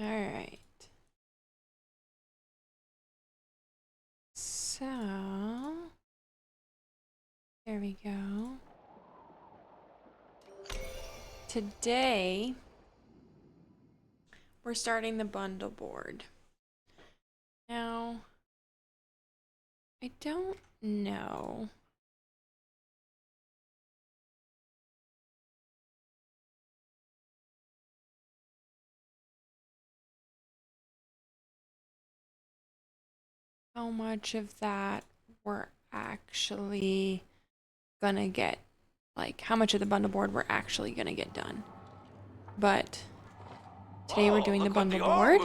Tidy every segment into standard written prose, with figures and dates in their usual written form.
All right. So, there we go. Today, we're starting the bundle board. Now, I don't know. How much of that we're actually gonna get, like how much of the bundle board we're actually gonna get done. But today we're doing the bundle board,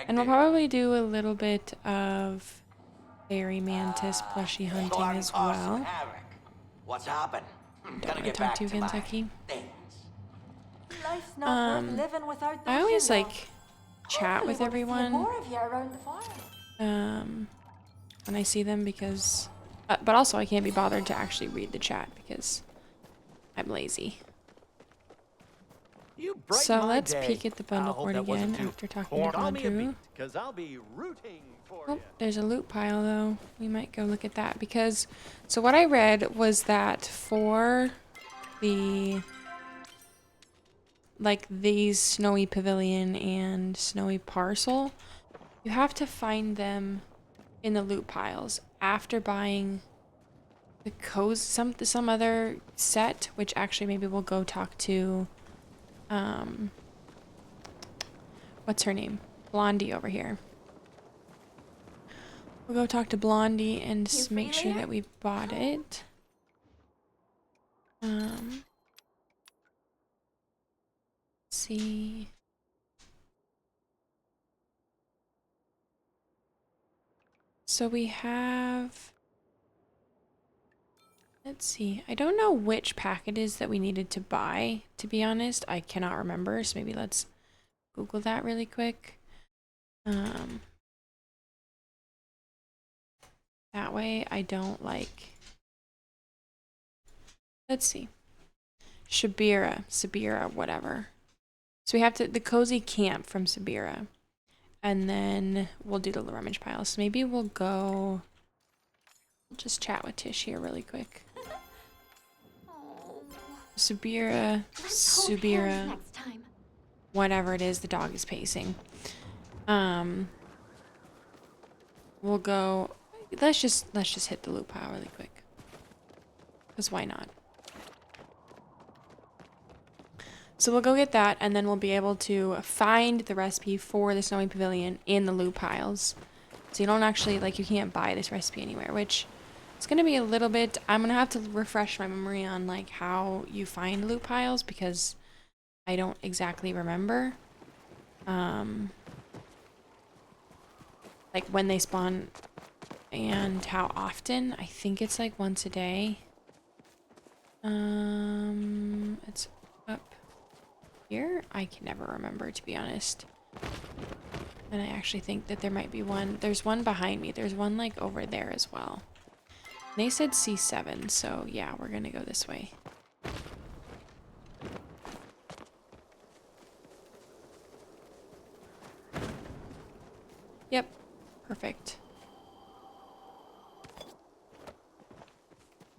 and we'll probably do a little bit of Fairy Mantis plushie hunting as well. What's happened? Don't want to talk to you again, Seki. Life's not worth living without those, I always you know. like chat with Hopefully we'll see everyone more of you around the fire. when I see them because, but also I can't be bothered to actually read the chat because I'm lazy. So let's peek at the bundle board again after talking to Audru. Oh, there's a loot pile though. We might go look at that because, so what I read was that for the, like these Snowy Pavilion and Snowy Parcel, you have to find them in the loot piles after buying the some other set, which actually maybe we'll go talk to what's her name? Blondie over here. We'll go talk to Blondie and make sure that we bought it. Let's see. So we have, let's see. I don't know which pack it is that we needed to buy, to be honest. I cannot remember, so maybe let's Google that really quick. That way I don't like, let's see. Sabira, whatever. So we have to, the Cozy Camp from Sabira. And then we'll do the rummage pile. So maybe we'll go, we'll just chat with Tish here really quick. Subira, whatever it is, the dog is pacing. We'll go, let's just hit the loot pile really quick. Because why not? So we'll go get that, and then we'll be able to find the recipe for the Snowy Pavilion in the loot piles. So you don't actually, like, you can't buy this recipe anywhere, which it's going to be a little bit, I'm going to have to refresh my memory on, like, how you find loot piles, because I don't exactly remember. Like, when they spawn and how often. I think it's, like, once a day. It's up here? I can never remember, to be honest. And I actually think that there might be one. There's one behind me. There's one like over there as well. And they said C7, so yeah, we're gonna go this way. Yep, perfect.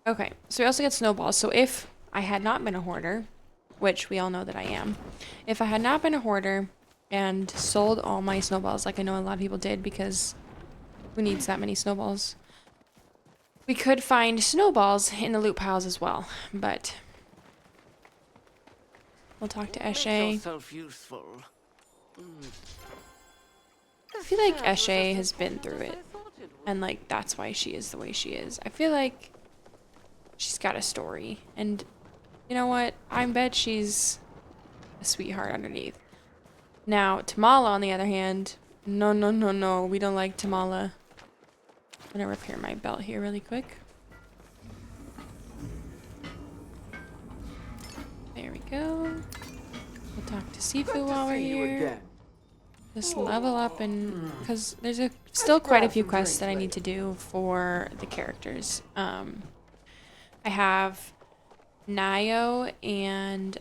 Okay, so we also get snowballs. So if I had not been a hoarder, which we all know that I am, if I had not been a hoarder and sold all my snowballs, like I know a lot of people did, because who needs that many snowballs? We could find snowballs in the loot piles as well, but we'll talk to Eshe. I feel like Eshe has been through it, and like that's why she is the way she is. I feel like she's got a story, and you know what? I bet she's a sweetheart underneath. Now, Tamala, on the other hand, no, we don't like Tamala. I'm gonna repair my belt here really quick. There we go. We'll talk to Sifu while we're here. Just level up, and because there's still quite a few quests that I need to do for the characters. I have Nayo and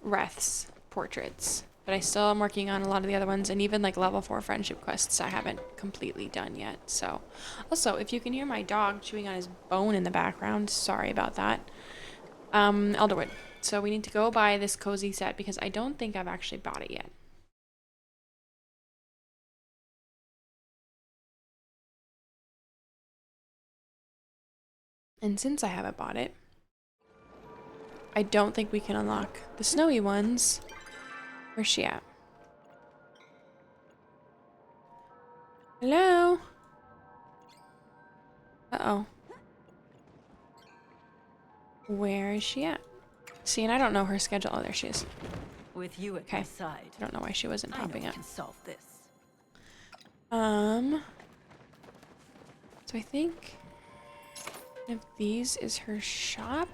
Reth's portraits but I still am working on a lot of the other ones, and even like level 4 friendship quests I haven't completely done yet. So, also, if you can hear my dog chewing on his bone in the background, sorry about that. Elderwood. So we need to go buy this cozy set because I don't think I've actually bought it yet. And since I haven't bought it, I don't think we can unlock the snowy ones. Where's she at? Hello? Uh-oh. Where is she at? See, and I don't know her schedule. Oh, there she is. With you at my side, I don't know why she wasn't I know popping we up. can solve this. So I think one of these is her shop.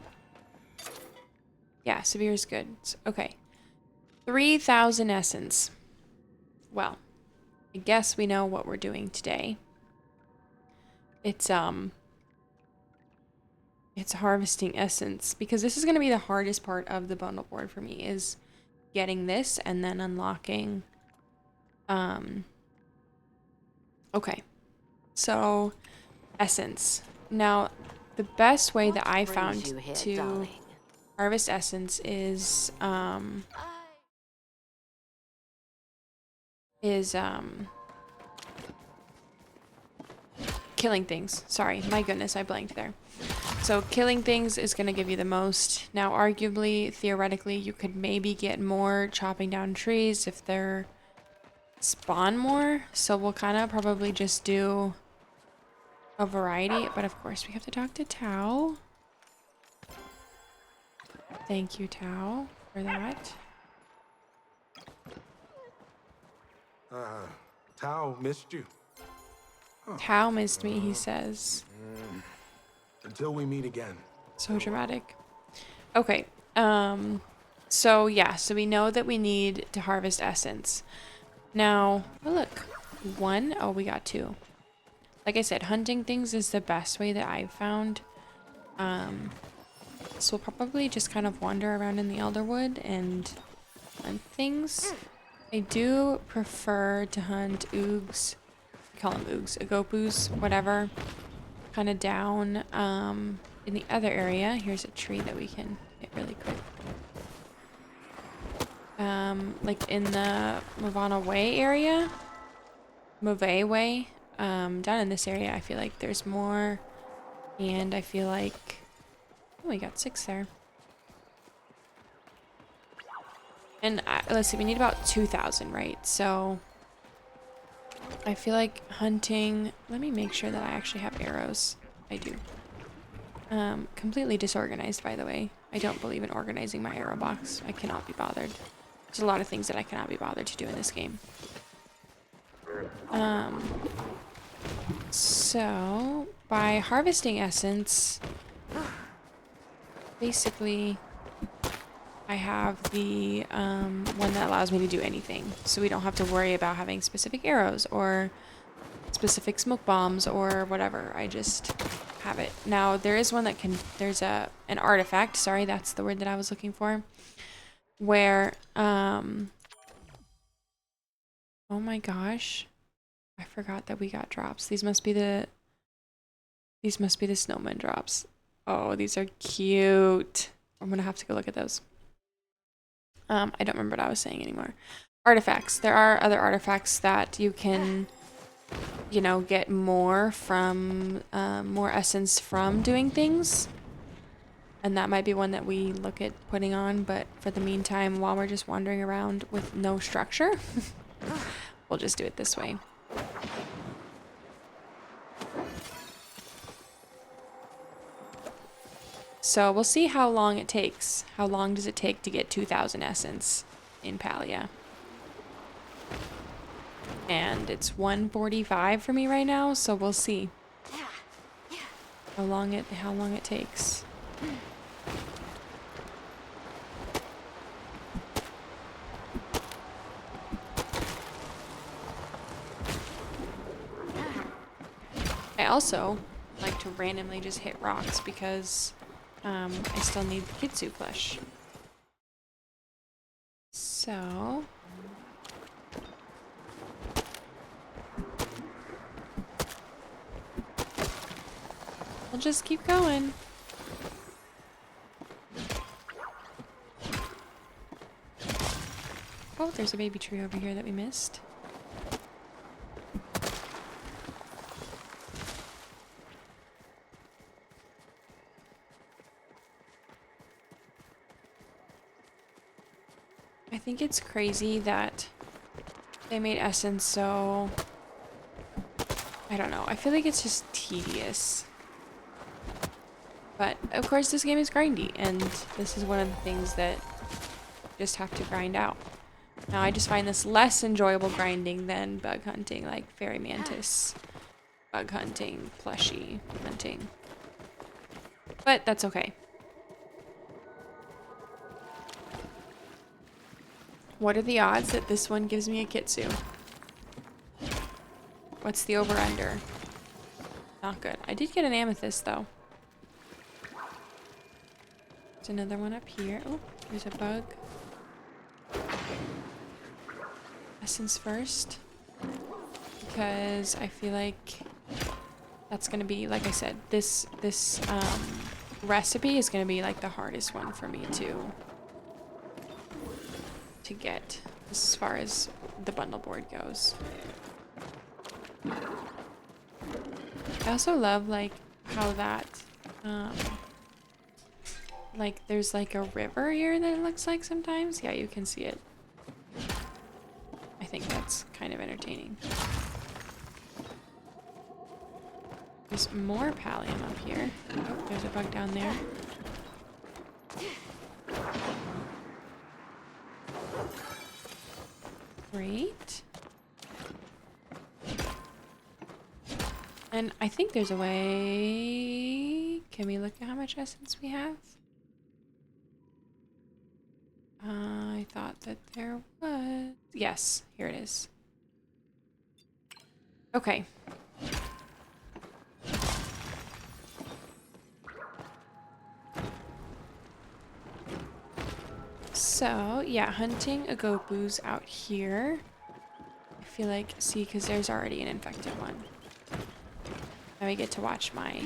Yeah, Severe's Goods. Okay. 3,000 essence. Well, I guess we know what we're doing today. It's harvesting essence because this is going to be the hardest part of the bundle board for me is getting this and then unlocking okay. So essence. Now, the best way that I found to harvest essence is killing things. Sorry, my goodness, I blanked there. So killing things is going to give you the most. Now, arguably, theoretically, you could maybe get more chopping down trees if they're spawn more. So we'll kind of probably just do a variety. But of course, we have to talk to Tao. Thank you, Tao, for that. Tao missed you. Tao missed me, he says. Until we meet again. So dramatic. Okay. So yeah, so we know that we need to harvest essence. Now, oh look. 1. Oh, we got 2. Like I said, hunting things is the best way that I've found. So we'll probably just kind of wander around in the Elderwood and hunt things. I do prefer to hunt oogs. I call them oogs, agopus, whatever. Kind of down in the other area. Here's a tree that we can hit really quick. Like in the Movana Way area. Move Way. Down in this area, I feel like there's more. And I feel like... Oh, we got 6 there. And let's see, we need about 2,000, right? So I feel like hunting... Let me make sure that I actually have arrows. I do. Completely disorganized, by the way. I don't believe in organizing my arrow box. I cannot be bothered. There's a lot of things that I cannot be bothered to do in this game. So by harvesting essence, basically I have the one that allows me to do anything. So we don't have to worry about having specific arrows or specific smoke bombs or whatever. I just have it. Now there is one that can, there's an artifact, sorry, that's the word that I was looking for, where oh my gosh, I forgot that we got drops. These must be the snowman drops. Oh, these are cute. I'm gonna have to go look at those. I don't remember what I was saying anymore. Artifacts. There are other artifacts that you can, you know, get more from, more essence from doing things. And that might be one that we look at putting on, but for the meantime, while we're just wandering around with no structure, we'll just do it this way. So we'll see how long it takes. How long does it take to get 2,000 essence in Palia? And it's 1:45 for me right now, so we'll see how long it takes. I also like to randomly just hit rocks because I still need the Kitsu plush. So We'll just keep going. Oh, there's a baby tree over here that we missed. I think it's crazy that they made Essence so... I don't know. I feel like it's just tedious. But, of course, this game is grindy, and this is one of the things that you just have to grind out. Now, I just find this less enjoyable grinding than bug hunting, like Fairy Mantis bug hunting, plushie hunting. But that's okay. What are the odds that this one gives me a Kitsu? What's the over-under? Not good. I did get an amethyst, though. There's another one up here. Oh, there's a bug. Essence first. Because I feel like that's going to be, like I said, this recipe is going to be like the hardest one for me to get as far as the bundle board goes. I also love like how that like there's like a river here that it looks like sometimes. Yeah, you can see it. I think that's kind of entertaining. There's more pallium up here. Oh, there's a bug down there. Great. And I think there's a way... Can we look at how much essence we have? I thought that there was... Yes, here it is. Okay. So, yeah, hunting Agopus out here. I feel like, see, because there's already an infected one. Now we get to watch my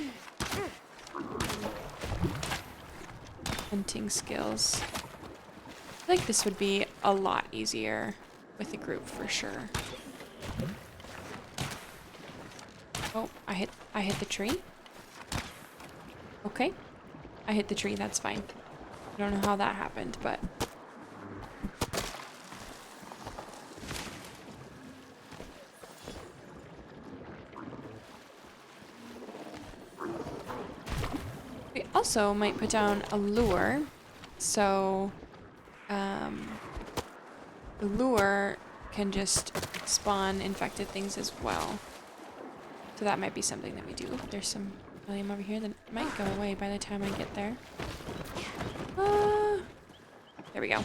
hunting skills. I feel like this would be a lot easier with a group for sure. Oh, I hit the tree. Okay. I hit the tree, that's fine. I don't know how that happened, but... We also might put down a lure, so the lure can just spawn infected things as well. So that might be something that we do. There's some helium over here that might go away by the time I get there. There we go.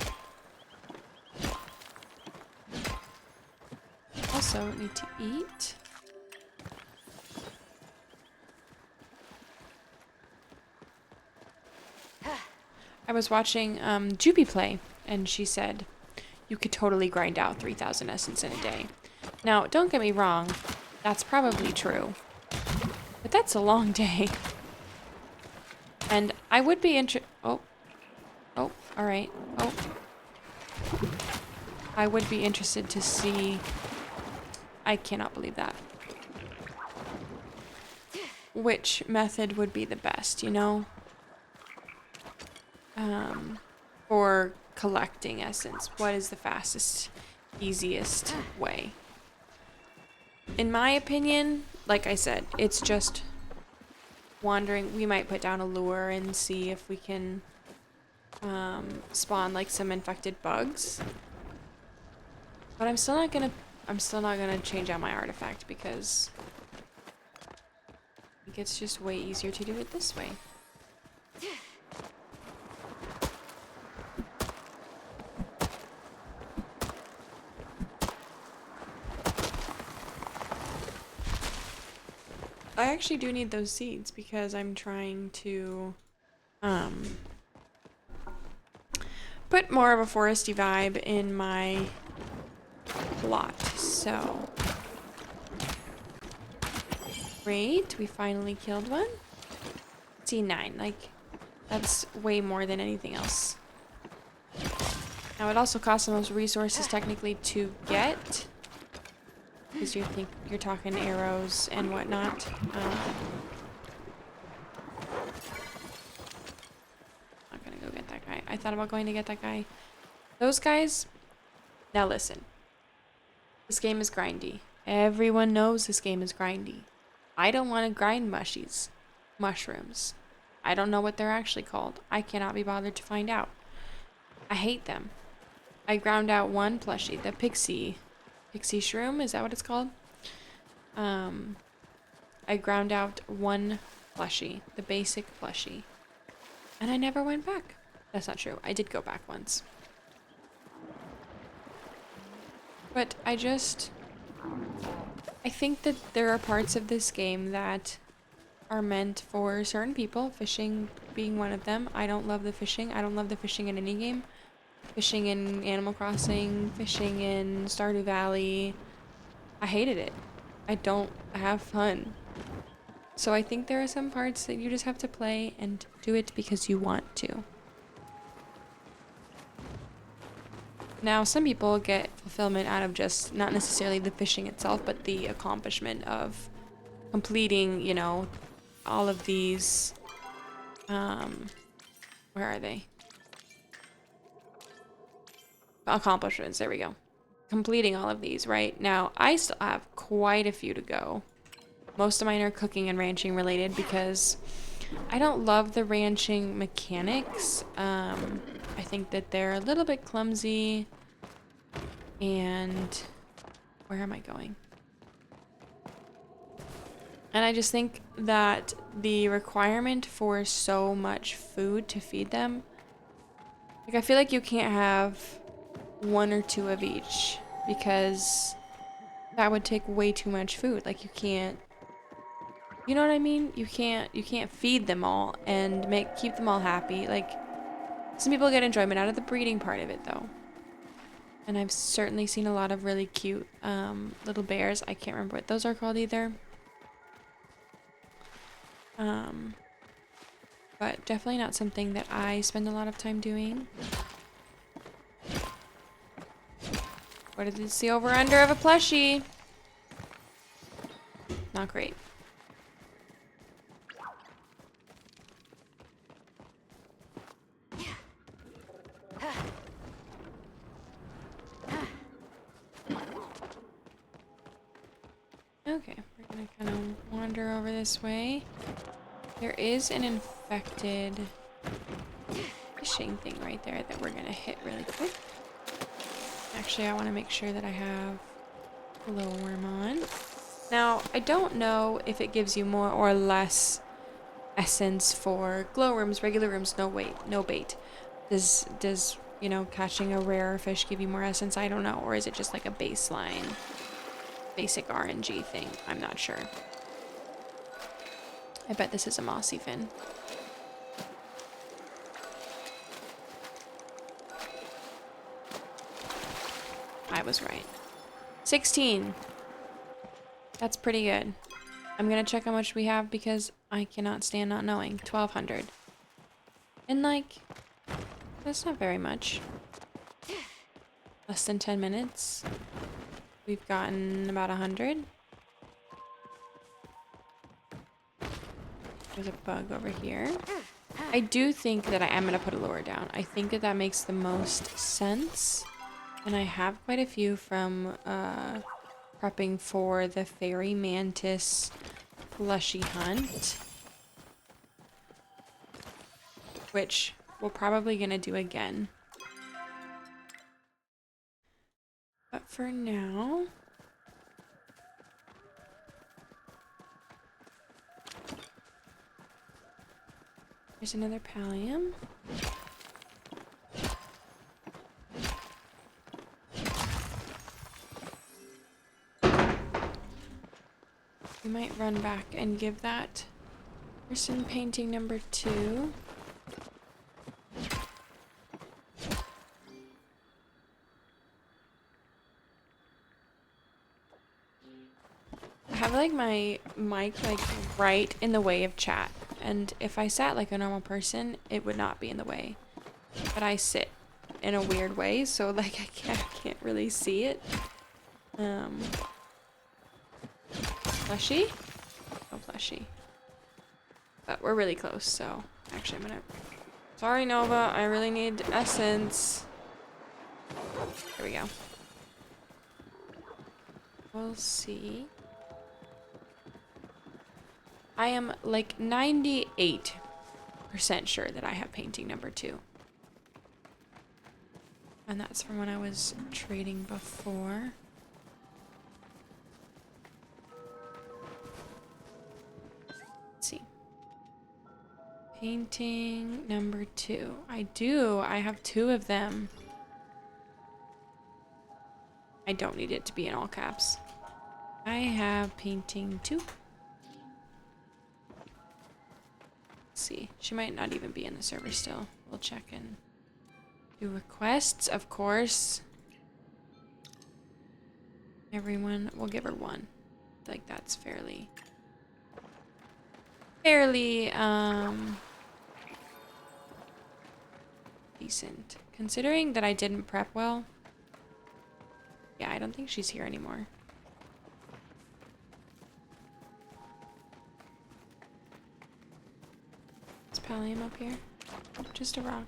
Also need to eat. I was watching Juby play, and she said you could totally grind out 3,000 essence in a day. Now, don't get me wrong, that's probably true, but that's a long day. And I would be all right. Oh, I would be interested to see. I cannot believe that. Which method would be the best, you know? For collecting essence, what is the fastest, easiest way? In my opinion, like I said, it's just wandering. We might put down a lure and see if we can spawn like some infected bugs. But I'm still not gonna change out my artifact because I think it's just way easier to do it this way. I actually do need those seeds because I'm trying to put more of a foresty vibe in my plot. So great, we finally killed one. 69. Like, that's way more than anything else. Now, it also costs the most resources technically to get. Because you're talking arrows and whatnot. Not gonna go get that guy. I thought about going to get that guy. Those guys. Now listen. This game is grindy. Everyone knows this game is grindy. I don't want to grind mushrooms. I don't know what they're actually called. I cannot be bothered to find out. I hate them. I ground out one plushie, the pixie shroom, is that what it's called? I ground out one plushie, the basic plushie. And I never went back. That's not true. I did go back once. But I think that there are parts of this game that are meant for certain people, fishing being one of them. I don't love the fishing. I don't love the fishing in any game. Fishing in Animal Crossing, fishing in Stardew Valley. I hated it. I don't have fun. So I think there are some parts that you just have to play and do it because you want to. Now, some people get fulfillment out of just not necessarily the fishing itself, but the accomplishment of completing, you know, all of these, where are they? Accomplishments, there we go. Completing all of these, right? Now, I still have quite a few to go. Most of mine are cooking and ranching related because I don't love the ranching mechanics. I think that they're a little bit clumsy. And where am I going? And I just think that the requirement for so much food to feed them, like, I feel like you can't have one or two of each because that would take way too much food. Like, you can't, you know what I mean? You can't feed them all and keep them all happy. Like, some people get enjoyment out of the breeding part of it though. And I've certainly seen a lot of really cute little bears. I can't remember what those are called either. But definitely not something that I spend a lot of time doing. What is the over-under of a plushie? Not great. Okay, we're gonna kind of wander over this way. There is an infected fishing thing right there that we're gonna hit really quick. Actually, I want to make sure that I have glowworm on. Now, I don't know if it gives you more or less essence for glowworms, regular worms, no bait. Does you know, catching a rarer fish give you more essence? I don't know. Or is it just like a baseline, basic RNG thing? I'm not sure. I bet this is a mossy fin. I was right. 16. That's pretty good. I'm gonna check how much we have because I cannot stand not knowing. 1,200. And like, that's not very much. Less than 10 minutes. We've gotten about 100. There's a bug over here. I do think that I am going to put a lure down. I think that that makes the most sense. And I have quite a few from prepping for the fairy mantis plushie hunt. Which we're probably going to do again. But for now... There's another pallium. We might run back and give that person painting number 2. I have like my mic like right in the way of chat, and if I sat like a normal person, it would not be in the way. But I sit in a weird way, so like I can't really see it. Plushie? Oh, plushie. But we're really close, so actually I'm gonna... Sorry, Nova, I really need essence. Here we go. We'll see. I am like 98% sure that I have painting number 2. And that's from when I was trading before. Let's see. Painting number 2. I do. I have 2 of them. I don't need it to be in all caps. I have painting 2. Let's see. She might not even be in the server still. We'll check in. Do requests, of course. Everyone, we'll give her 1. Like that's fairly decent. Considering that I didn't prep well. Yeah, I don't think she's here anymore. Is Pallium up here? Oh, just a rock.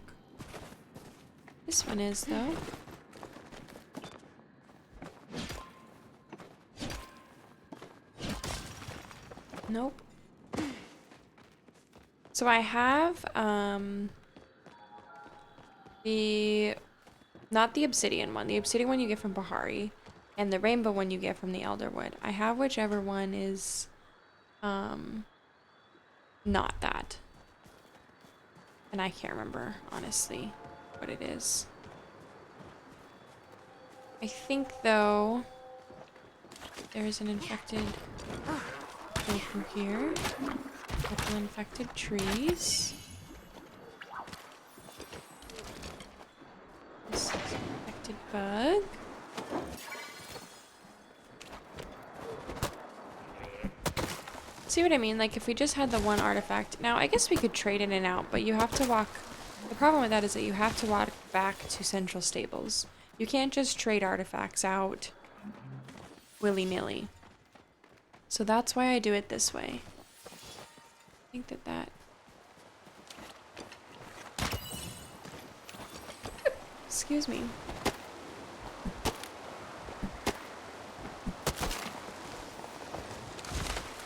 This one is, though. Nope. So I have, not the obsidian one. The obsidian one you get from Bahari, and the rainbow one you get from the Elderwood. I have whichever one is, not that. And I can't remember, honestly, what it is. I think, though, there's an infected over here. Couple infected trees. This is an infected bug. See what I mean? Like, if we just had the one artifact. Now, I guess we could trade in and out, but you have to walk... The problem with that is that you have to walk back to Central Stables. You can't just trade artifacts out willy-nilly. So that's why I do it this way. I think that... Excuse me.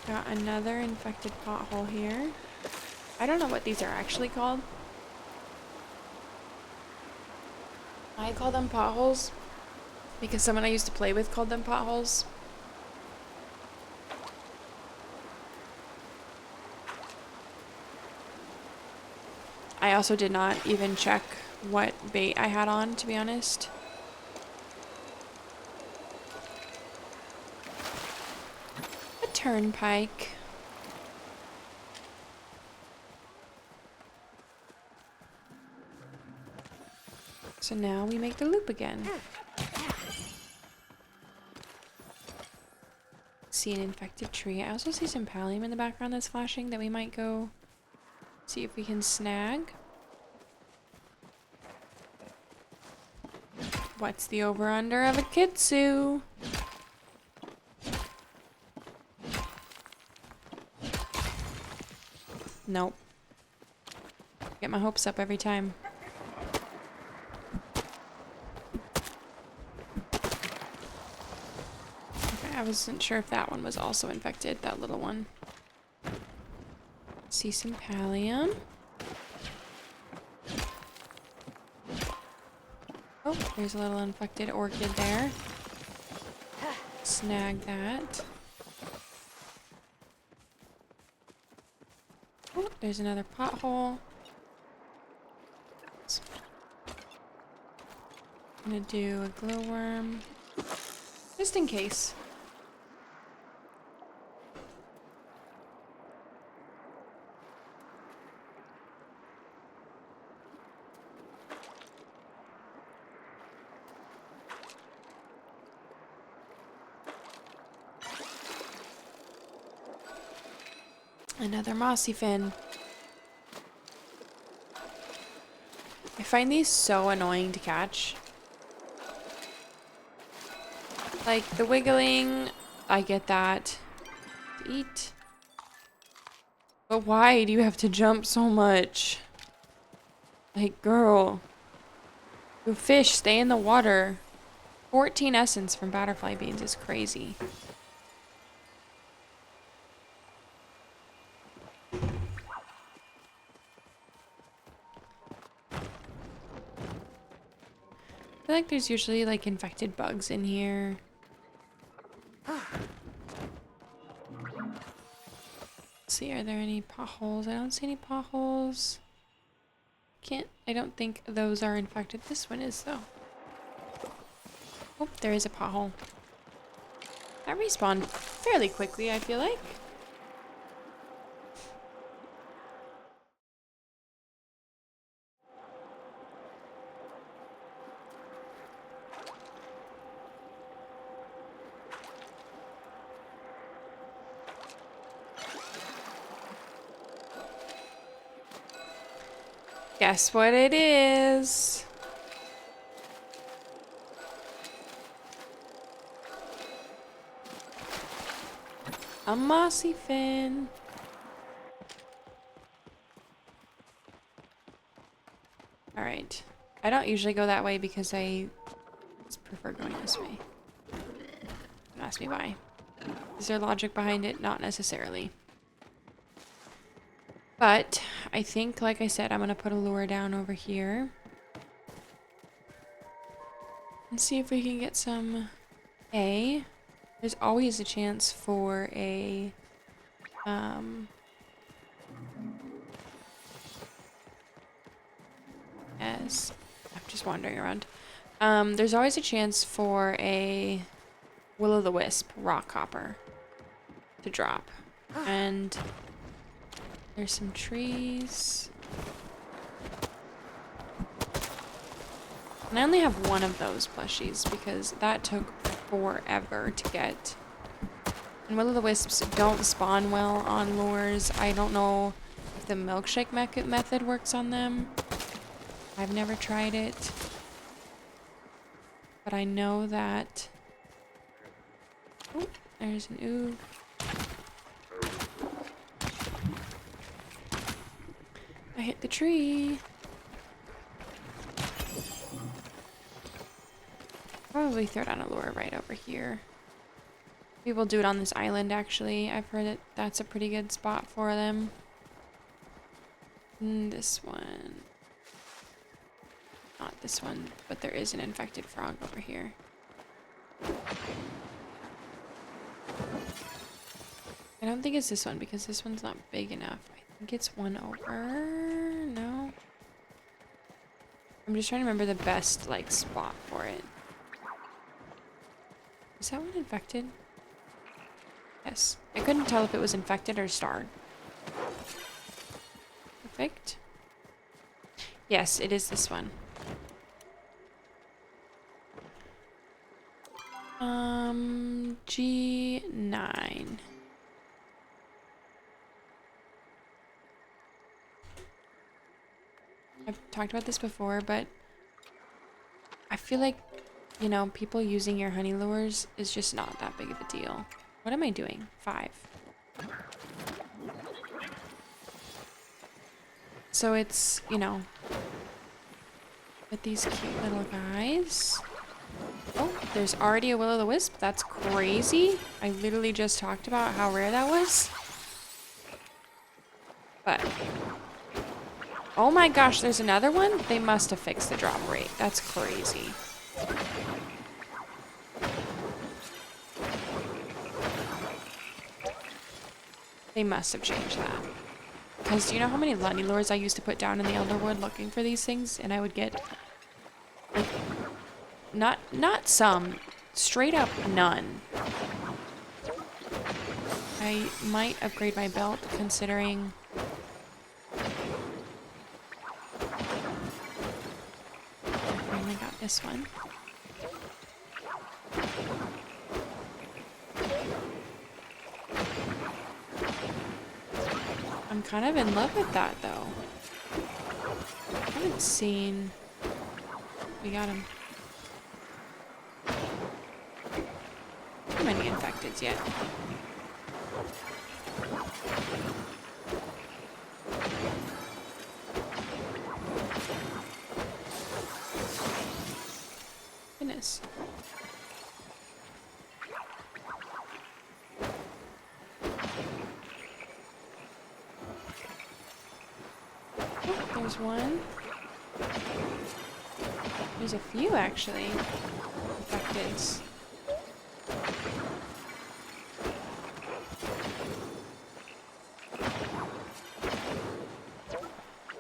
Got another infected pothole here. I don't know what these are actually called. I call them potholes because someone I used to play with called them potholes. I also did not even check what bait I had on, to be honest. A turnpike. So now we make the loop again. See an infected tree. I also see some pallium in the background that's flashing that we might go see if we can snag. What's the over-under of a Kitsu? Nope. Get my hopes up every time. Okay, I wasn't sure if that one was also infected, that little one. See some pallium. Oh, there's a little infected orchid there. Snag that. Oh, there's another pothole. I'm gonna do a glowworm. Just in case. Another mossy fin. find these so annoying to catch. Like, the wiggling, I get that. To eat. But why do you have to jump so much? Like, girl. You fish, stay in the water. 14 essence from butterfly beans is crazy. I feel like there's usually like infected bugs in here. Let's see, are there any potholes? I don't see any potholes. I don't think those are infected. This one is though. Oh, there is a pothole. That respawned fairly quickly, I feel like. Guess what it is? A mossy fin. Alright. I don't usually go that way because I just prefer going this way. Don't ask me why. Is there logic behind it? Not necessarily. But I think, like I said, I'm going to put a lure down over here. And see if we can get some A. There's always a chance for a as I'm just wandering around. There's always a chance for a will-o'-the-wisp rock hopper to drop. And there's some trees. And I only have one of those plushies because that took forever to get. And will-o'-the-wisps don't spawn well on lures. I don't know if the milkshake method works on them. I've never tried it. But I know that... Oh, there's an ooh. I hit the tree. Probably throw down a lure right over here. People do it on this island, actually. I've heard that that's a pretty good spot for them. And this one. Not this one, but there is an infected frog over here. I don't think it's this one because this one's not big enough. I think it's one over. No. I'm just trying to remember the best, like, spot for it. Is that one infected? Yes. I couldn't tell if it was infected or starred. Perfect. Yes, it is this one. G9. I've talked about this before, but I feel like, you know, people using your honey lures is just not that big of a deal. What am I doing? 5. So it's, you know, with these cute little guys. Oh, there's already a will-o'-the-wisp. That's crazy. I literally just talked about how rare that was. But, oh my gosh, there's another one? They must have fixed the drop rate. That's crazy. They must have changed that. Because do you know how many Lundy lures I used to put down in the Elderwood looking for these things? And I would get, like, not some, straight up none. I might upgrade my belt considering... I finally got this one. I'm kind of in love with that, though. I haven't seen... We got him. Too many infecteds yet. Goodness. Oh, there's one. There's a few actually. Infecteds.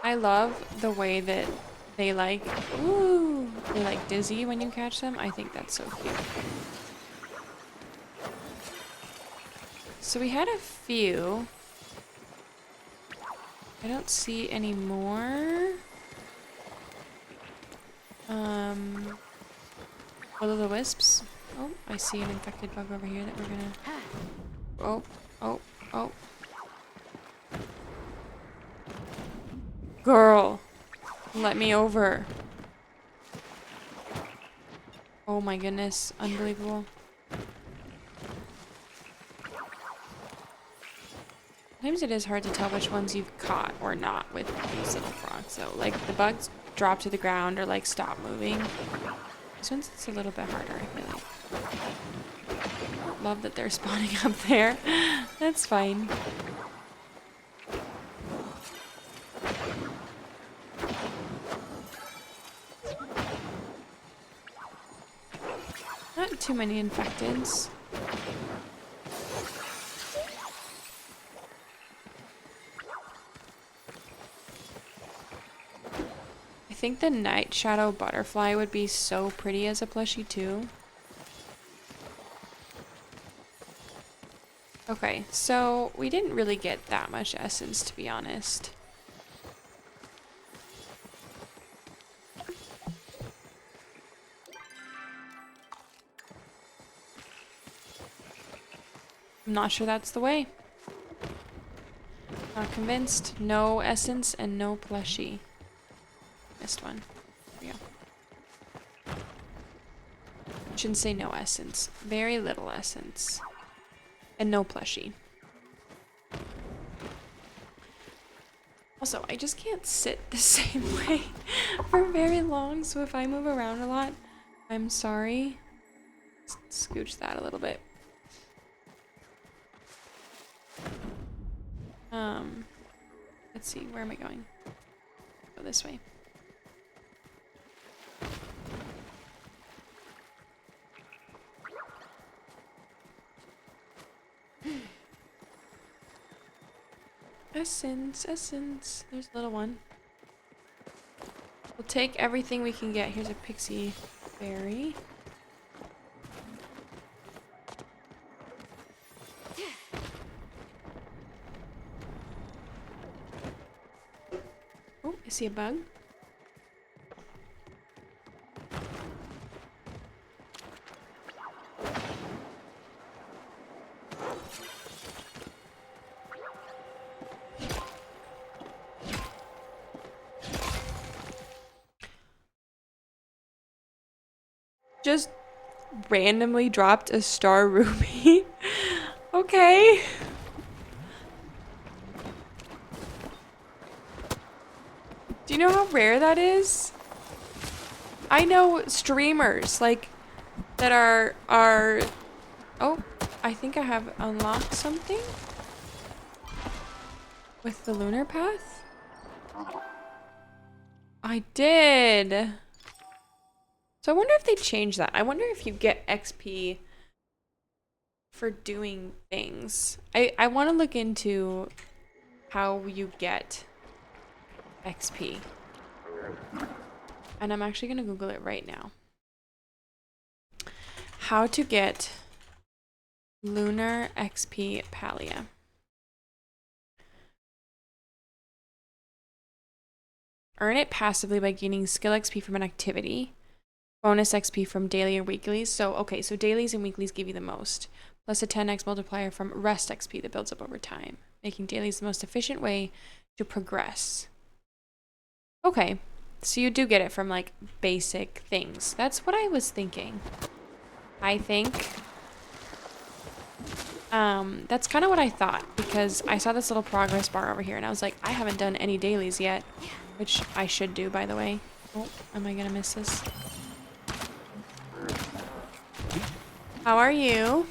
I love the way that they like, ooh, they like dizzy when you catch them. I think that's so cute. So we had a few. I don't see any more. Will-o'-the-wisps. Oh, I see an infected bug over here that we're gonna... Oh, oh, oh. Girl, let me over. Oh my goodness, unbelievable. Sometimes it is hard to tell which ones you've caught or not with these little frogs. So, like, the bugs drop to the ground or, like, stop moving. This one's it's a little bit harder, I feel like. Love that they're spawning up there. That's fine. Not too many infecteds. I think the night shadow butterfly would be so pretty as a plushie too. Okay, so we didn't really get that much essence, to be honest. I'm not sure that's the way. Not convinced. No essence and no plushie. Missed one. There we go. Shouldn't say no essence. Very little essence. And no plushie. Also, I just can't sit the same way for very long, so if I move around a lot, I'm sorry. Scooch that a little bit. Let's see, where am I going? Go this way. Essence, essence. There's a little one. We'll take everything we can get. Here's a pixie berry. Oh, I see a bug. Just randomly dropped a star ruby. Okay. Do you know how rare that is? I know streamers like that are oh, I think I have unlocked something with the lunar path. I did. So I wonder if they changed that. I wonder if you get XP for doing things. I want to look into how you get XP. And I'm actually going to Google it right now. How to get Lunar XP Palia. Earn it passively by gaining skill XP from an activity. Bonus XP from daily or weeklies. So, okay, so dailies and weeklies give you the most. Plus a 10x multiplier from rest XP that builds up over time. Making dailies the most efficient way to progress. Okay, So you do get it from like basic things. That's what I was thinking. I think. That's kind of what I thought, because I saw this little progress bar over here and I was like, I haven't done any dailies yet, which I should do, by the way. Oh, am I gonna miss this? How are you?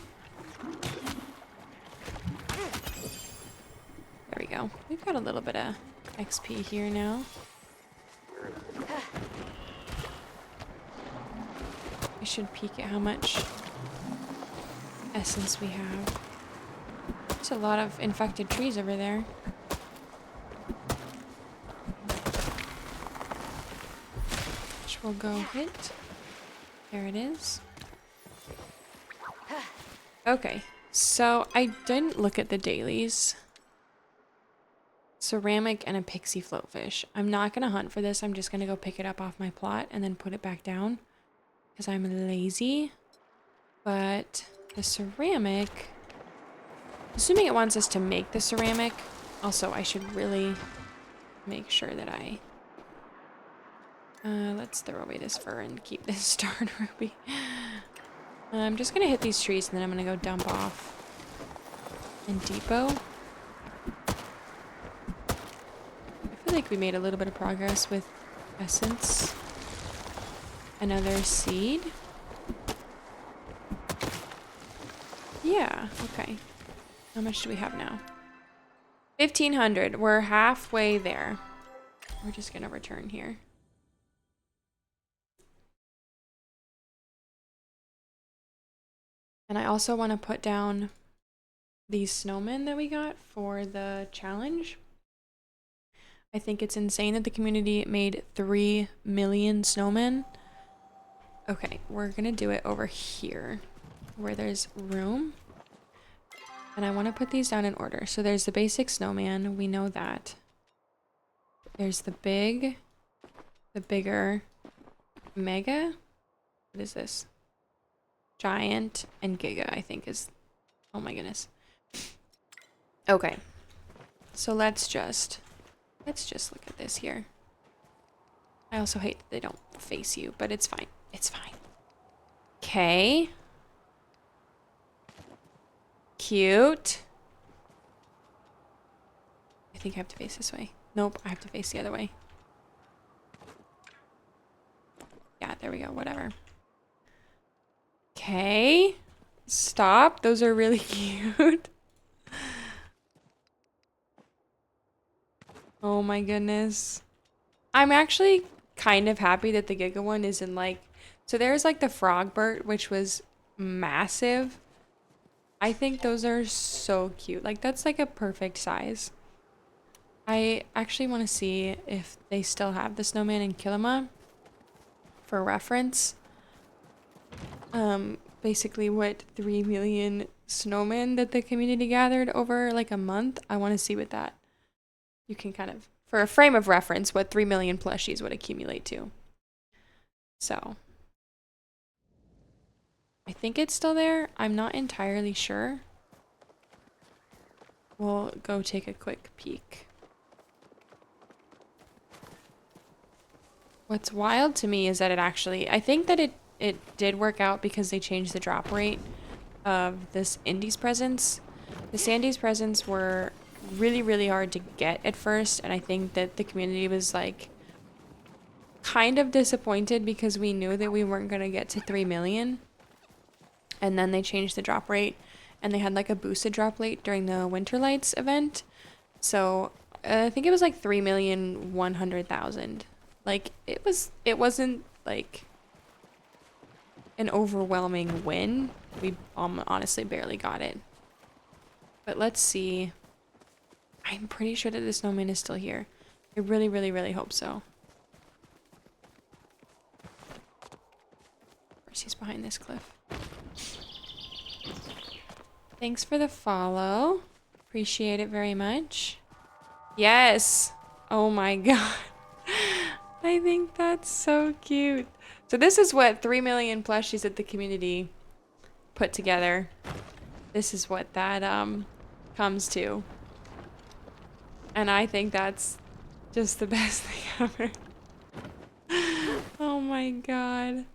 There we go. We've got a little bit of XP here now. We should peek at how much essence we have. There's a lot of infected trees over there. Which we'll go hit. There it is. Okay, so I didn't look at the dailies. Ceramic and a pixie floatfish. I'm not gonna hunt for this. I'm just gonna go pick it up off my plot and then put it back down because I'm lazy. But the ceramic, assuming it wants us to make the ceramic, also I should really make sure that I let's throw away this fur and keep this starred ruby. I'm just gonna hit these trees and then I'm gonna go dump off in depot. I feel like we made a little bit of progress with essence. Another seed. Yeah, okay. How much do we have now? 1,500. We're halfway there. We're just gonna return here. And I also want to put down these snowmen that we got for the challenge. I think it's insane that the community made 3 million snowmen. Okay, we're gonna do it over here where there's room. And I want to put these down in order. So there's the basic snowman, we know that. There's the big, the bigger, mega. What is this? Giant and giga, I think is, oh my goodness. Okay. So let's just look at this here. I also hate that they don't face you, but it's fine. It's fine. Okay. Cute. I think I have to face this way. Nope, I have to face the other way. Yeah, there we go, whatever. Okay. Stop. Those are really cute. Oh my goodness. I'm actually kind of happy that the Giga one isn't like... So there's like the Frogbert, which was massive. I think those are so cute. Like that's like a perfect size. I actually want to see if they still have the snowman in Kilima for reference. Basically what 3 million snowmen that the community gathered over like a month. I want to see what that, you can kind of, for a frame of reference, what 3 million plushies would accumulate to. So I think it's still there. I'm not entirely sure. We'll go take a quick peek. What's wild to me is that it actually, I think that it did work out because they changed the drop rate of this Indies presents. The Sandy's presents were really, really hard to get at first, and I think that the community was like kind of disappointed because we knew that we weren't going to get to 3 million. And then they changed the drop rate, and they had like a boosted drop rate during the Winter Lights event. So I think it was like 3,100,000. Like it wasn't like an overwhelming win. We honestly barely got it. But let's see. I'm pretty sure that the snowman is still here. I really, really, really hope so. Of course, he's behind this cliff. Thanks for the follow. Appreciate it very much. Yes. Oh my god. I think that's so cute. So this is what 3 million plushies that the community put together. This is what that comes to. And I think that's just the best thing ever. my god.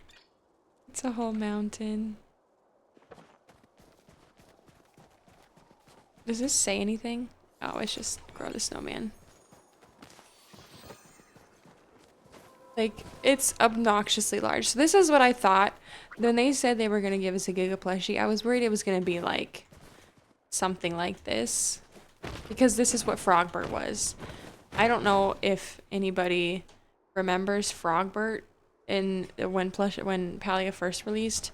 It's a whole mountain. Does this say anything? Oh, it's just grow the snowman. Like, it's obnoxiously large. So this is what I thought. When they said they were going to give us a Giga plushie, I was worried it was going to be like something like this. Because this is what Frogbert was. I don't know if anybody remembers Frogbert when Palia first released.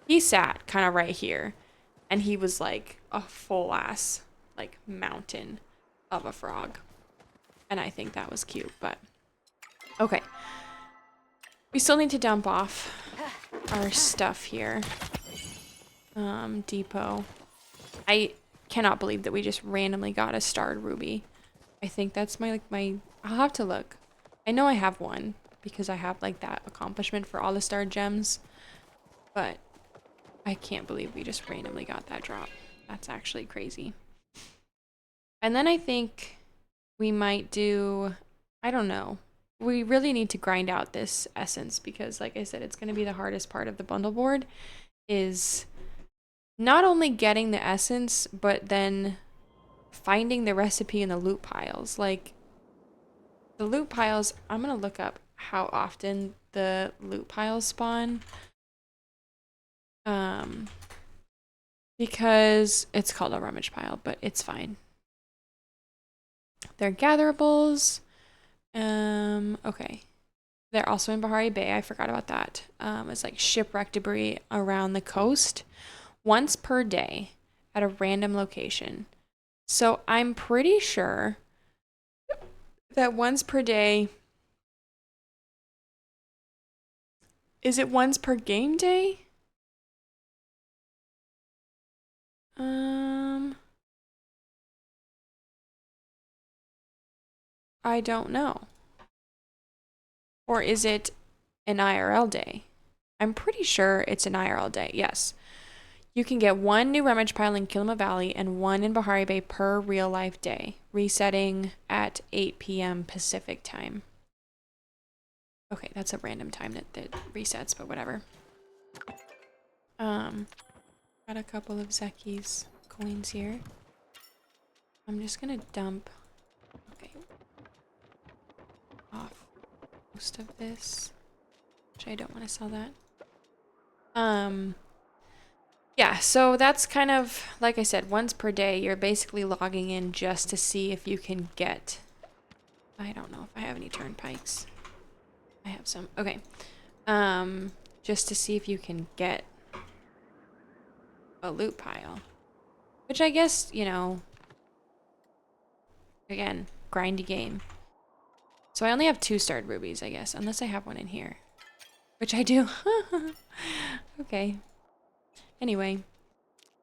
He sat kind of right here. And he was like a full ass like mountain of a frog. And I think that was cute, but okay. We still need to dump off our stuff here. Depot. I cannot believe that we just randomly got a starred ruby. I think that's my I'll have to look. I know I have one because I have like that accomplishment for all the starred gems, but I can't believe we just randomly got that drop. That's actually crazy. And then I think we might do, I don't know. We really need to grind out this essence because like I said, it's going to be the hardest part of the bundle board is not only getting the essence, but then finding the recipe in the loot piles. Like the loot piles, I'm going to look up how often the loot piles spawn. Because it's called a rummage pile, but it's fine. They're gatherables. Okay. They're also in Bahari Bay. I forgot about that. It's like shipwreck debris around the coast once per day at a random location. So I'm pretty sure that once per day. Is it once per game day? I don't know. Or is it an IRL day? I'm pretty sure it's an IRL day, yes. You can get one new rummage pile in Kilima Valley and one in Bahari Bay per real life day, resetting at 8 p.m. Pacific time. Okay, that's a random time that resets, but whatever. Got a couple of Zeki's coins here. I'm just gonna dump off most of this. Actually, I don't want to sell that. Yeah, so that's kind of, like I said, once per day, you're basically logging in just to see if you can get, I don't know if I have any turnpikes. I have some. Okay. Just to see if you can get a loot pile. Which I guess, you know, again, grindy game. So I only have 2 starred rubies, I guess, unless I have one in here. Which I do. Okay. Anyway.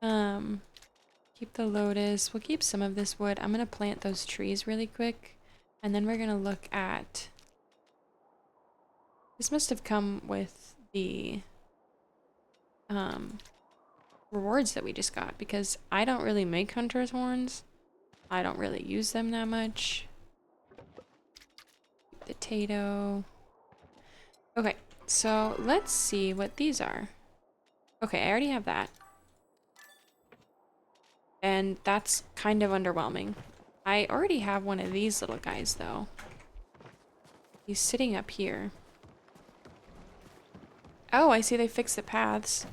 Keep the lotus. We'll keep some of this wood. I'm gonna plant those trees really quick. And then we're gonna look at... This must have come with the rewards that we just got, because I don't really make hunter's horns. I don't really use them that much. Potato. Okay, so let's see what these are. Okay, I already have that. And that's kind of underwhelming. I already have one of these little guys, though. He's sitting up here. Oh, I see they fixed the paths.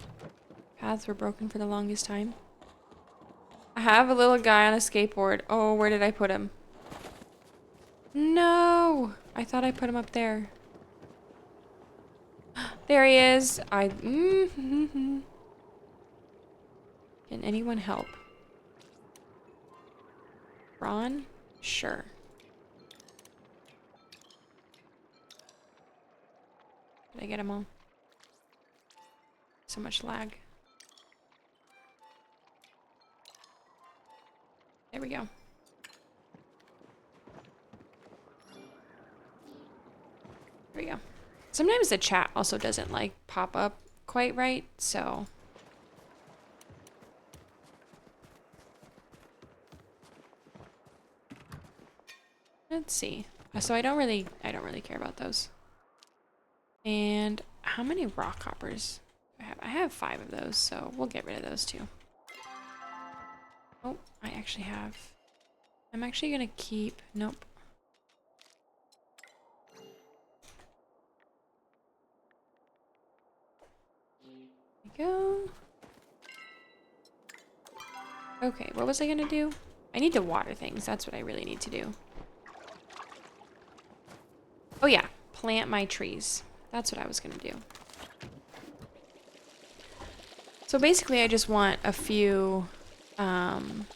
Paths were broken for the longest time. I have a little guy on a skateboard. Oh, where did I put him? No! I thought I put him up there. There he is. Can anyone help? Ron? Sure. Did I get them all? So much lag. There we go. There we go. Sometimes the chat also doesn't like pop up quite right, so. Let's see. So I don't really care about those. And how many rock hoppers do I have? I have 5 of those, so we'll get rid of those too. Oh, I actually have... I'm actually gonna keep... Nope. There we go. Okay, what was I gonna do? I need to water things. That's what I really need to do. Oh yeah, plant my trees. That's what I was gonna do. So basically I just want a few, like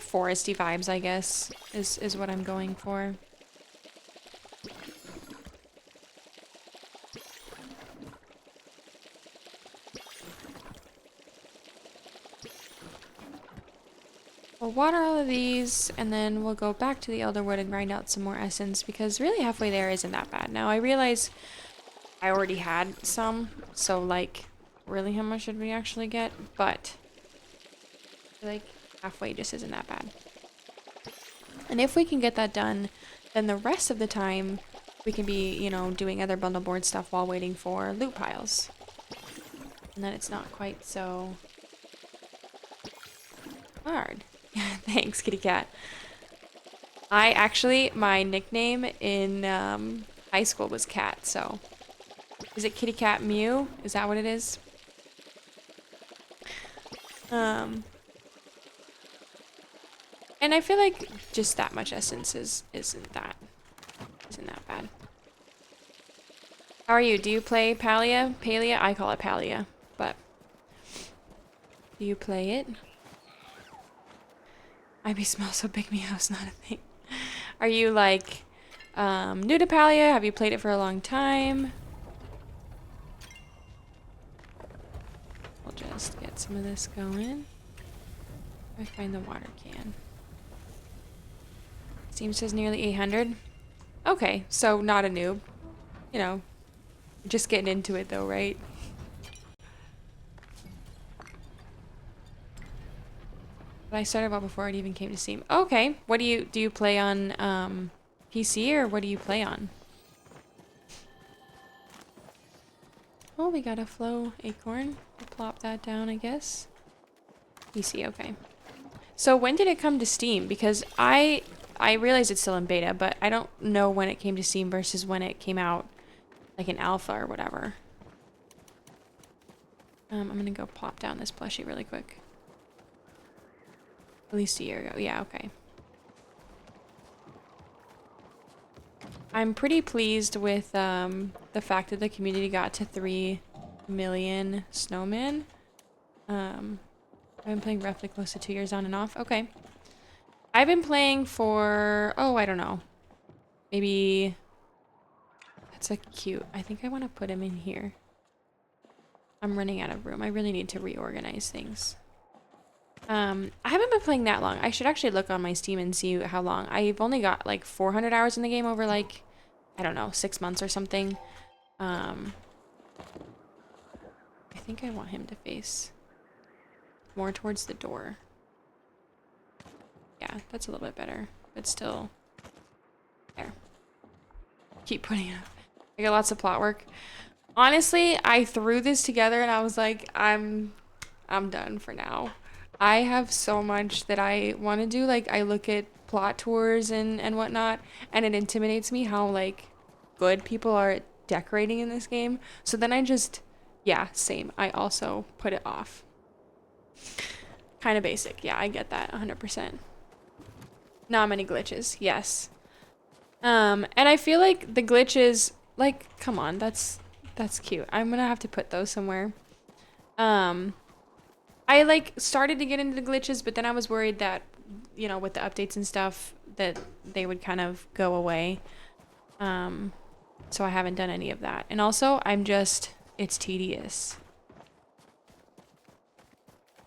foresty vibes, I guess, is what I'm going for. We'll water all of these, and then we'll go back to the Elderwood and grind out some more essence, because really halfway there isn't that bad. Now, I realize I already had some, so, like, really how much did we actually get? But, like, halfway just isn't that bad. And if we can get that done, then the rest of the time, we can be, you know, doing other bundle board stuff while waiting for loot piles. And then it's not quite so hard. Thanks, kitty cat. My nickname in high school was Cat, so. Is it Kitty Cat Mew? Is that what it is? And I feel like just that much essence isn't that bad. How are you? Do you play Palia? Palia? I call it Palia, but do you play it? IB smells so big meow's not a thing. Are you like new to Palia? Have you played it for a long time? We'll just get some of this going. I find the water can. Steam says nearly 800. Okay, so not a noob. You know, just getting into it though, right? But I started well before it even came to Steam. Okay, what do you play on PC, or what do you play on? Oh, we got a flow acorn. We'll plop that down, I guess. PC, okay. So when did it come to Steam? Because I realize it's still in beta, but I don't know when it came to Steam versus when it came out, like in alpha or whatever. I'm gonna go plop down this plushie really quick. At least a year ago. Yeah, okay. I'm pretty pleased with the fact that the community got to 3 million snowmen. I've been playing roughly close to 2 years on and off. Okay. I've been playing for, oh, I don't know. Maybe, that's a cute. I think I want to put him in here. I'm running out of room. I really need to reorganize things. I haven't been playing that long. I should actually look on my Steam and see how long. I've only got like 400 hours in the game over like, I don't know, 6 months or something. I think I want him to face more towards the door. Yeah, that's a little bit better, but still there. Keep putting it up. I got lots of plot work. Honestly, I threw this together and I was like, I'm done for now. I have so much that I want to do. Like, I look at plot tours and whatnot, and it intimidates me how, like, good people are at decorating in this game. So then I just, yeah, same. I also put it off. Kind of basic. Yeah, I get that 100%. Not many glitches. Yes. And I feel like the glitches, like, come on, that's cute. I'm gonna have to put those somewhere. I like started to get into the glitches, but then I was worried that, you know, with the updates and stuff, that they would kind of go away. So I haven't done any of that. And also, it's tedious.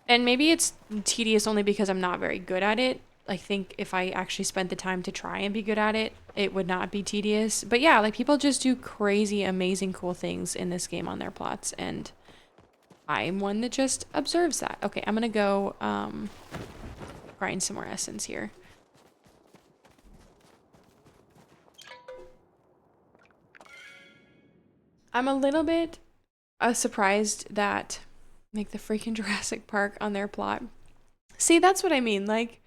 And maybe it's tedious only because I'm not very good at it. I think if I actually spent the time to try and be good at it, it would not be tedious. But yeah, like, people just do crazy, amazing, cool things in this game on their plots, and I'm one that just observes that. Okay, I'm gonna go grind some more essence here. I'm a little bit surprised that like the freaking Jurassic Park on their plot. See, that's what I mean. Like,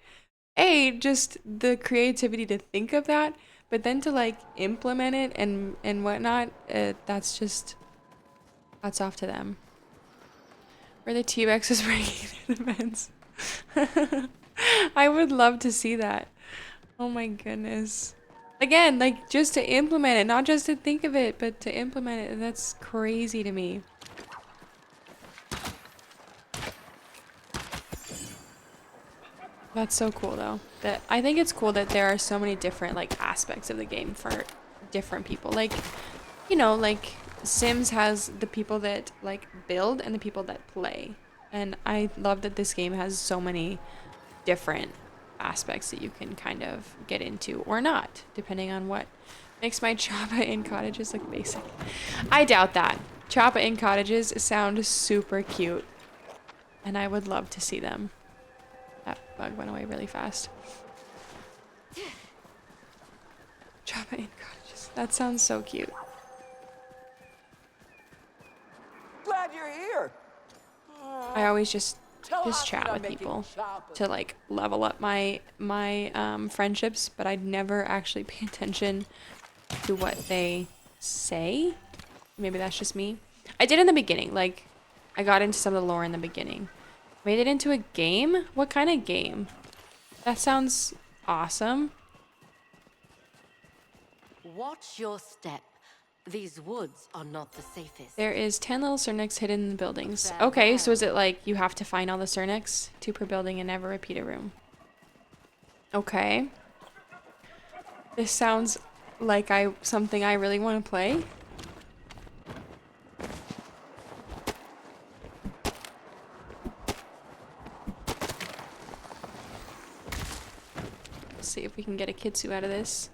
just the creativity to think of that, but then to like implement it and whatnot, that's just, hats off to them. Where the T-Rex is breaking through the fence. I would love to see that. Oh my goodness. Again, like just to implement it, not just to think of it, but to implement it. That's crazy to me. That's so cool though. That I think it's cool that there are so many different like aspects of the game for different people. Like, you know, like Sims has the people that like build and the people that play. And I love that this game has so many different aspects that you can kind of get into or not, depending on what makes my Choppa Inn cottages look basic. I doubt that. Choppa Inn cottages sound super cute, and I would love to see them. That bug went away really fast. Choppa Inn cottages. That sounds so cute. Glad you're here. I always just Tell us chat that with I'm making people Choppa. to like level up my friendships, but I'd never actually pay attention to what they say. Maybe that's just me. I did in the beginning. Like, I got into some of the lore in the beginning. Made it into a game? What kind of game? That sounds awesome. Watch your step. These woods are not the safest. There is 10 little Cernyx hidden in the buildings. Okay, so is it like you have to find all the Cernyx? 2 per building and never repeat a room. Okay. This sounds like something I really want to play. Let's see if we can get a Kitsu out of this.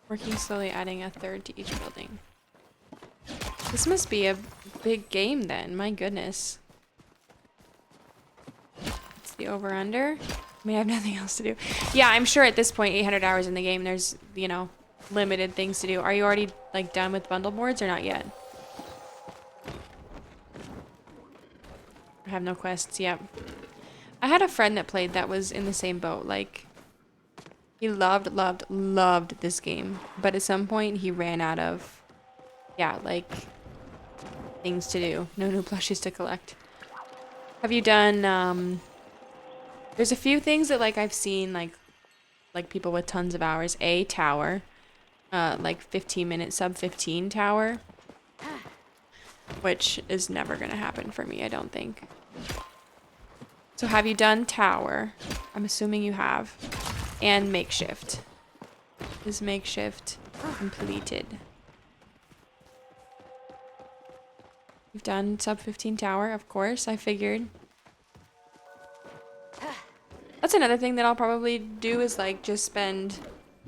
Working slowly, adding a 3rd to each building. This must be a big game then, my goodness. It's the over-under. I mean, I have nothing else to do. Yeah, I'm sure at this point, 800 hours in the game, there's, you know, limited things to do. Are you already, like, done with bundle boards or not yet? I have no quests, yep. I had a friend that played that was in the same boat, like... He loved this game. But at some point, he ran out of, yeah, like, things to do. No new plushies to collect. Have you done, there's a few things that, like, I've seen, like people with tons of hours. A tower. Like, 15-minute sub-15 tower. Which is never gonna happen for me, I don't think. So have you done tower? I'm assuming you have. And makeshift. Is makeshift completed? You've done sub 15 tower, of course, I figured. That's another thing that I'll probably do is like just spend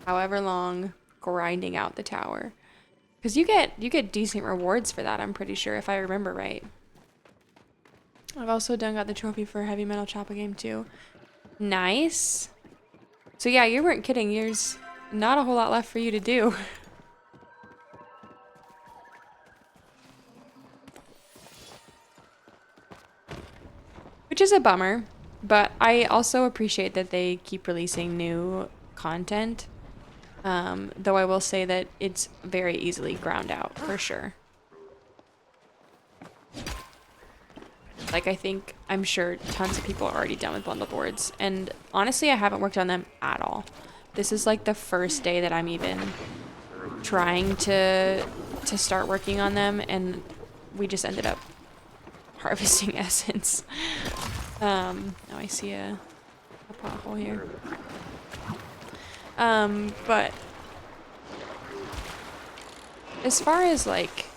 however long grinding out the tower. Because you get decent rewards for that, I'm pretty sure, if I remember right. I've also got the trophy for Heavy Metal Choppa game too. Nice. So yeah, you weren't kidding. There's not a whole lot left for you to do. Which is a bummer, but I also appreciate that they keep releasing new content. Though I will say that it's very easily ground out, for sure. Like, I'm sure tons of people are already done with bundle boards. And honestly, I haven't worked on them at all. This is like the first day that I'm even trying to start working on them. And we just ended up harvesting essence. Now I see a pothole here. But as far as like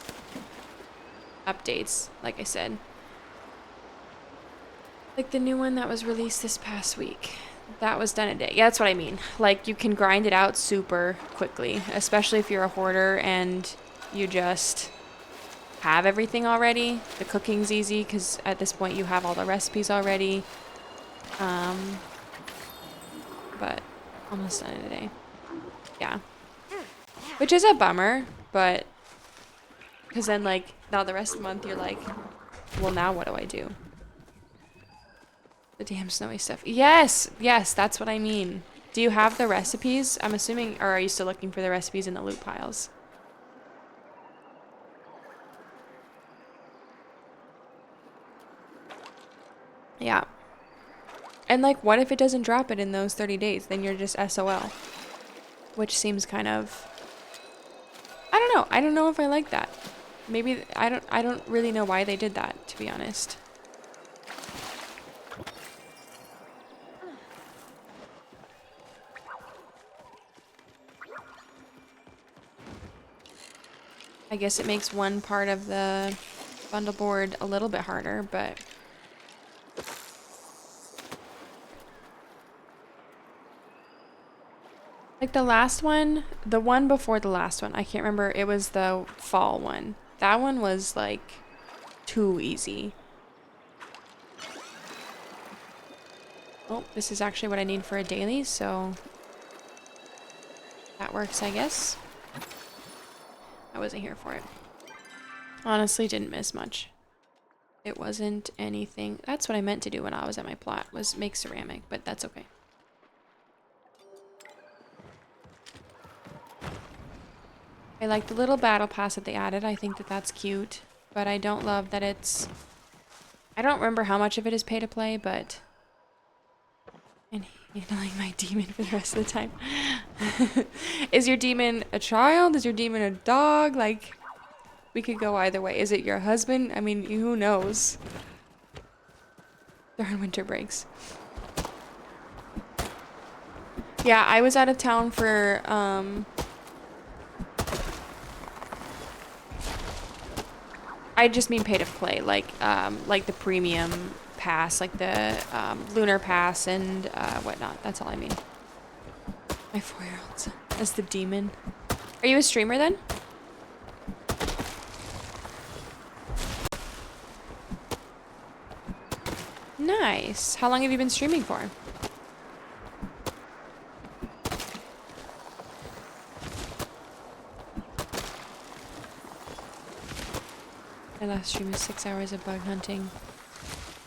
updates, like I said, like the new one that was released this past week, that was done a day. Yeah, that's what I mean. Like you can grind it out super quickly, especially if you're a hoarder and you just have everything already. The cooking's easy because at this point you have all the recipes already. But almost done it today. Yeah. Which is a bummer, but because then like now the rest of the month you're like, well now what do I do? The damn snowy stuff. Yes, yes, that's what I mean. Do you have the recipes? I'm assuming, or are you still looking for the recipes in the loot piles? Yeah. And like, what if it doesn't drop it in those 30 days? Then you're just SOL. Which seems kind of, I don't know. I don't know if I like that. Maybe, I don't really know why they did that, to be honest. I guess it makes one part of the bundle board a little bit harder, but like the last one, the one before the last one, I can't remember, it was the fall one. That one was like too easy. Oh, this is actually what I need for a daily, so that works, I guess. I wasn't here for it. Honestly, didn't miss much. It wasn't anything. That's what I meant to do when I was at my plot, was make ceramic, but that's okay. I like the little battle pass that they added. I think that that's cute, but I don't love that it's... I don't remember how much of it is pay to play, but... And handling my demon for the rest of the time. Is your demon a child? Is your demon a dog? Like, we could go either way. Is it your husband? I mean, who knows? They're on winter breaks. Yeah, I was out of town for, I just mean pay to play, like the premium pass, like the lunar pass and whatnot. That's all I mean. My 4-year-old son as the demon. Are you a streamer then? Nice. How long have you been streaming for? My last stream was 6 hours of bug hunting.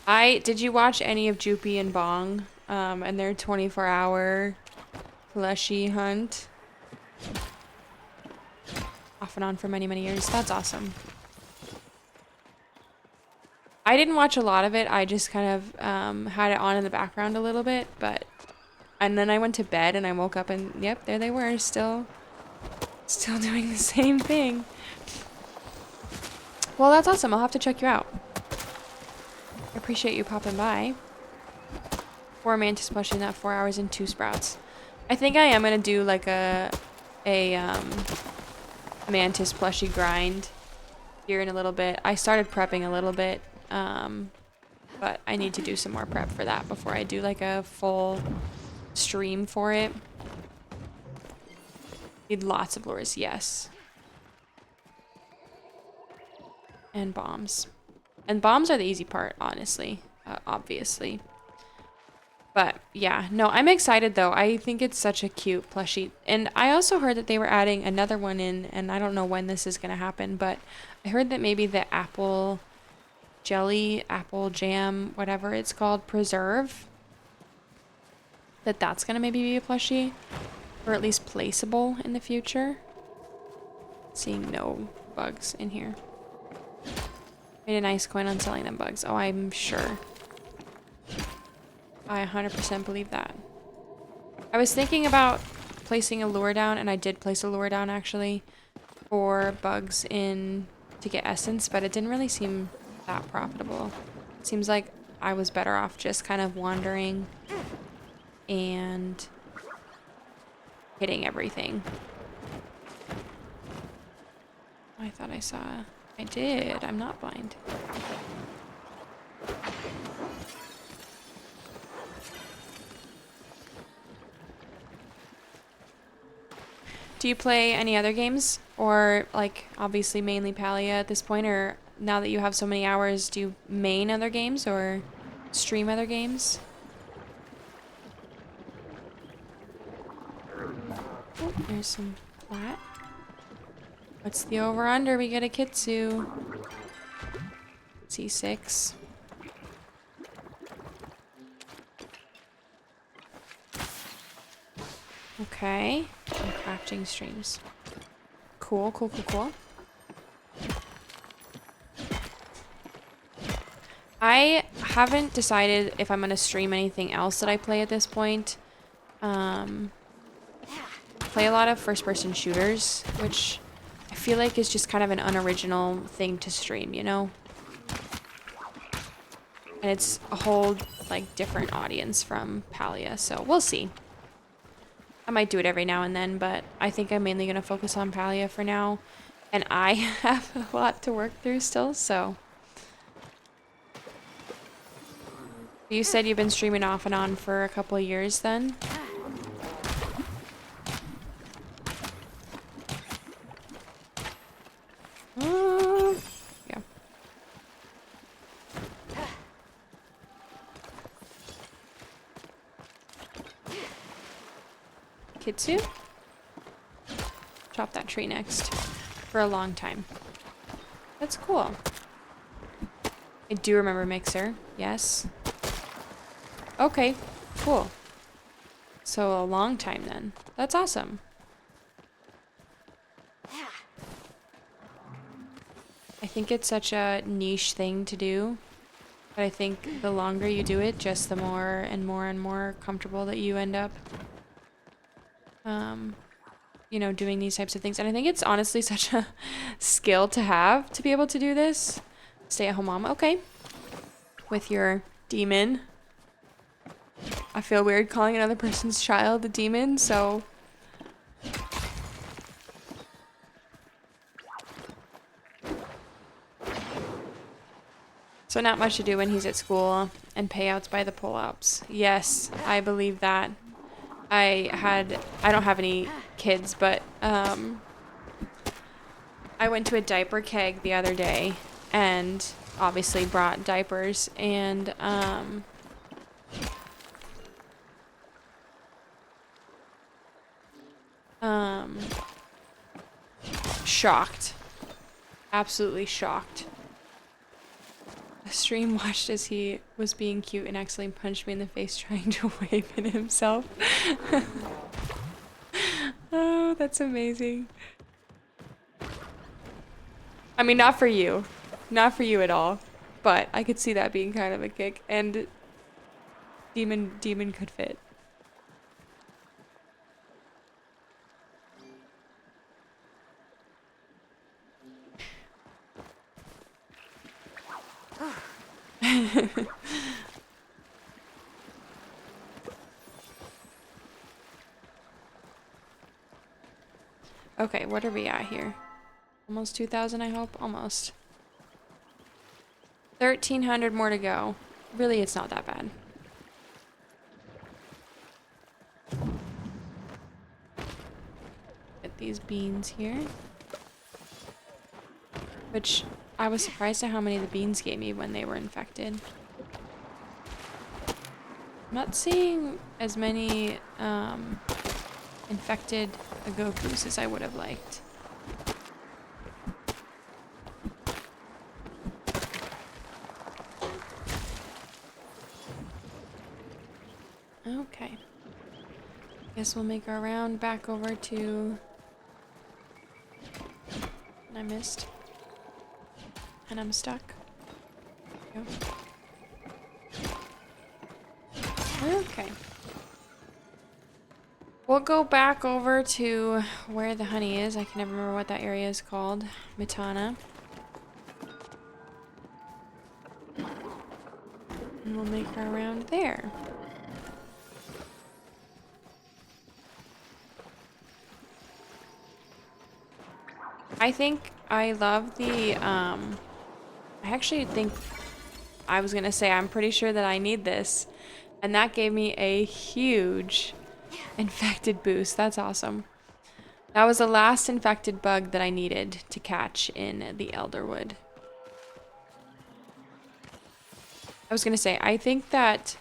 Did you watch any of Joopy and Bong and their 24-hour plushie hunt? Off and on for many, many years. That's awesome. I didn't watch a lot of it. I just kind of had it on in the background a little bit, but... And then I went to bed and I woke up and, yep, there they were, still doing the same thing. Well, that's awesome. I'll have to check you out. I appreciate you popping by. 4 mantis plushie in that 4 hours and 2 sprouts. I think I am gonna do like a mantis plushie grind here in a little bit. I started prepping a little bit, but I need to do some more prep for that before I do like a full stream for it. Need lots of lures, yes. And bombs. And bombs are the easy part, honestly. Obviously. But, yeah. No, I'm excited, though. I think it's such a cute plushie. And I also heard that they were adding another one in, and I don't know when this is going to happen, but I heard that maybe the apple jelly, apple jam, whatever it's called, preserve, that's going to maybe be a plushie. Or at least placeable in the future. Seeing no bugs in here. Made a nice coin on selling them bugs. Oh, I'm sure. I 100% believe that. I was thinking about placing a lure down, and I did place a lure down actually for bugs in to get essence, but it didn't really seem that profitable. It seems like I was better off just kind of wandering and hitting everything. I thought I saw... I did. I'm not blind. Do you play any other games? Or, like, obviously mainly Palia at this point? Or now that you have so many hours, do you main other games or stream other games? Oh, there's some flat. What's the over-under? We get a Kitsu. C6. Okay. Some crafting streams. Cool, cool, cool, cool. I haven't decided if I'm going to stream anything else that I play at this point. Play a lot of first-person shooters, which I feel like is just kind of an unoriginal thing to stream, you know? And it's a whole, like, different audience from Palia, so we'll see. I might do it every now and then, but I think I'm mainly going to focus on Palia for now. And I have a lot to work through still, so... You said you've been streaming off and on for a couple of years then? Yeah. Kitsu? Chop that tree next. For a long time. That's cool. I do remember Mixer. Yes. Okay, cool. So a long time then. That's awesome. I think it's such a niche thing to do. But I think the longer you do it, just the more and more and more comfortable that you end up, you know, doing these types of things. And I think it's honestly such a skill to have to be able to do this. Stay-at-home mom. Okay. With your demon. I feel weird calling another person's child a demon, so... So not much to do when he's at school, and payouts by the pull-ups. Yes, I believe that. I don't have any kids, but I went to a diaper keg the other day, and obviously brought diapers, and shocked. Absolutely shocked. The stream watched as he was being cute and accidentally punched me in the face trying to wave at himself. Oh, that's amazing. I mean, not for you. Not for you at all. But I could see that being kind of a kick. And demon could fit. Okay, what are we at here? Almost 2,000, I hope? Almost. 1,300 more to go. Really, it's not that bad. Get these beans here. Which, I was surprised at how many the beans gave me when they were infected. I'm not seeing as many infected Gokus as I would have liked. Okay. Guess we'll make our round back over to... I missed. And I'm stuck. Go. Okay. We'll go back over to where the honey is. I can never remember what that area is called. Mitana. And we'll make our round there. I think I love the, I actually think I was gonna say I'm pretty sure that I need this. And that gave me a huge infected boost. That's awesome. That was the last infected bug that I needed to catch in the Elderwood. I was gonna say, I think that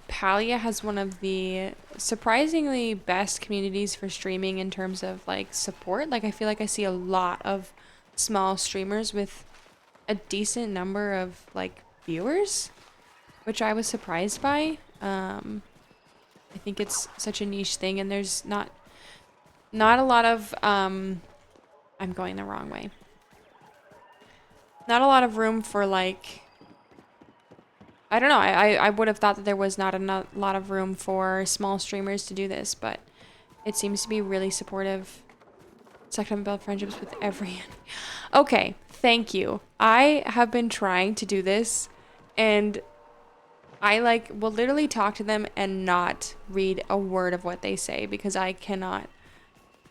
Palia has one of the surprisingly best communities for streaming in terms of like support. Like I feel like I see a lot of small streamers with a decent number of like viewers, which I was surprised by. I think it's such a niche thing, and there's not a lot of I'm going the wrong way. Not a lot of room for like, I don't know. I would have thought that there was not a lot of room for small streamers to do this, but it seems to be really supportive. Suck up and build friendships with every. Okay, thank you. I have been trying to do this, and I like will literally talk to them and not read a word of what they say because I cannot.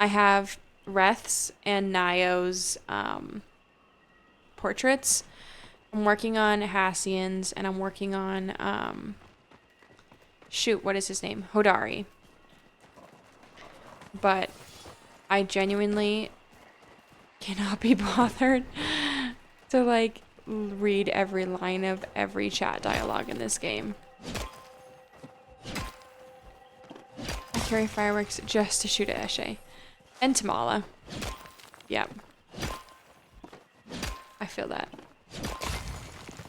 I have Reth's and Nio's portraits. I'm working on Hassian's, and I'm working on shoot, what is his name? Hodari. But I genuinely cannot be bothered to like read every line of every chat dialogue in this game. I carry fireworks just to shoot at Eshe. And Tamala. Yep. I feel that.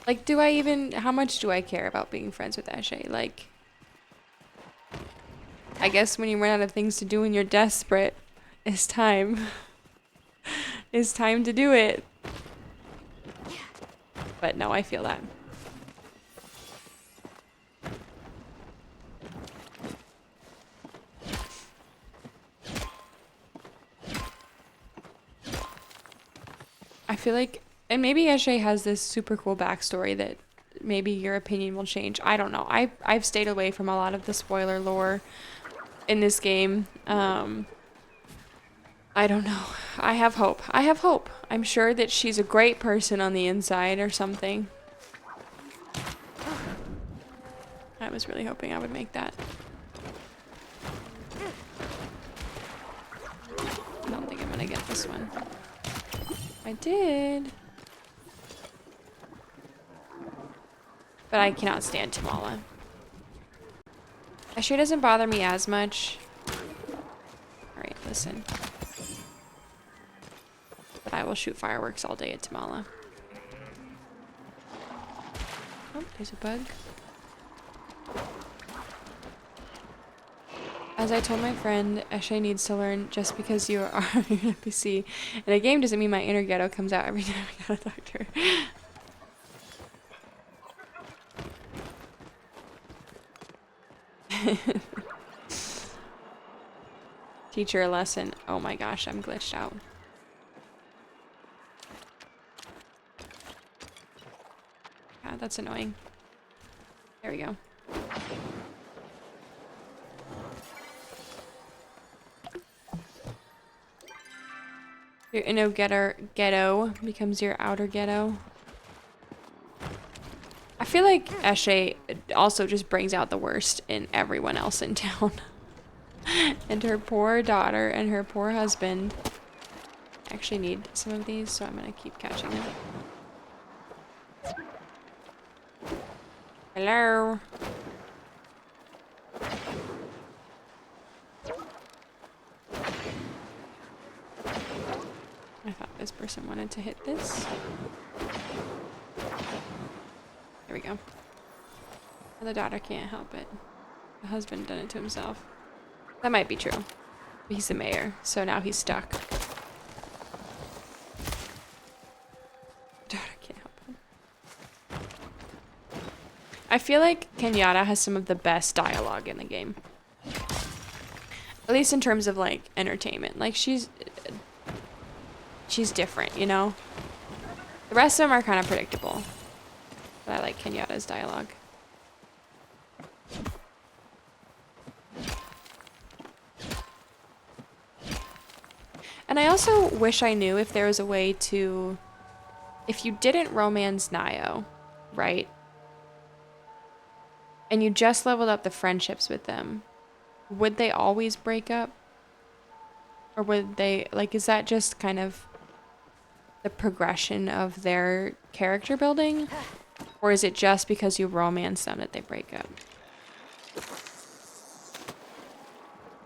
Like, do I even... How much do I care about being friends with Eshe? Like... I guess when you run out of things to do and you're desperate, it's time. It's time to do it. But no, I feel that. I feel like, and maybe Eshe has this super cool backstory that maybe your opinion will change. I don't know. I've stayed away from a lot of the spoiler lore in this game. I don't know. I have hope. I have hope. I'm sure that she's a great person on the inside or something. I was really hoping I would make that. I don't think I'm gonna get this one. I did. But I cannot stand Tamala. Eshe doesn't bother me as much. Alright, listen. But I will shoot fireworks all day at Tamala. Oh, there's a bug. As I told my friend, Eshe needs to learn just because you are an NPC in a game doesn't mean my inner ghetto comes out every time I gotta talk to her. Teach her a lesson. Oh my gosh, I'm glitched out. God, that's annoying. There we go. Your inner ghetto becomes your outer ghetto. I feel like Eshe also just brings out the worst in everyone else in town. And her poor daughter and her poor husband. I actually need some of these, so I'm gonna keep catching them. Hello. I thought this person wanted to hit this. There we go. And the daughter can't help it. The husband done it to himself. That might be true. But he's the mayor, so now he's stuck. Daughter can't help him. I feel like Kenyatta has some of the best dialogue in the game. At least in terms of like entertainment. Like she's different, you know? The rest of them are kind of predictable. But I like Kenyatta's dialogue. And I also wish I knew if there was a way to... If you didn't romance Nio, right? And you just leveled up the friendships with them, would they always break up? Or would they... Like, is that just kind of the progression of their character building? Or is it just because you romance them that they break up?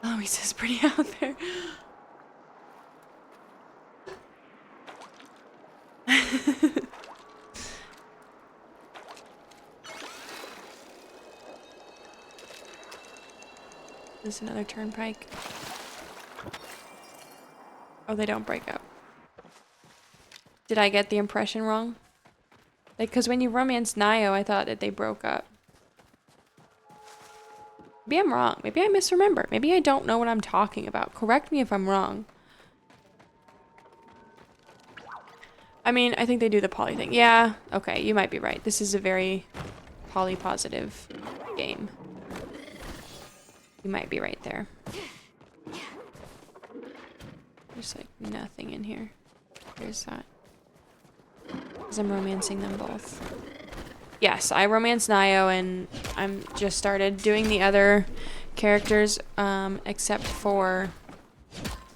Eloise is pretty out there. There's another turnpike. Oh, they don't break up. Did I get the impression wrong? Like, because when you romanced Nio, I thought that they broke up. Maybe I'm wrong. Maybe I misremember. Maybe I don't know what I'm talking about. Correct me if I'm wrong. I mean, I think they do the poly thing. Yeah, okay, you might be right. This is a very poly-positive game. You might be right there. There's like nothing in here. There's that. Because I'm romancing them both. Yes, I romanced Nio and I'm just started doing the other characters, except for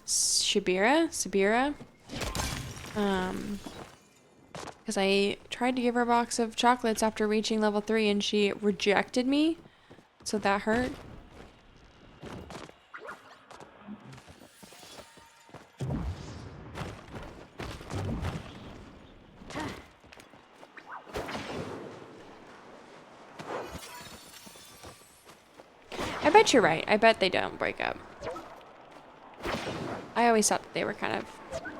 Sabira. Because I tried to give her a box of chocolates after reaching level 3 and she rejected me. So that hurt. I bet you're right. I bet they don't break up. I always thought that they were kind of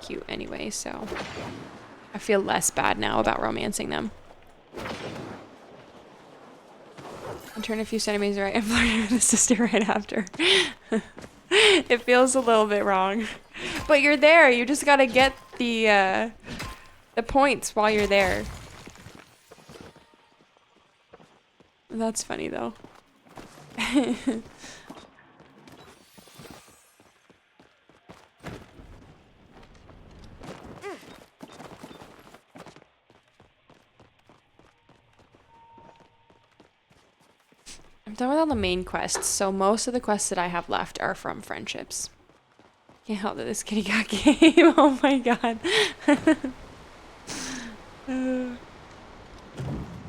cute anyway, so I feel less bad now about romancing them. And turn a few centimeters right and flirt with the sister right after. It feels a little bit wrong. But you're there. You just gotta get the points while you're there. That's funny though. I'm done with all the main quests, so most of the quests that I have left are from friendships. Can't help that this kitty cat game. Oh my god.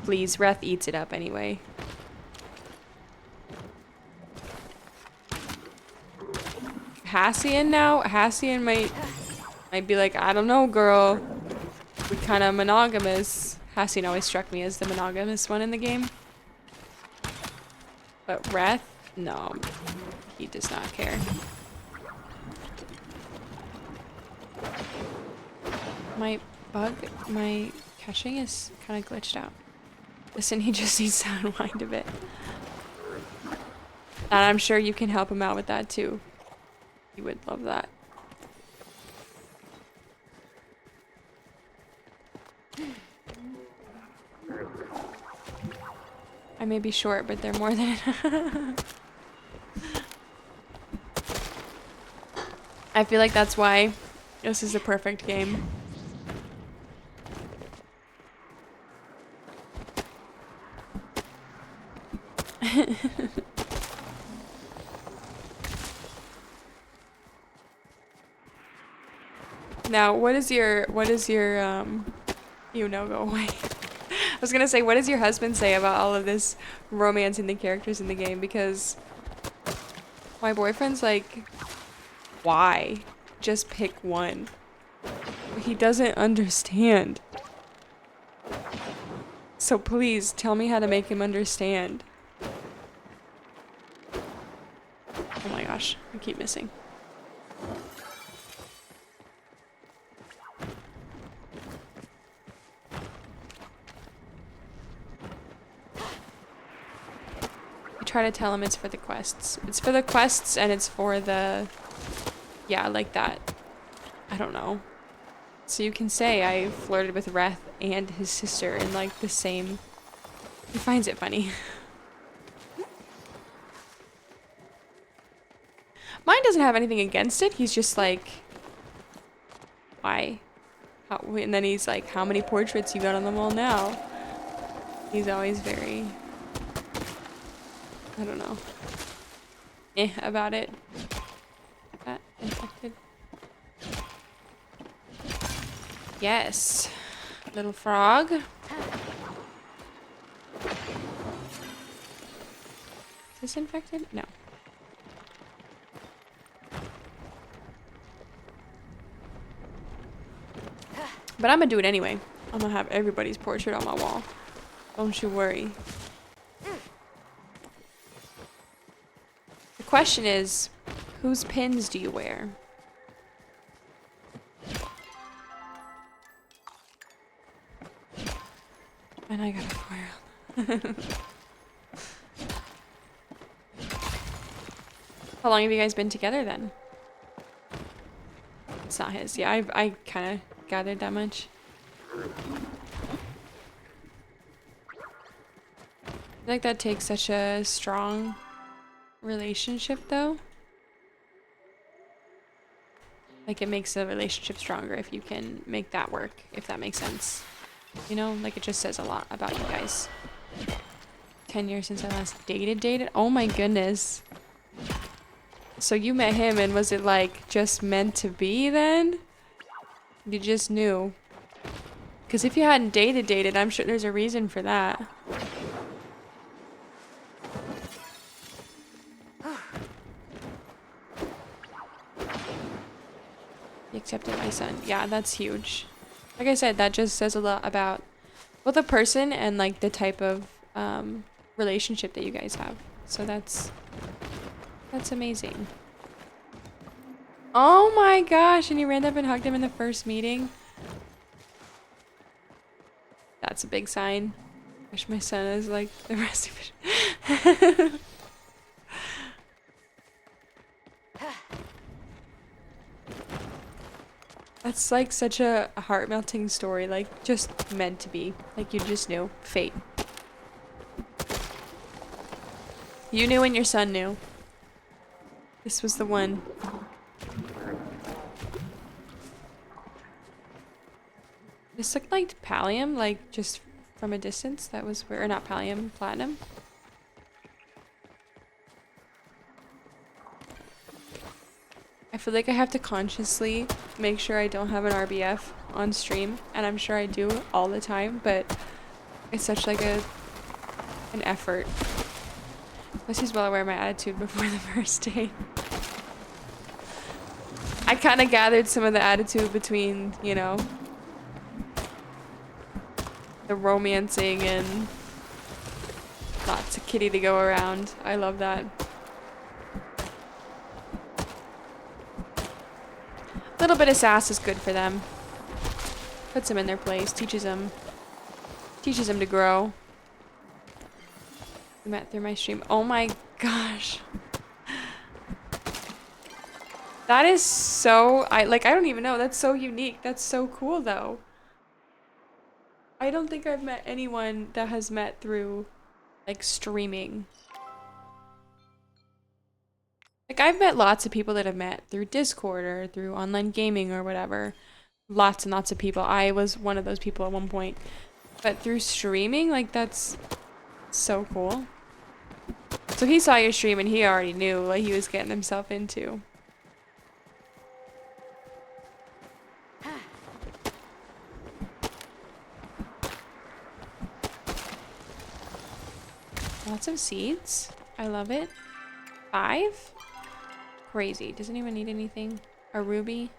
Please, Reth eats it up anyway. Hassian now? Hassian might be like, I don't know, girl. We're kind of monogamous. Hassian always struck me as the monogamous one in the game. But Reth? No. He does not care. My caching is kind of glitched out. Listen, he just needs to unwind a bit. And I'm sure you can help him out with that too. He would love that. I may be short, but they're more than I feel like that's why this is a perfect game. Now, what is your, you know, go away. I was gonna say, what does your husband say about all of this romancing the characters in the game? Because my boyfriend's like, why? Just pick one. He doesn't understand. So please, tell me how to make him understand. Oh my gosh, I keep missing. Try to tell him it's for the quests. It's for the quests and it's for the... Yeah, like that. I don't know. So you can say I flirted with Reth and his sister in like the same... He finds it funny. Mine doesn't have anything against it. He's just like... Why? How, and then he's like, how many portraits you got on the wall now? He's always very... I don't know. About it. That infected. Yes. Little frog. Is this infected? No. But I'm gonna do it anyway. I'm gonna have everybody's portrait on my wall. Don't you worry. The question is, whose pins do you wear? And I got a fire. How long have you guys been together then? It's not his. Yeah, I kind of gathered that much. I feel like that takes such a strong relationship though. Like it makes a relationship stronger if you can make that work, if that makes sense. You know, like it just says a lot about you guys. 10 years since I last dated? Oh my goodness. So you met him and was it like just meant to be then? You just knew. Because if you hadn't dated, I'm sure there's a reason for that. He accepted my son. Yeah, that's huge. Like I said, that just says a lot about both the person and like the type of relationship that you guys have. So that's amazing. Oh my gosh, and you ran up and hugged him in the first meeting. That's a big sign. Wish my son is like the rest of it. That's like such a heart-melting story, like just meant to be. Like you just knew. Fate. You knew and your son knew. This was the one. This looked like pallium, like just from a distance. That was where, or not pallium, platinum. I feel like I have to consciously make sure I don't have an RBF on stream, and I'm sure I do all the time, but it's such like an effort. Plus he's well aware of my attitude before the first day. I kind of gathered some of the attitude between, you know, the romancing and lots of kitty to go around. I love that. A little bit of sass is good for them. Puts them in their place, teaches them to grow. We met through my stream. Oh my gosh. That is so, I don't even know. That's so unique. That's so cool though. I don't think I've met anyone that has met through like streaming. Like I've met lots of people that have met through Discord or through online gaming or whatever. Lots and lots of people. I was one of those people at one point. But through streaming, like that's so cool. So he saw your stream and he already knew what he was getting himself into. Lots of seeds. I love it. 5? Crazy. Doesn't even need anything. A ruby.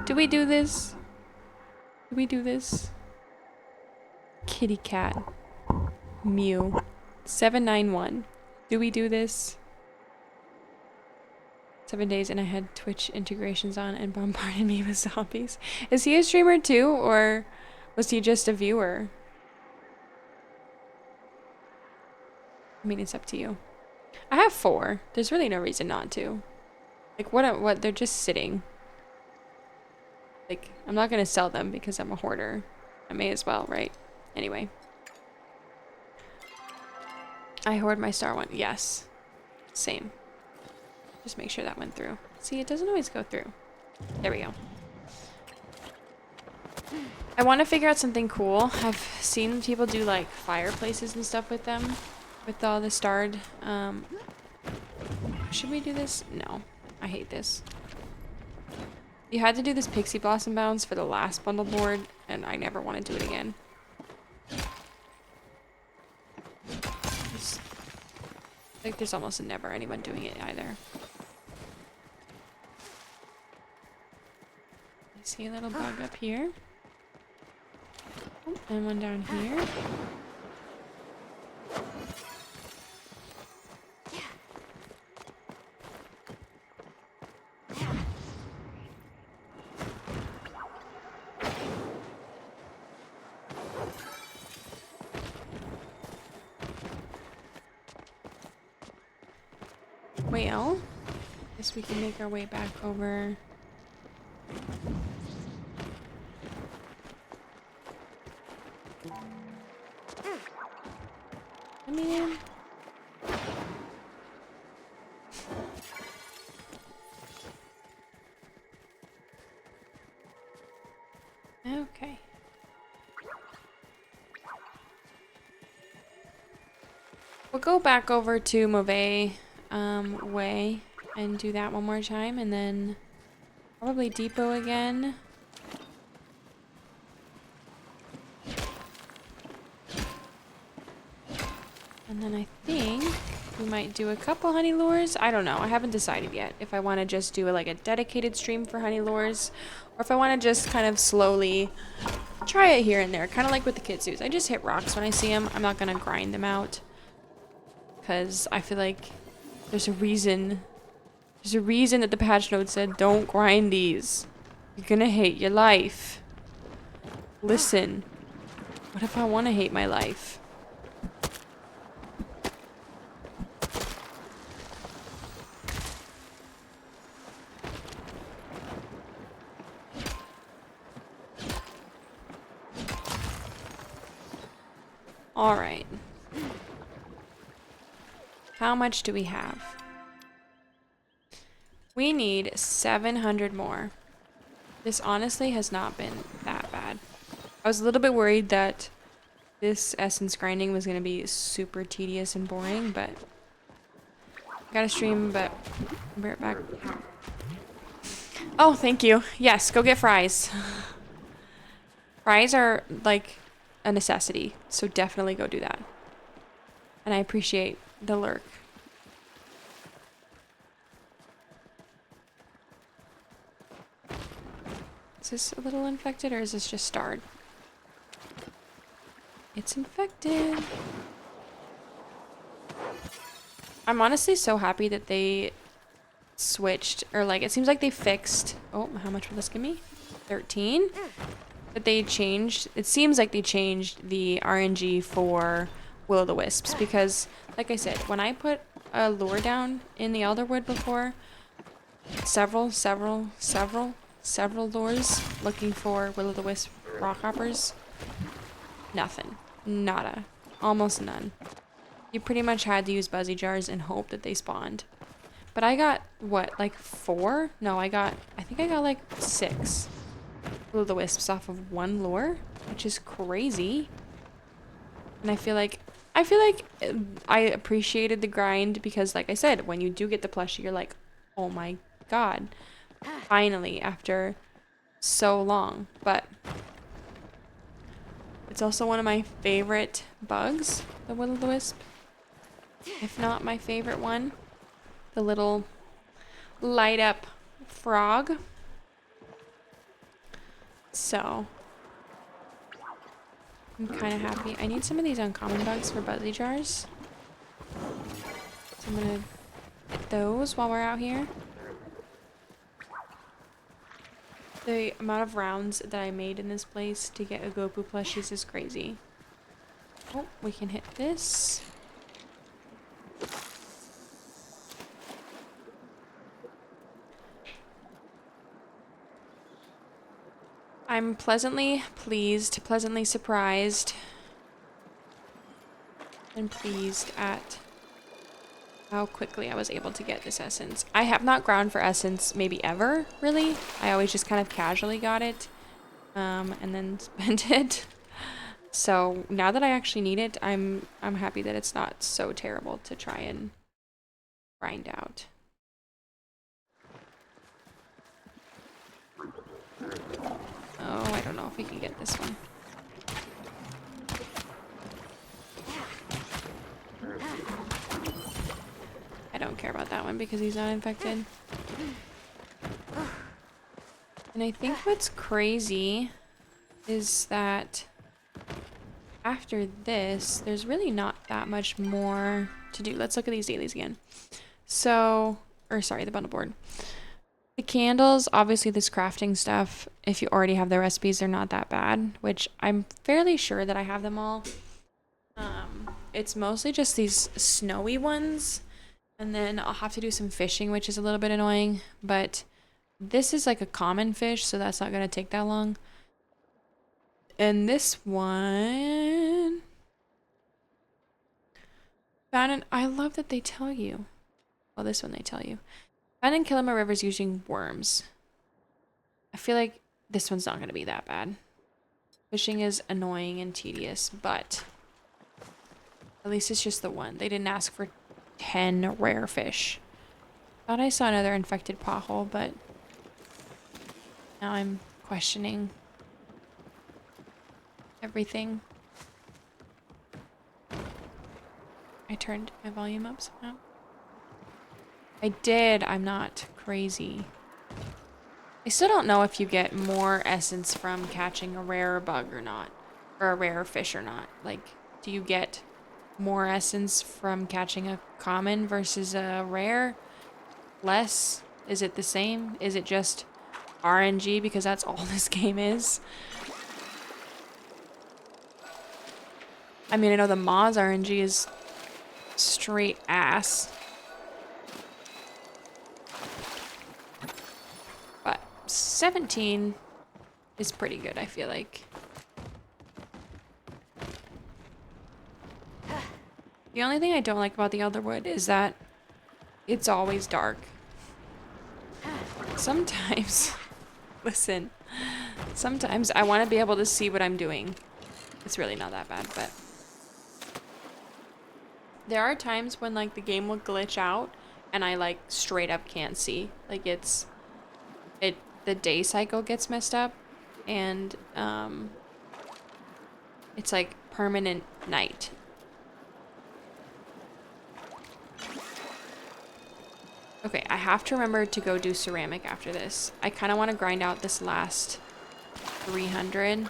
Do we do this? Do we do this? Kitty cat. Mew. 791. Do we do this? 7 days and I had Twitch integrations on and bombarded me with zombies. Is he a streamer too, or was he just a viewer? I mean, it's up to you. I have 4. There's really no reason not to. Like, what? They're just sitting. Like, I'm not gonna sell them because I'm a hoarder. I may as well, right? Anyway. I hoard my star one. Yes. Same. Just make sure that went through. See, it doesn't always go through. There we go. I want to figure out something cool. I've seen people do, like, fireplaces and stuff with them. With all the starred, should we do this? No, I hate this. You had to do this Pixie Blossom bounce for the last bundle board, and I never want to do it again. Like, there's almost never anyone doing it either. See a little bug up here. Oh, and one down here. Well, guess we can make our way back over. I mean, okay. We'll go back over to Mauvais Way and do that one more time, and then probably Depot again. And then I think we might do a couple honey lures. I don't know. I haven't decided yet if I want to just do like a dedicated stream for honey lures, or if I want to just kind of slowly try it here and there, kind of like with the kitsus. I just hit rocks when I see them. I'm not going to grind them out because I feel like there's a reason. There's a reason that the patch note said don't grind these. You're going to hate your life. Listen. What if I want to hate my life? All right. How much do we have? We need 700 more. This honestly has not been that bad. I was a little bit worried that this essence grinding was going to be super tedious and boring, but I gotta stream, but I'll be right back. Oh, thank you. Yes, go get fries. Fries are like a necessity, so definitely go do that. And I appreciate the lurk. Is this a little infected or is this just starred? It's infected. I'm honestly so happy that they switched, or like it seems like they fixed. Oh, how much will this give me? 13. But they changed, it seems like they changed the RNG for Will-o'-the-Wisps because, like I said, when I put a lure down in the Elderwood before, several lures looking for Will-o'-the-Wisp rockhoppers, nothing. Nada. Almost none. You pretty much had to use Buzzy Jars and hope that they spawned. But I got, what, like 4? No, I think I got like 6 Will-o'-the-Wisps off of one lure, which is crazy. And I feel like I appreciated the grind because, like I said, when you do get the plushie, you're like, oh my god, finally, after so long. But it's also one of my favorite bugs, the Will-o'-the-Wisp. If not my favorite one. The little light up frog. So I'm kind of happy. I need some of these uncommon bugs for Buzzy Jars. So I'm gonna get those while we're out here. The amount of rounds that I made in this place to get Agopu plushies is crazy. Oh, we can hit this. I'm pleasantly pleased, pleasantly surprised, and pleased at how quickly I was able to get this essence. I have not ground for essence maybe ever, really. I always just kind of casually got it, and then spent it. So now that I actually need it, I'm happy that it's not so terrible to try and grind out. Oh, I don't know if we can get this one. I don't care about that one because he's not infected. And I think what's crazy is that after this, there's really not that much more to do. Let's look at these dailies again. So, or sorry, the bundle board. The candles, obviously this crafting stuff, if you already have the recipes, they're not that bad, which I'm fairly sure that I have them all. It's mostly just these snowy ones, and then I'll have to do some fishing, which is a little bit annoying, but this is like a common fish, so that's not going to take that long. And this one, found in, I love that they tell you. Well, this one they tell you. Found in Kilima Rivers using worms. I feel like this one's not going to be that bad. Fishing is annoying and tedious, but at least it's just the one. They didn't ask for 10 rare fish. Thought I saw another infected pothole, but now I'm questioning everything. I turned my volume up somehow. I did. I'm not crazy. I still don't know if you get more essence from catching a rare bug or not. Or a rare fish or not. Like, do you get more essence from catching a common versus a rare? Less? Is it the same? Is it just RNG because that's all this game is? I mean, I know the Moz RNG is straight ass. But 17 is pretty good, I feel like. The only thing I don't like about the Elderwood is that it's always dark. Sometimes, listen, sometimes I want to be able to see what I'm doing. It's really not that bad, but there are times when like the game will glitch out and I like straight up can't see. Like the day cycle gets messed up and it's like permanent night. Okay, I have to remember to go do ceramic after this. I kind of want to grind out this last 300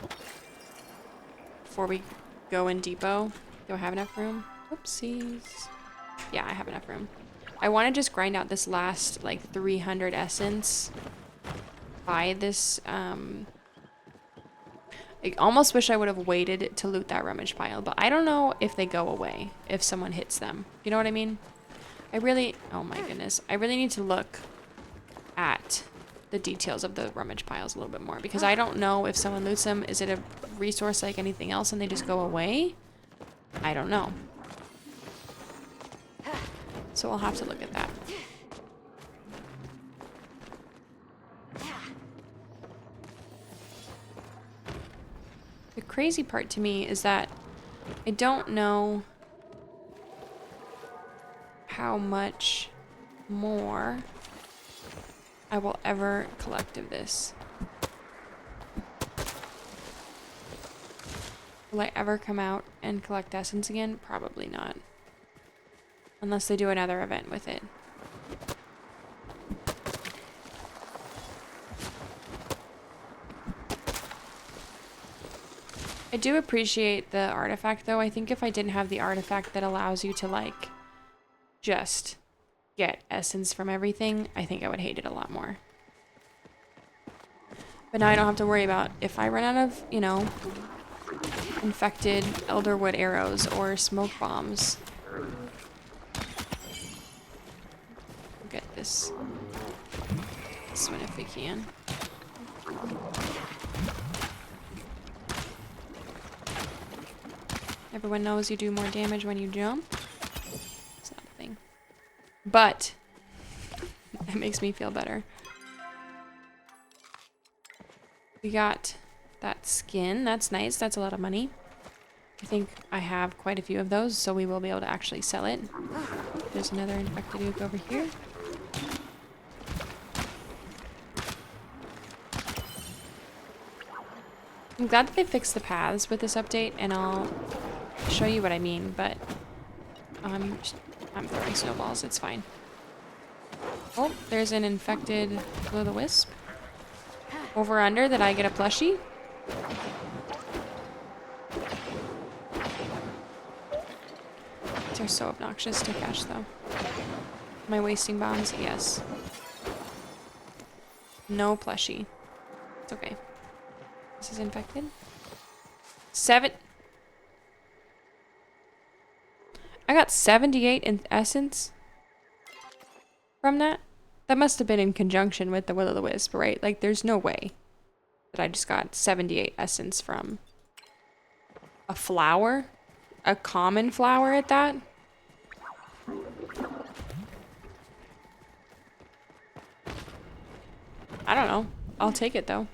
before we go in depot. Do I have enough room? Oopsies. Yeah, I have enough room. I want to just grind out this last like 300 essence by this. I almost wish I would have waited to loot that rummage pile, but I don't know if they go away if someone hits them. You know what I mean? Oh my goodness. I really need to look at the details of the rummage piles a little bit more because I don't know if someone loots them. Is it a resource like anything else and they just go away? I don't know. So I'll have to look at that. The crazy part to me is that I don't know how much more I will ever collect of this. Will I ever come out and collect essence again? Probably not. Unless they do another event with it. I do appreciate the artifact though. I think if I didn't have the artifact that allows you to like just get essence from everything, I think I would hate it a lot more. But now I don't have to worry about if I run out of, you know, infected Elderwood arrows or smoke bombs. We'll get this one if we can. Everyone knows you do more damage when you jump. It's not a thing. But it makes me feel better. We got that skin. That's nice. That's a lot of money. I think I have quite a few of those, so we will be able to actually sell it. There's another infected oog over here. I'm glad that they fixed the paths with this update, and I'll show you what I mean, but I'm throwing snowballs. It's fine. Oh, there's an infected will-o'-the-wisp. Over under that I get a plushie? They're so obnoxious to catch though. Am I wasting bombs? Yes. No plushie. It's okay. This is infected. 7. I got 78 in essence from that. That must have been in conjunction with the Will-O-the-Wisp, right? Like, there's no way that I just got 78 essence from a flower? A common flower at that? I don't know. I'll take it though.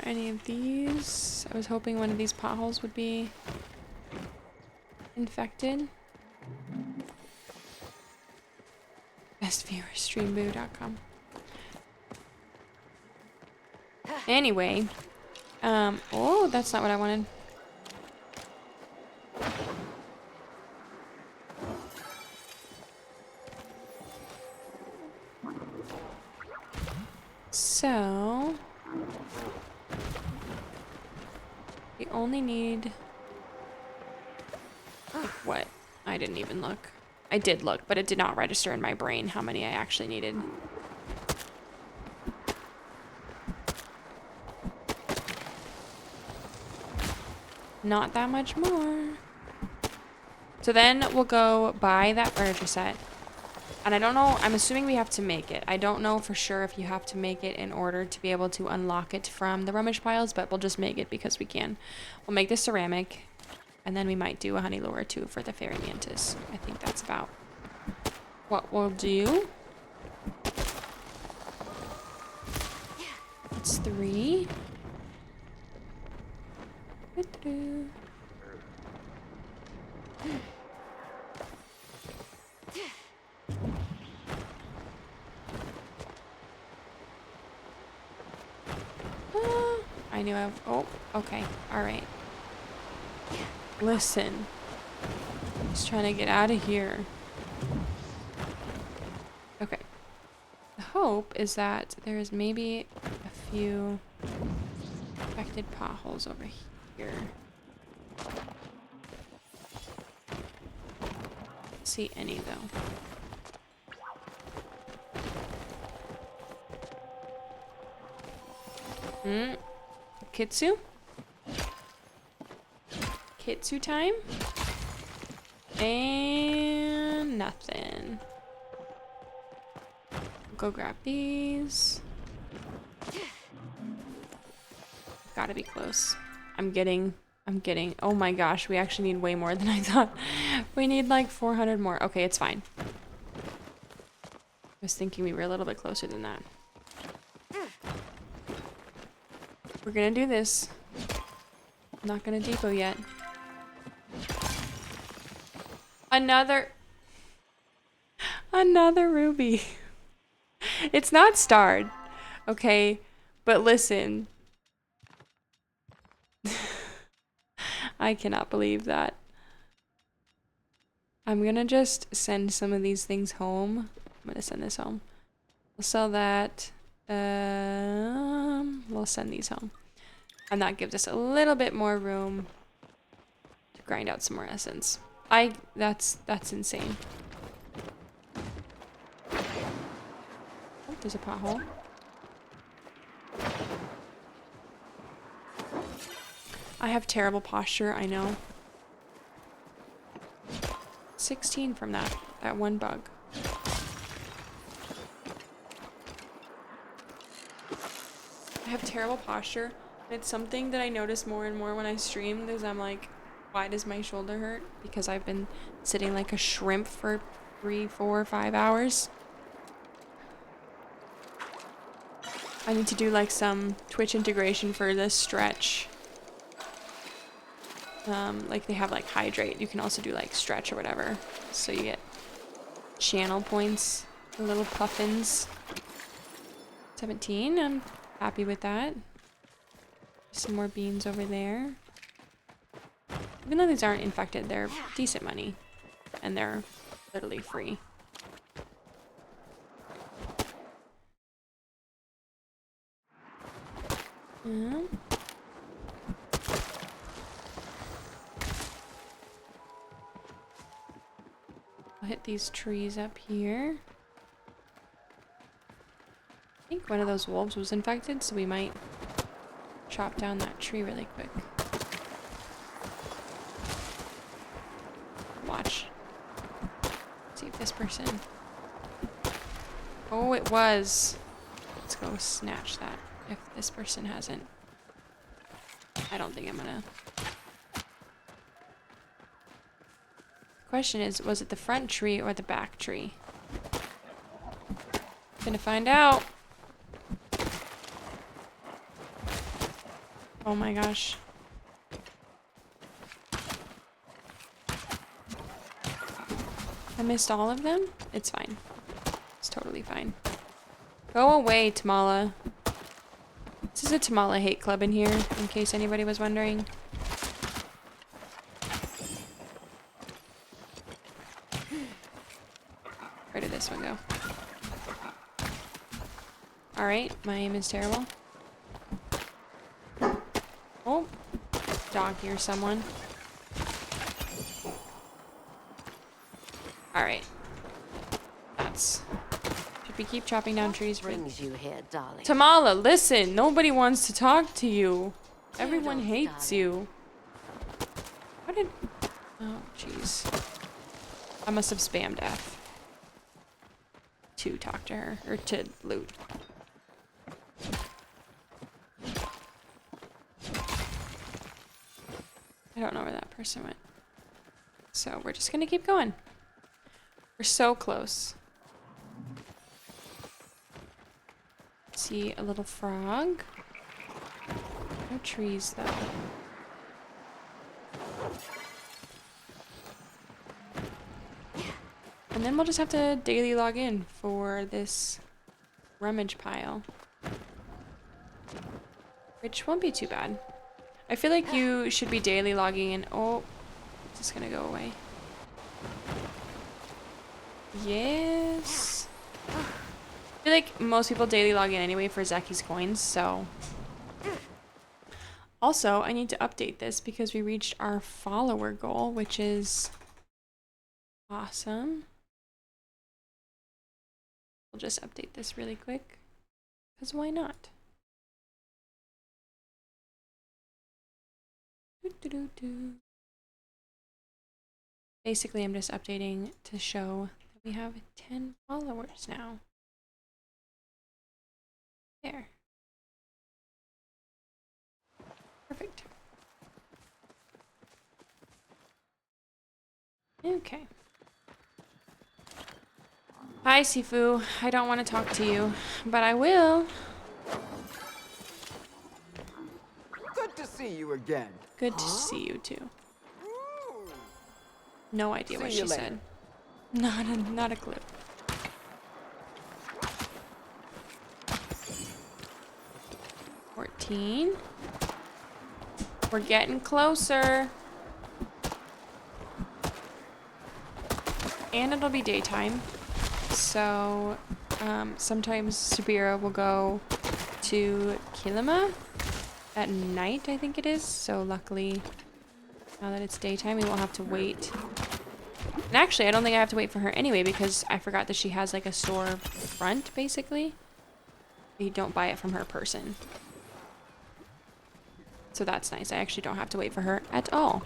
Any of these? I was hoping one of these potholes would be infected. Best viewer, streamboo.com. Anyway, oh, that's not what I wanted. So, we only need, what? I didn't even look. I did look, but it did not register in my brain how many I actually needed. Not that much more. So then we'll go buy that furniture set. And I don't know, I'm assuming we have to make it. I don't know for sure if you have to make it in order to be able to unlock it from the rummage piles, but we'll just make it because we can. We'll make this ceramic, and then we might do a honey lure too for the fairy mantis. I think that's about what we'll do. It's 3. I knew I... Oh, okay. All right. Listen. Just trying to get out of here. Okay. The hope is that there is maybe a few affected potholes over here. Don't see any though. Kitsu? Kitsu time? And nothing. Go grab these. Gotta be close. I'm getting, oh my gosh, we actually need way more than I thought. We need like 400 more. Okay, it's fine. I was thinking we were a little bit closer than that. We're gonna do this. I'm not gonna depot yet. Another ruby. It's not starred, okay? But listen. I cannot believe that. I'm gonna just send some of these things home. I'm gonna send this home. We'll sell that. We'll send these home. And that gives us a little bit more room to grind out some more essence. That's insane. Oh, there's a pothole. I have terrible posture, I know. 16 from that one bug. I have terrible posture. It's something that I notice more and more when I stream, because I'm like, why does my shoulder hurt? Because I've been sitting like a shrimp for 3, 4, 5 hours. I need to do like some Twitch integration for this stretch. Like they have like hydrate. You can also do like stretch or whatever. So you get channel points, the little puffins. 17, I'm happy with that. Some more beans over there. Even though these aren't infected, they're decent money. And they're literally free. I'll hit these trees up here. I think one of those wolves was infected, so we might chop down that tree really quick. Watch. See if this person... Oh, it was. Let's go snatch that. If this person hasn't. I don't think I'm gonna. Question is, was it the front tree or the back tree? Gonna find out. Oh my gosh. I missed all of them? It's fine. It's totally fine. Go away, Tamala. This is a Tamala hate club in here, in case anybody was wondering. Where did this one go? Alright, my aim is terrible. Oh, dog here, someone. Alright. That's... Should we keep chopping down trees for... Brings you here, darling. Tamala, listen! Nobody wants to talk to you. Everyone Toodles, hates darling. you. What did... Oh, jeez. I must have spammed F. To talk to her. Or to loot. I don't know where that person went. So we're just gonna keep going. We're so close. See a little frog. No trees though. And then we'll just have to daily log in for this rummage pile. Which won't be too bad. I feel like you should be daily logging in. Oh, it's just gonna go away. Yes. I feel like most people daily log in anyway for Zaki's coins, so. Also, I need to update this because we reached our follower goal, which is awesome. We'll just update this really quick, because why not? Basically, I'm just updating to show that we have 10 followers now. There. Perfect. Okay. Hi, Sifu. I don't want to talk to you, but I will. Good to see you again. Good to see you too. No idea what See she you later. said. Not a clue. $14. We're getting closer. And it'll be daytime. So sometimes Subira will go to Kilima at night, I think it is. So luckily, now that it's daytime, we won't have to wait. And actually, I don't think I have to wait for her anyway because I forgot that she has like a store front, basically. You don't buy it from her person. So that's nice. I actually don't have to wait for her at all.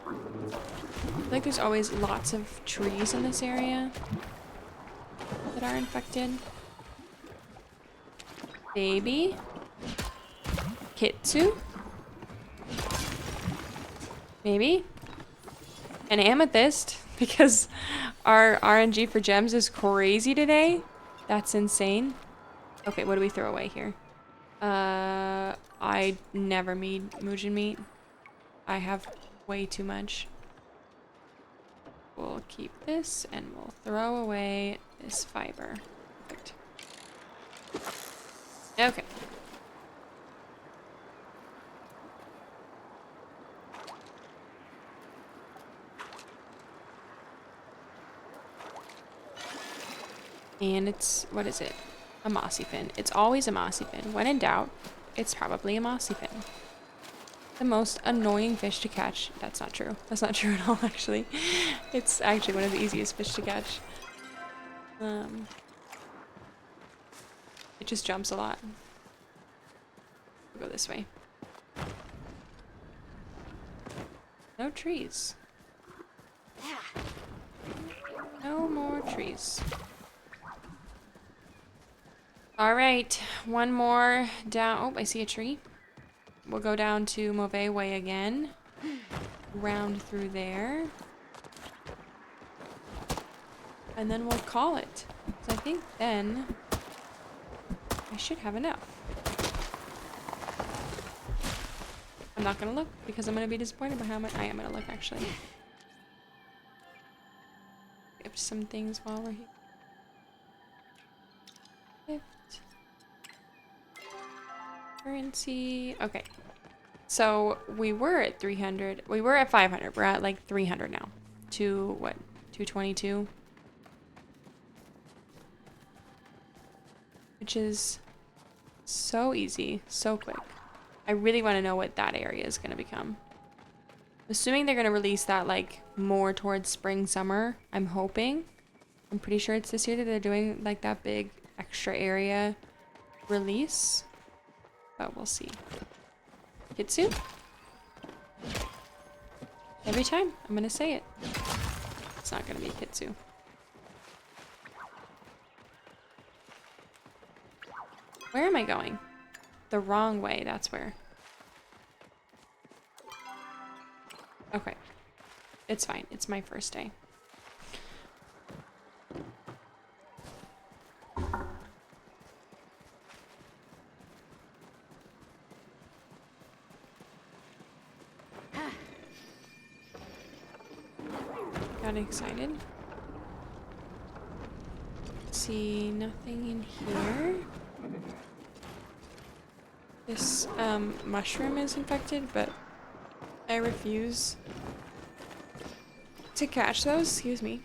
I feel like there's always lots of trees in this area that are infected. Baby. Kitsu. Maybe. An amethyst, because our RNG for gems is crazy today. That's insane. Okay, what do we throw away here? I never made Muujin meat. I have way too much. We'll keep this and we'll throw away this fiber. Perfect. Okay. And it's, what is it? a mossy fin. It's always a mossy fin. When in doubt, it's probably a mossy fin. The most annoying fish to catch. That's not true. That's not true at all, actually. It's actually one of the easiest fish to catch. It just jumps a lot. We'll go this way. No trees. No more trees. All right, one more down. Oh, I see a tree. We'll go down to Mauvais Way again. Round through there. And then we'll call it. So I think then I should have enough. I'm not gonna look because I'm gonna be disappointed by how much. I am gonna look actually. Give some things while we're here. Gift. Currency. Okay. So we were at 300. We were at 500. We're at like 300 now. To what? 222. Which is so easy, so quick. I really want to know what that area is going to become. Assuming they're going to release that like more towards spring, summer, I'm hoping. I'm pretty sure it's this year that they're doing like that big extra area release. But we'll see. Kitsu? Every time, I'm going to say it. It's not going to be Kitsu. Where am I going? The wrong way, that's where. Okay. It's fine. It's my first day. Got excited. See nothing in here. This mushroom is infected, but I refuse to catch those. Excuse me.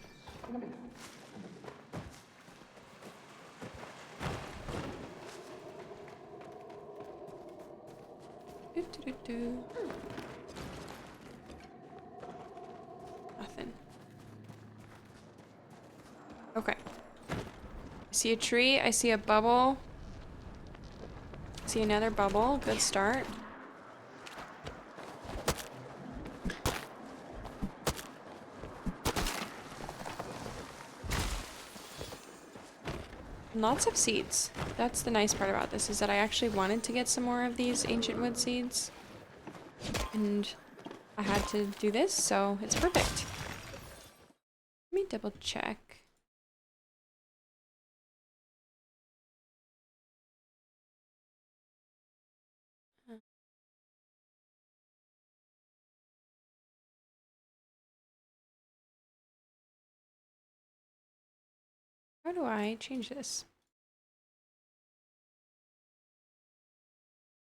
Nothing. Okay. I see a tree. I see a bubble. See another bubble. Good start. Lots of seeds. That's the nice part about this, is that I actually wanted to get some more of these ancient wood seeds. And I had to do this, so it's perfect. Let me double check. How do I change this?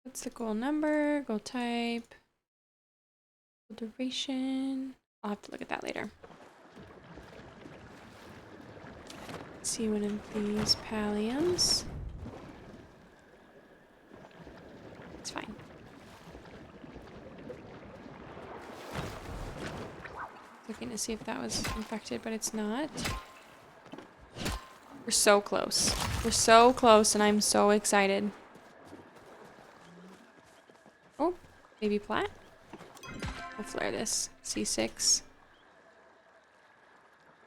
What's the goal number? Goal type? Goal duration? I'll have to look at that later. Let's see one of these palliums. It's fine. Looking to see if that was infected, but it's not. We're so close. We're so close, and I'm so excited. Oh, baby plat. We'll flare this. C6.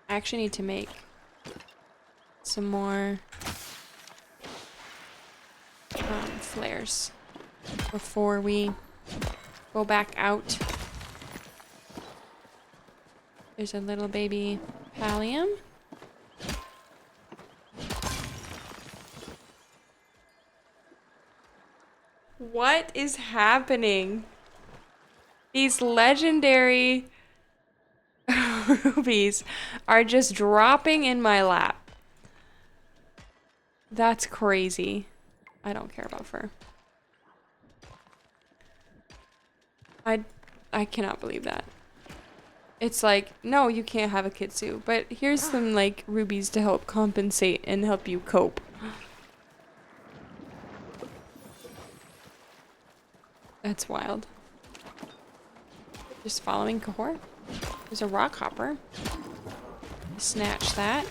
I actually need to make some more flares before we go back out. There's a little baby pallium. What is happening? These legendary rubies are just dropping in my lap. That's crazy. I don't care about fur. I cannot believe that. It's like, no, you can't have a kitsu, but here's some like rubies to help compensate and help you cope. That's wild. Just following Cahor. There's a rock hopper. Snatch that.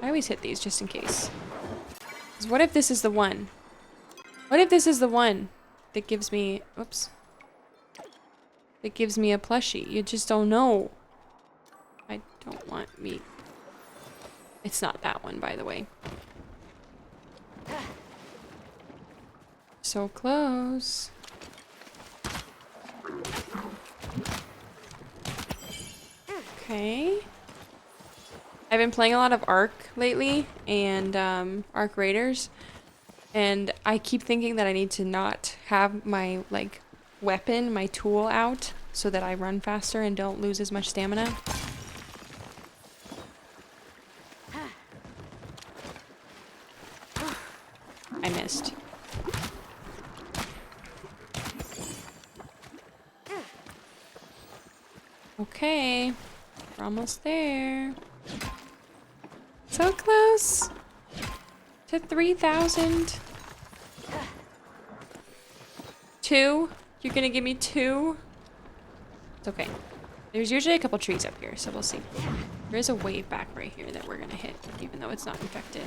I always hit these just in case. 'Cause what if this is the one? What if this is the one that gives me... Whoops. That gives me a plushie? You just don't know. I don't want me... It's not that one, by the way. So close. Okay. I've been playing a lot of Ark lately, and Ark Raiders, and I keep thinking that I need to not have my, like, weapon, my tool out, so that I run faster and don't lose as much stamina. I missed. Okay, we're almost there. So close to 3,000. 2? You're gonna give me 2? It's okay. There's usually a couple trees up here, so we'll see. There is a wave back right here that we're gonna hit, even though it's not infected.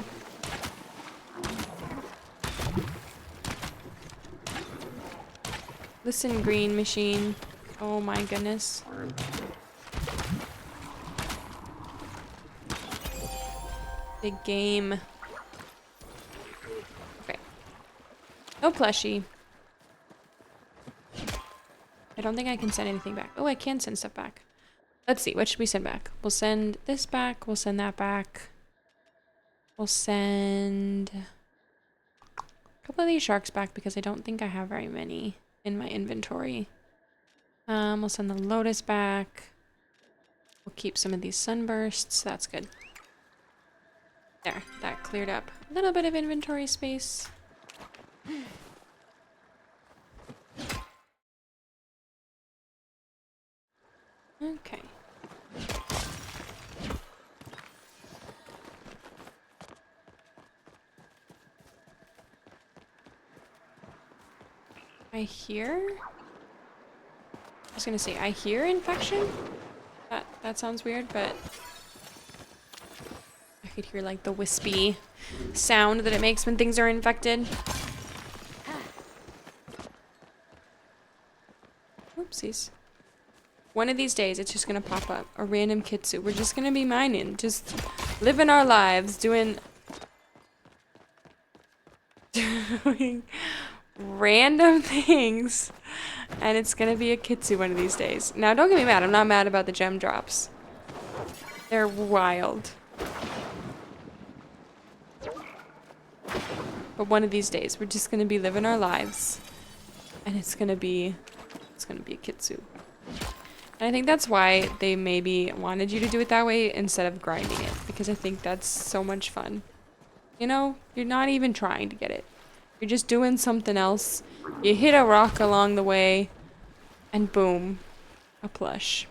Listen, green machine. Oh my goodness. Big game. Okay. No plushie. I don't think I can send anything back. Oh, I can send stuff back. Let's see. What should we send back? We'll send this back. We'll send that back. We'll send a couple of these sharks back because I don't think I have very many in my inventory. We'll send the lotus back. We'll keep some of these sunbursts. That's good. There, that cleared up a little bit of inventory space. Okay. I hear... I was gonna say, I hear infection? That sounds weird, but... I could hear like the wispy sound that it makes when things are infected. Oopsies. One of these days, it's just gonna pop up. A random kitsu. We're just gonna be mining. Just living our lives. Doing random things. And it's gonna be a kitsu one of these days. Now, don't get me mad. I'm not mad about the gem drops. They're wild. But one of these days, we're just gonna be living our lives. And it's gonna be a kitsu. And I think that's why they maybe wanted you to do it that way instead of grinding it. Because I think that's so much fun. You know, you're not even trying to get it. You're just doing something else. You hit a rock along the way. And boom. A plush.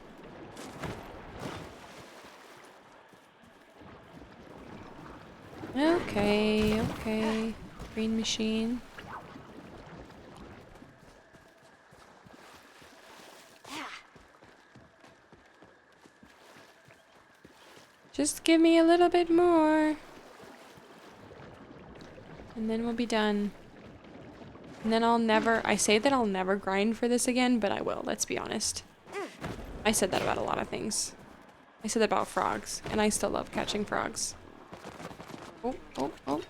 Okay, okay. Green machine. Just give me a little bit more. And then we'll be done. And then I say that I'll never grind for this again, but I will, let's be honest. I said that about a lot of things. I said that about frogs, and I still love catching frogs. Oh, oh, oh.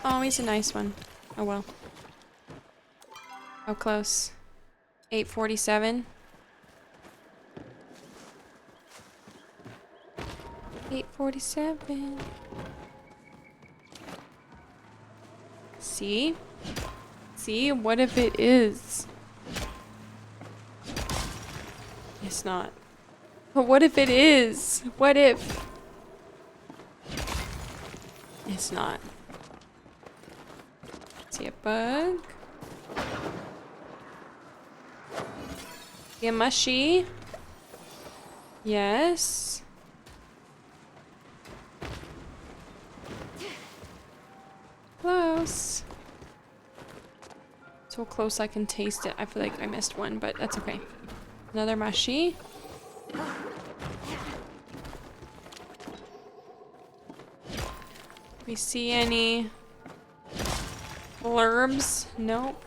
Oh, he's a nice one. Oh well. How close? 847. 847. See? See? What if it is? It's not. But what if it is? What if? It's not. See a bug? See a mushy? Yes. close. So close I can taste it. I feel like I missed one, but that's okay. Another mashi. We see any blurbs? Nope.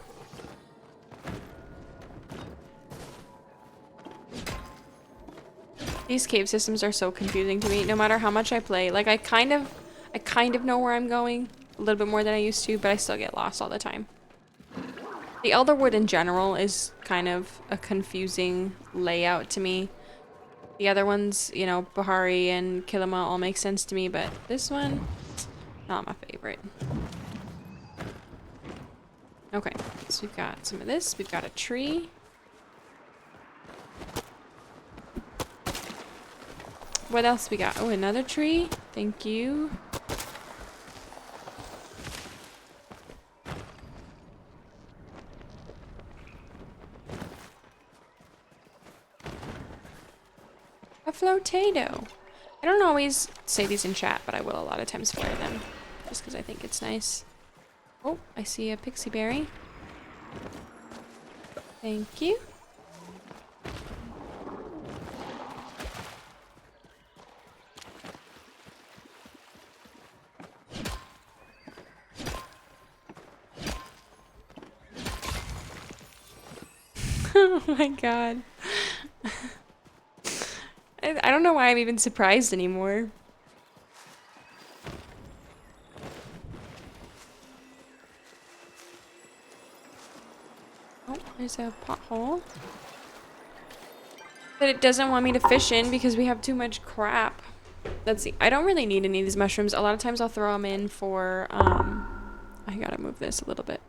These cave systems are so confusing to me, no matter how much I play. Like, I kind of know where I'm going a little bit more than I used to, but I still get lost all the time. The Elderwood in general is kind of a confusing layout to me. The other ones, you know, Bahari and Kilima all make sense to me, but this one, not my favorite. Okay, so we've got some of this. We've got a tree. What else we got? Oh, another tree. Thank you. A flotato. I don't always say these in chat, but I will a lot of times wear them. Just because I think it's nice. Oh, I see a pixie berry. Thank you. Oh my god. I don't know why I'm even surprised anymore. Oh, there's a pothole. But it doesn't want me to fish in because we have too much crap. Let's see. I don't really need any of these mushrooms. A lot of times I'll throw them in for, I gotta move this a little bit.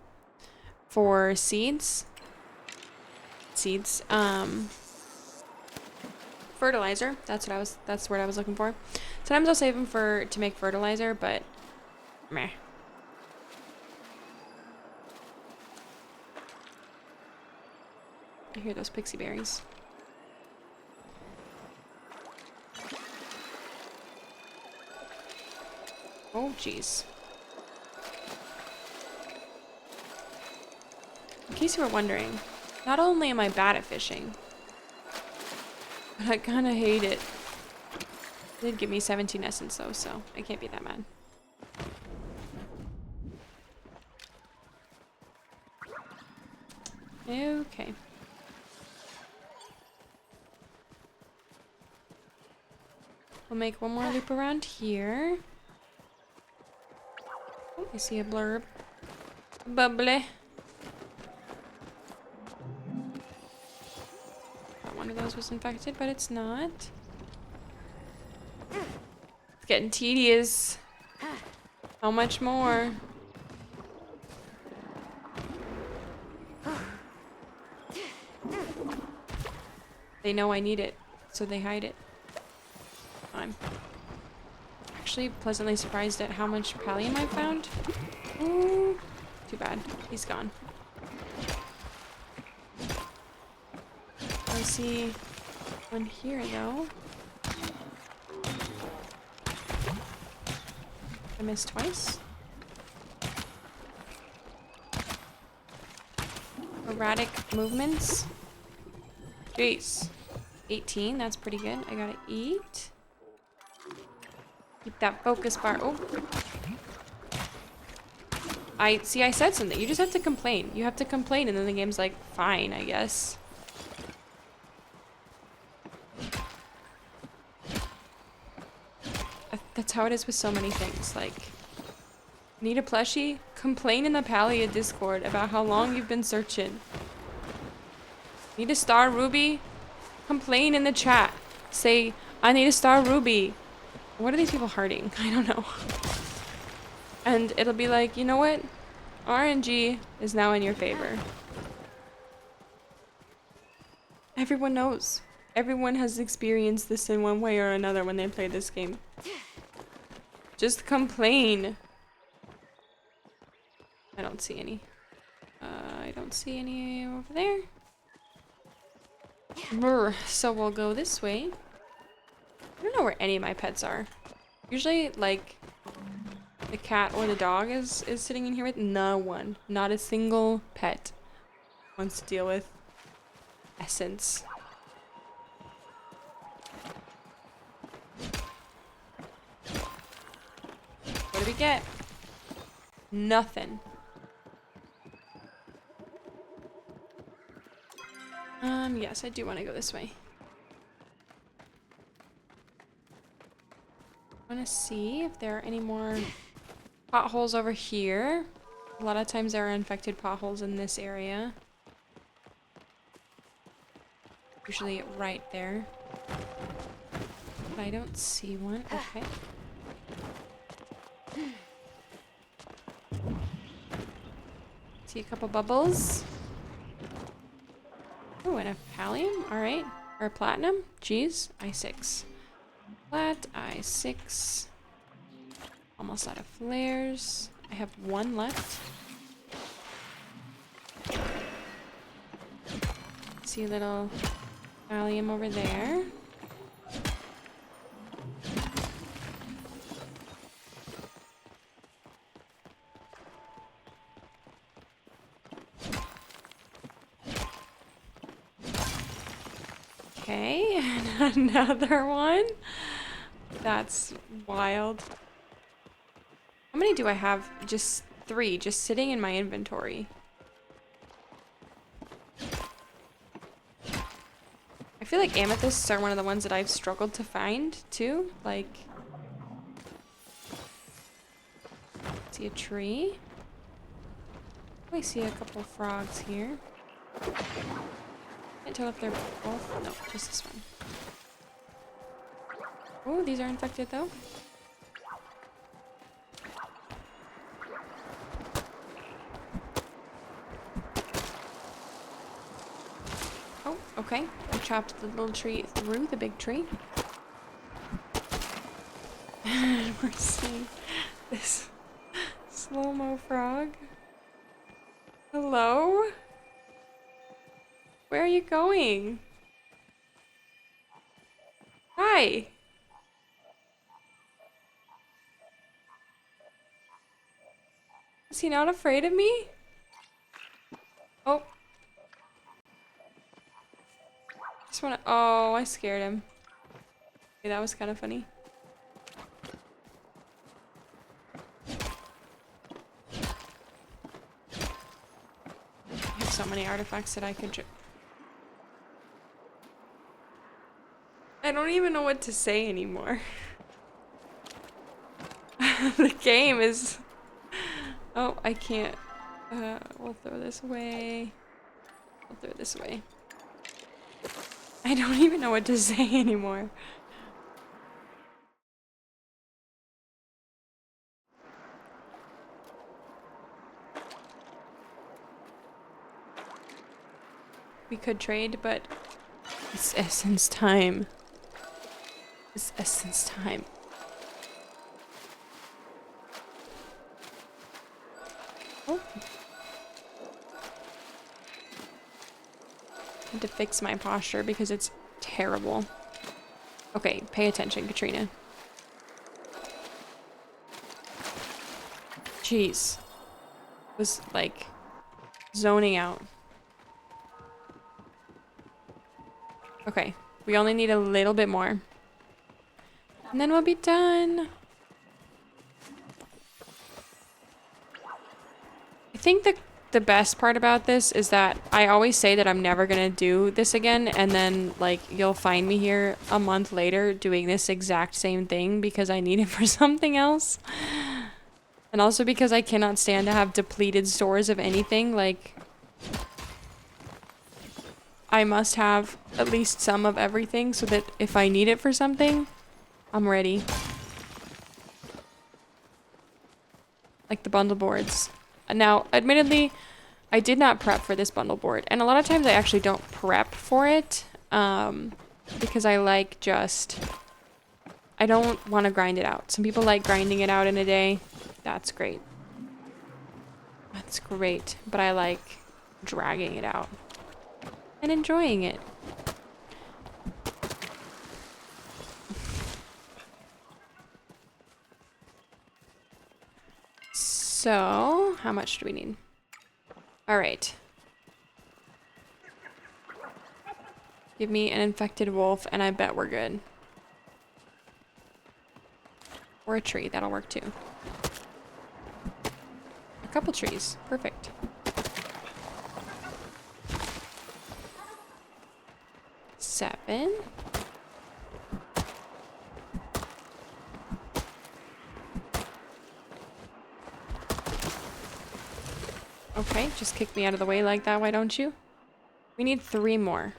For seeds. Fertilizer. That's the word I was looking for. Sometimes I'll save them to make fertilizer, but meh. I hear those pixie berries. Oh, jeez. In case you were wondering, not only am I bad at fishing, but I kind of hate it. It did give me 17 essence though, so I can't be that mad. Okay. We'll make one more loop around here. Oh, I see a blurb. Bubbly. Thought one of those was infected, but it's not. It's getting tedious. How much more? They know I need it, so they hide it. I'm actually pleasantly surprised at how much pallium I found. Ooh, too bad. He's gone. I see one here, though. I missed twice. Erratic movements. Jeez. 18, that's pretty good. I gotta eat. Keep that focus bar. Oh. I said something. You just have to complain. You have to complain and then the game's like, fine, I guess. That's how it is with so many things. Like, need a plushie? Complain in the Palia Discord about how long you've been searching. Need a star ruby? Complain in the chat. Say, I need a star ruby. What are these people hearting? I don't know. And it'll be like, you know what? RNG is now in your favor. Everyone knows. Everyone has experienced this in one way or another when they play this game. Just complain. I don't see any. I don't see any over there. Brr. So we'll go this way. I don't know where any of my pets are. Usually, like, the cat or the dog is sitting in here with. No one. Not a single pet wants to deal with essence. What do we get? Nothing. Yes, I do want to go this way. I want to see if there are any more potholes over here. A lot of times there are infected potholes in this area. Usually right there. But I don't see one. Okay. See a couple bubbles. Oh, and a pallium. Alright. Or a platinum. Jeez. I6. Plat. I6. Almost out of flares. I have one left. See a little pallium over there. Okay, and another one. That's wild. How many do I have? Just 3, just sitting in my inventory. I feel like amethysts are one of the ones that I've struggled to find too. Like, see a tree. I see a couple frogs here. Can't tell if they're both. No, just this one. Oh, these are infected though. Oh, okay. I chopped the little tree through the big tree. And we're seeing this slow-mo frog. Hello? Where are you going? Hi. Is he not afraid of me? Oh. Just wanna. Oh, I scared him. Okay, that was kind of funny. I have so many artifacts that I could. I don't even know what to say anymore. The game is. Oh, I can't. We'll throw this away. We'll throw this away. I don't even know what to say anymore. We could trade, but it's essence time. It's essence time. Oh. I need to fix my posture because it's terrible. Okay, pay attention, Katrina. Jeez. Was like zoning out. Okay, we only need a little bit more. And then we'll be done. I think the best part about this is that I always say that I'm never gonna do this again, and then like you'll find me here a month later doing this exact same thing because I need it for something else. And also because I cannot stand to have depleted stores of anything. Like, I must have at least some of everything so that if I need it for something, I'm ready. Like the bundle boards. Now, admittedly, I did not prep for this bundle board. And a lot of times I actually don't prep for it. Because I like just... I don't want to grind it out. Some people like grinding it out in a day. That's great. That's great. But I like dragging it out. And enjoying it. So, how much do we need? All right. Give me an infected wolf, and I bet we're good. Or a tree, that'll work too. A couple trees, perfect. Seven. Okay, just kick me out of the way like that, why don't you? We need 3 more.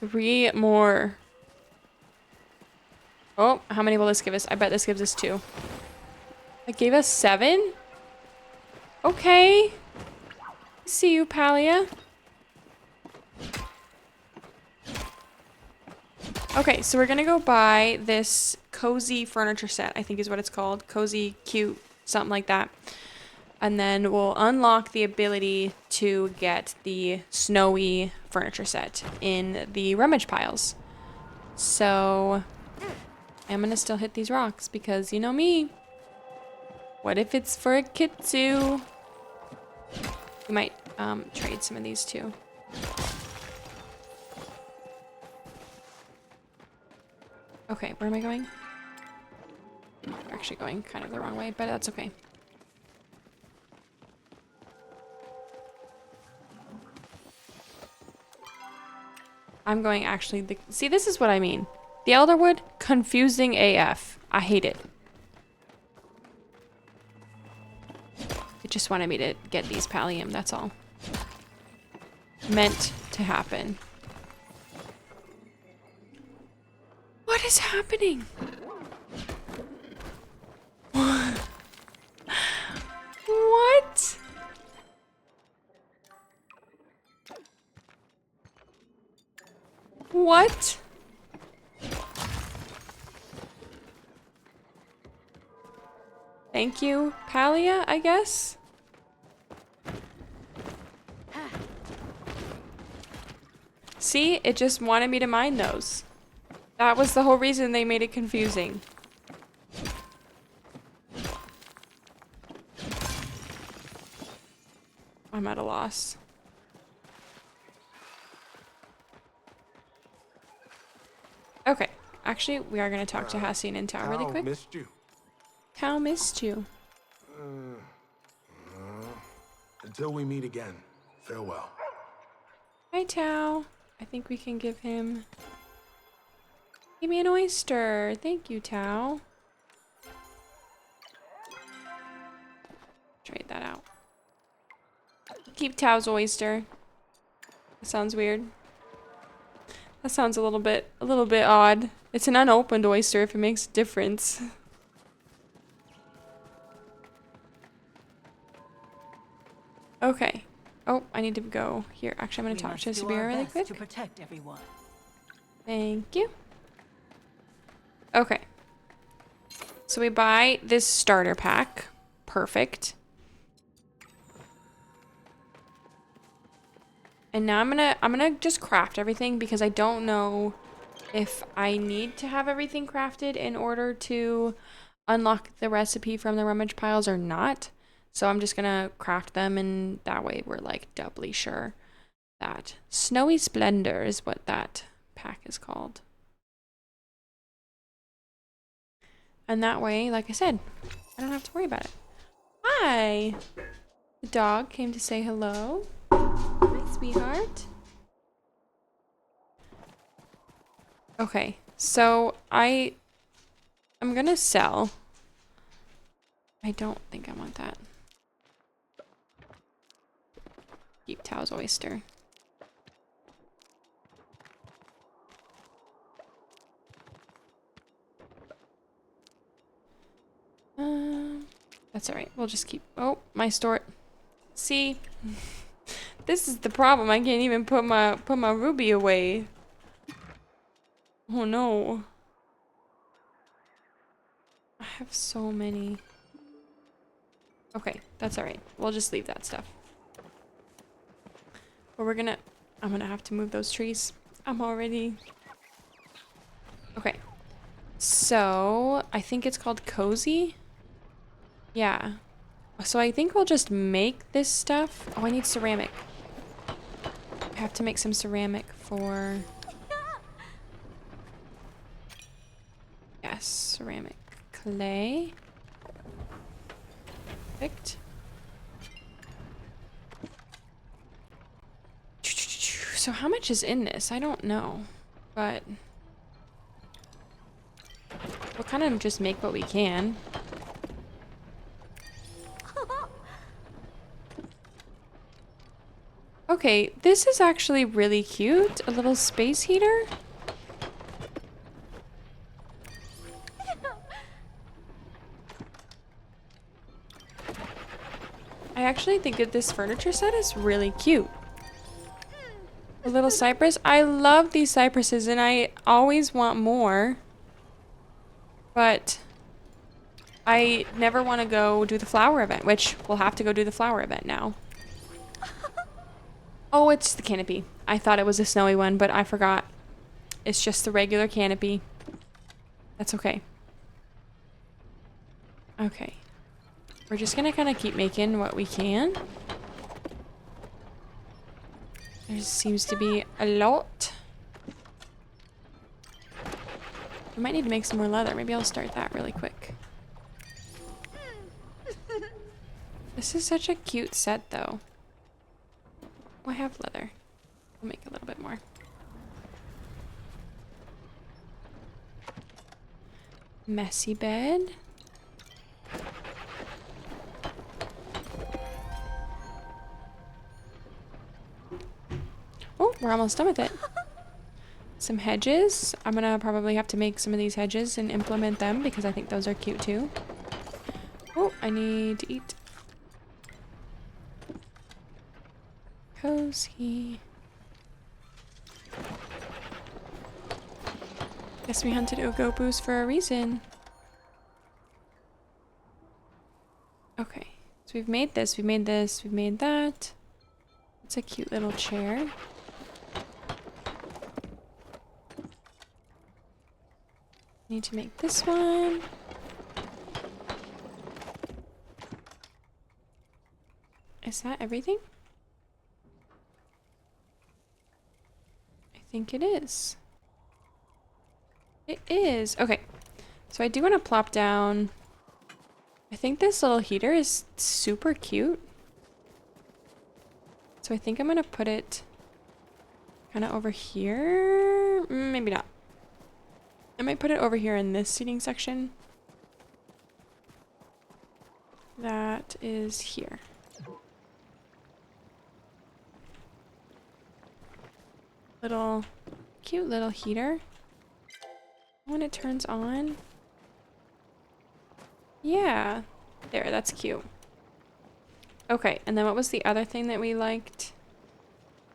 3 more. Oh, how many will this give us? I bet this gives us 2. It gave us 7? Okay. See you, Palia. Okay, so we're gonna go buy this cozy furniture set, I think is what it's called. Cozy, cute, something like that. And then we'll unlock the ability to get the snowy furniture set in the rummage piles. So I'm gonna still hit these rocks because you know me. What if it's for a kitsu? We might trade some of these too. Okay, where am I going? I'm actually going kind of the wrong way, but that's okay. I'm going actually the... See, this is what I mean. The Elderwood, confusing AF. I hate it. It just wanted me to get these pallium, that's all. Meant to happen. What is happening? What? What? Thank you, Palia, I guess? See, it just wanted me to mine those. That was the whole reason they made it confusing. I'm at a loss. Okay, actually, we are going to talk to Hassin and Tao really quick. Missed you. Tao missed you. Until we meet again, farewell. Hi, Tao. I think we can give him... Give me an oyster. Thank you, Tao. Trade that out. Keep Tao's oyster. That sounds weird. That sounds a little bit odd. It's an unopened oyster if it makes a difference. Okay. Oh, I need to go here. Actually, I'm going to talk to Sabira really quick. To protect everyone. Thank you. Okay. So we buy this starter pack. Perfect. And now I'm gonna just craft everything because I don't know if I need to have everything crafted in order to unlock the recipe from the rummage piles or not. So I'm just gonna craft them, and that way we're like doubly sure that Snowy Splendor is what that pack is called. And that way, like I said, I don't have to worry about it. Hi! The dog came to say hello. Hi, sweetheart. Okay, so I'm gonna sell. I don't think I want that. Keep Tao's oyster. That's alright. We'll just keep... Oh, my store... See? This is the problem. I can't even put my ruby away. Oh no. I have so many. Okay, that's alright. We'll just leave that stuff. But I'm gonna have to move those trees. I'm already... Okay. So, I think it's called Cozy. Yeah. So I think we'll just make this stuff. Oh, I need ceramic. I have to make some ceramic for... Yes, ceramic clay. Perfect. So how much is in this? I don't know, but we'll kind of just make what we can. Okay, this is actually really cute. A little space heater. I actually think that this furniture set is really cute. A little cypress. I love these cypresses and I always want more. But I never want to go do the flower event, which we'll have to go do the flower event now. Oh, it's the canopy. I thought it was a snowy one, but I forgot. It's just the regular canopy. That's okay. Okay. We're just gonna kind of keep making what we can. There seems to be a lot. We might need to make some more leather. Maybe I'll start that really quick. This is such a cute set, though. Oh, I have leather. We'll make a little bit more. Messy bed. Oh, we're almost done with it. Some hedges. I'm gonna probably have to make some of these hedges and implement them because I think those are cute too. Oh, I need to eat. Cozy. Guess we hunted Ogobus for a reason. Okay, so we've made this, we've made this, we've made that. It's a cute little chair. Need to make this one. Is that everything? I think it is. It is. Okay. So I do want to plop down. I think this little heater is super cute. So I think I'm going to put it kind of over here. Maybe not. I might put it over here in this seating section. That is here. Little, cute little heater. When it turns on. Yeah. There, that's cute. Okay, and then what was the other thing that we liked?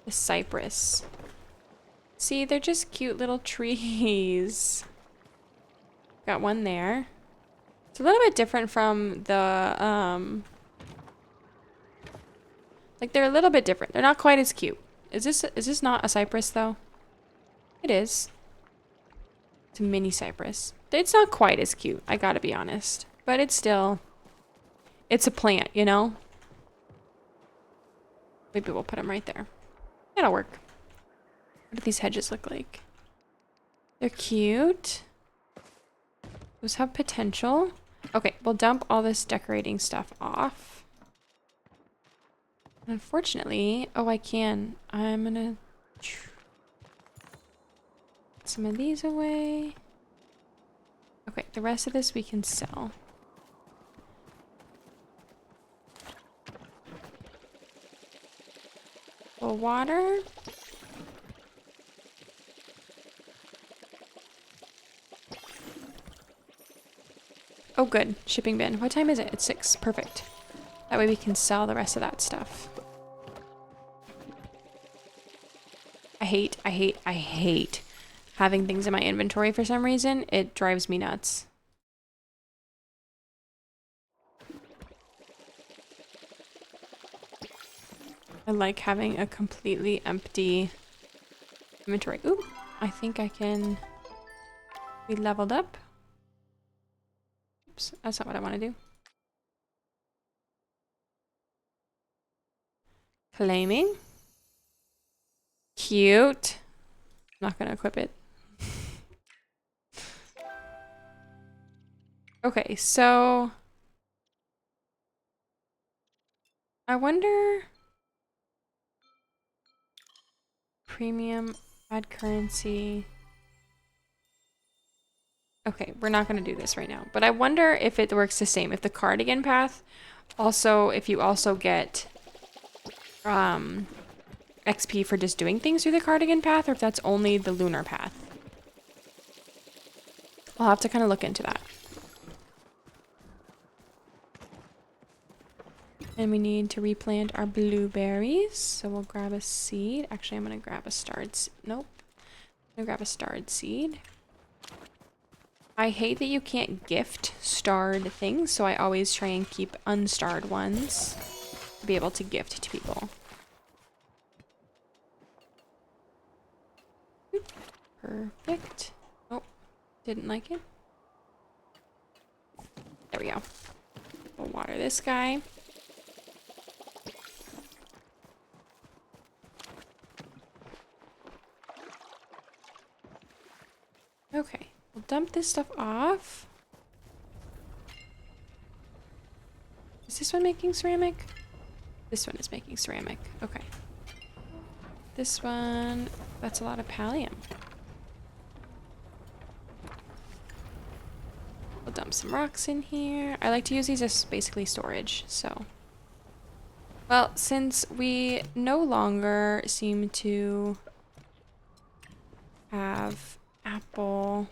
The cypress. See, they're just cute little trees. Got one there. It's a little bit different from the, like they're a little bit different. They're not quite as cute. Is this not a cypress though? It is. It's a mini cypress. It's not quite as cute, I gotta be honest. But it's still, it's a plant, you know? Maybe we'll put them right there. That'll work. What do these hedges look like? They're cute. Those have potential. Okay, we'll dump all this decorating stuff off. Unfortunately, oh, I can. I'm gonna put some of these away. Okay, the rest of this we can sell. Well, water. Oh, good. Shipping bin. What time is it? It's 6. Perfect. That way we can sell the rest of that stuff. I hate having things in my inventory for some reason. It drives me nuts. I like having a completely empty inventory. Ooh, I think I can... We leveled up. Oops, that's not what I want to do. Claiming. Cute. I'm not gonna equip it. Okay, so I wonder premium, add currency. Okay, we're not going to do this right now, but I wonder if it works the same. If the cardigan path also, if you also get XP for just doing things through the cardigan path, or if that's only the lunar path. I'll have to kind of look into that. And we need to replant our blueberries. So we'll grab a seed. Actually, I'm going to grab a starred seed. Nope. I'm going to grab a starred seed. I hate that you can't gift starred things, so I always try and keep unstarred ones to be able to gift to people. Perfect. Oh, didn't like it. There we go. We'll water this guy. Okay, we'll dump this stuff off. Is this one making ceramic? This one is making ceramic. Okay. This one, that's a lot of pallium. We'll dump some rocks in here. I like to use these as basically storage, so. Well, since we no longer seem to have apple.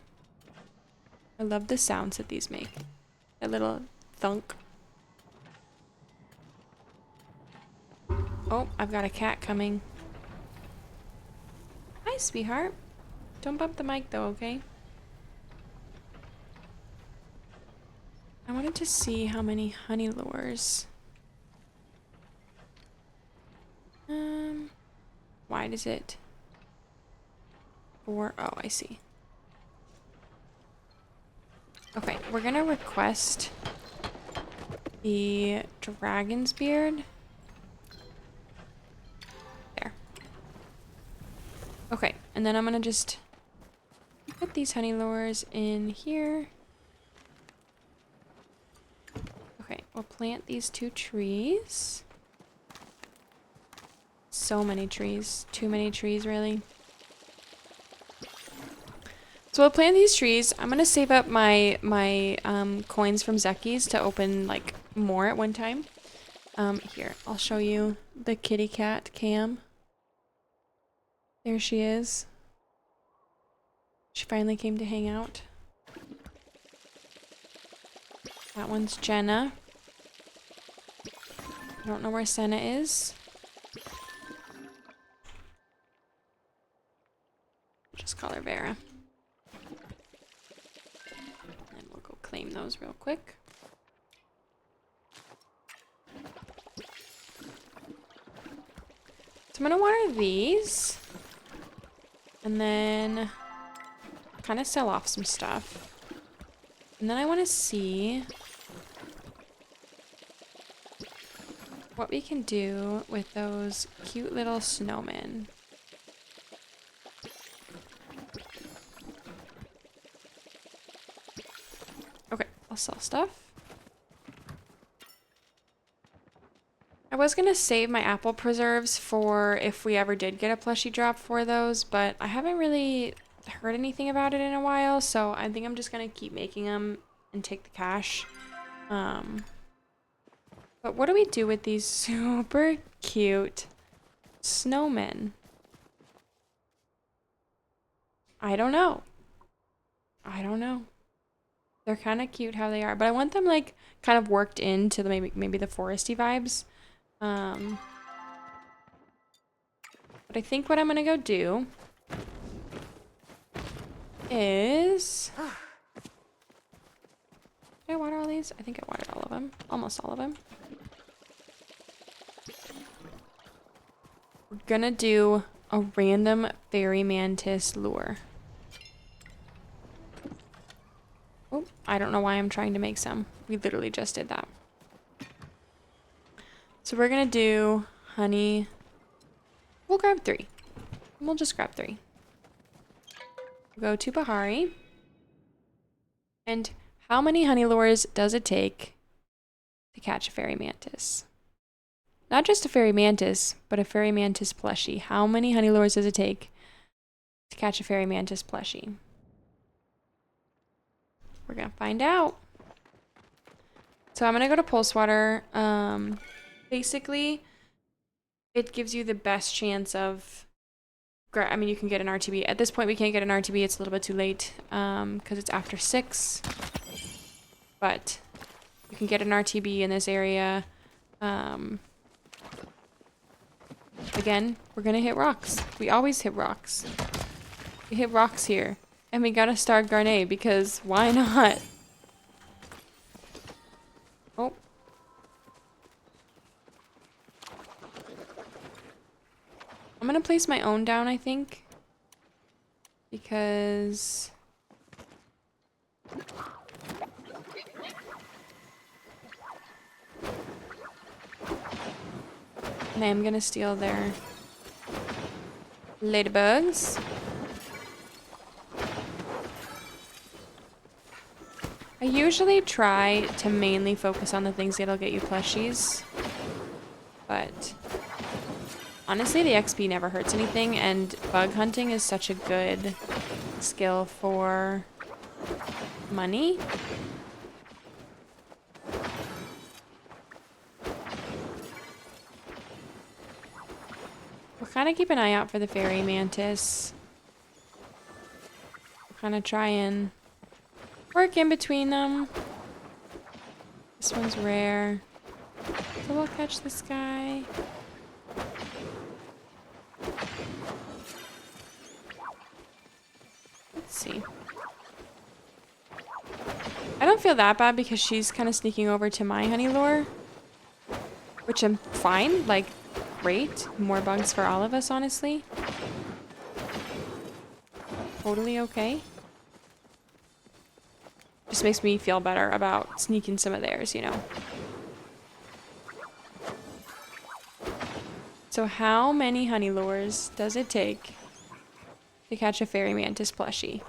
I love the sounds that these make. That little thunk. Oh, I've got a cat coming. Hi, sweetheart. Don't bump the mic though, okay? I wanted to see how many honey lures. Why does it? Oh, I see. Okay, we're gonna request the dragon's beard. There. Okay, and then I'm gonna just put these honey lures in here. Okay, we'll plant these 2 trees. So many trees. Too many trees, really. So we'll plant these trees. I'm gonna save up my coins from Zeki's to open like more at one time. Here, I'll show you the kitty cat cam. There she is. She finally came to hang out. That one's Jenna. I don't know where Senna is. Just call her Vera. And we'll go claim those real quick. So I'm gonna water these. And then kind of sell off some stuff. And then I want to see what we can do with those cute little snowmen. Okay, I'll sell stuff. I was gonna save my apple preserves for if we ever did get a plushie drop for those, but I haven't really heard anything about it in a while, so I think I'm just gonna keep making them and take the cash. But what do we do with these super cute snowmen? I don't know. I don't know. They're kind of cute how they are, but I want them like kind of worked into the maybe the foresty vibes. But I think what I'm gonna go do is... Did I water all these? I think I watered all of them. Almost all of them. We're gonna do a random fairy mantis lure. Oh, I don't know why I'm trying to make some. We literally just did that. So we're gonna do honey. We'll grab 3. We'll just grab 3. We'll go to Bahari. And how many honey lures does it take to catch a fairy mantis? Not just a fairy mantis, but a fairy mantis plushie. How many honey lures does it take to catch a fairy mantis plushie? We're gonna find out. So I'm gonna go to Pulse Water. Basically, it gives you the best chance of. I mean, you can get an RTB. At this point, we can't get an RTB. It's a little bit too late because it's after 6. But you can get an RTB in this area. Again, we're gonna hit rocks. We always hit rocks. We hit rocks here. And we got a Star Garnet because why not? Oh. I'm gonna place my own down, I think. Because... and I am gonna steal their ladybugs. I usually try to mainly focus on the things that'll get you plushies, but honestly the XP never hurts anything, and bug hunting is such a good skill for money. We'll kind of keep an eye out for the fairy mantis. We'll kind of try and work in between them. This one's rare. So we'll catch this guy. Let's see. I don't feel that bad because she's kind of sneaking over to my honey lure, which I'm fine. Like, great. More bugs for all of us, honestly. Totally okay. Just makes me feel better about sneaking some of theirs, you know. So how many honey lures does it take to catch a fairy mantis plushie?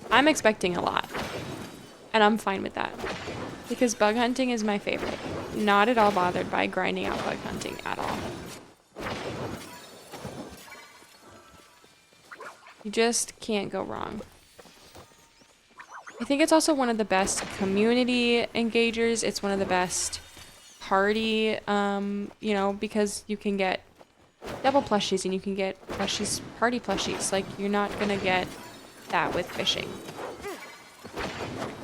I'm expecting a lot. And I'm fine with that. Because bug hunting is my favorite. Not at all bothered by grinding out bug hunting at all. You just can't go wrong. I think it's also one of the best community engagers. It's one of the best party, you know, because you can get double plushies and you can get plushies, party plushies. Like, you're not gonna get that with fishing.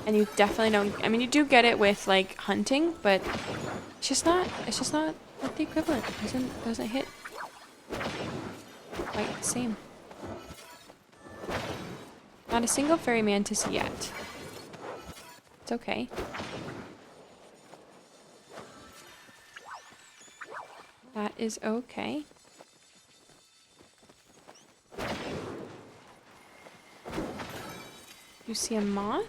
And you definitely don't, I mean, you do get it with, like, hunting, but it's just not like the equivalent. It doesn't hit quite the same. Not a single fairy mantis yet. It's okay. That is okay. You see a moth?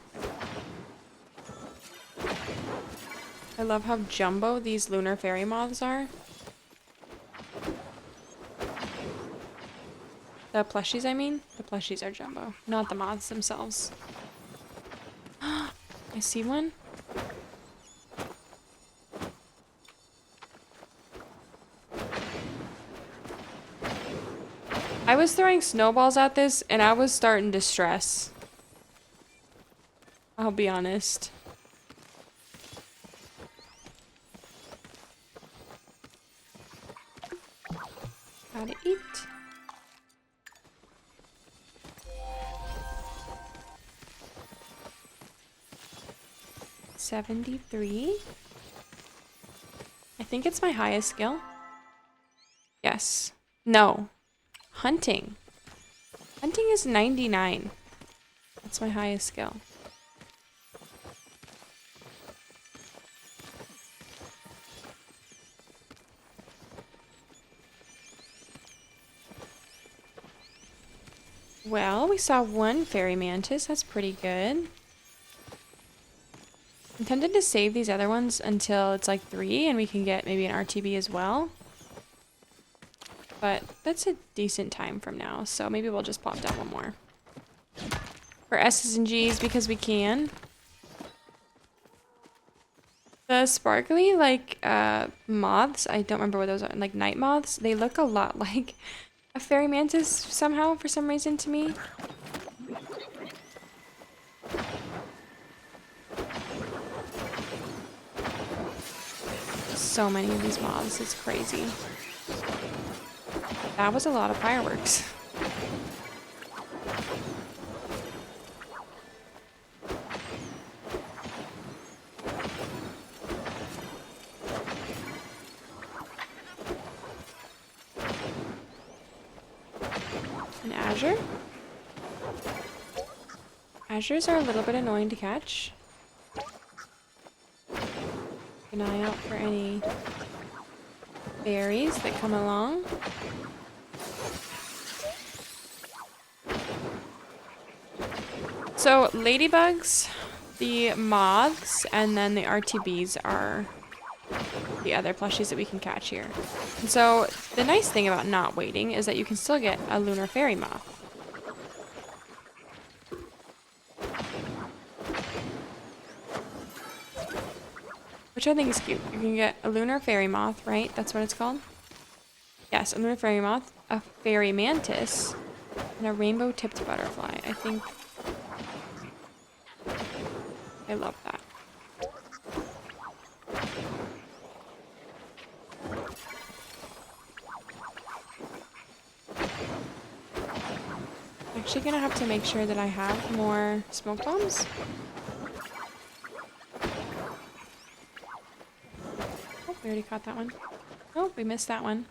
I love how jumbo these lunar fairy moths are. The plushies, I mean. The plushies are jumbo, not the moths themselves. I see one. I was throwing snowballs at this and I was starting to stress. I'll be honest. Gotta eat. $73. I think it's my highest skill. Yes. No. Hunting. Hunting is 99. That's my highest skill. Well, we saw one fairy mantis. That's pretty good. I'm tempted to save these other ones until it's like 3 and we can get maybe an RTB as well. But that's a decent time from now, so maybe we'll just pop down one more. For S's and G's because we can. The sparkly, like, moths, I don't remember what those are, like night moths, they look a lot like a fairy mantis somehow, for some reason to me. So many of these moths, it's crazy. That was a lot of fireworks. An azure. Azures are a little bit annoying to catch. Keep an eye out for any berries that come along. So ladybugs, the moths, and then the RTBs are the other plushies that we can catch here. And so the nice thing about not waiting is that you can still get a lunar fairy moth. Which I think is cute. You can get a lunar fairy moth, right? That's what it's called? Yes, a lunar fairy moth, a fairy mantis, and a rainbow-tipped butterfly. I think I love that. I'm actually gonna have to make sure that I have more smoke bombs. Oh, we already caught that one. Oh, we missed that one.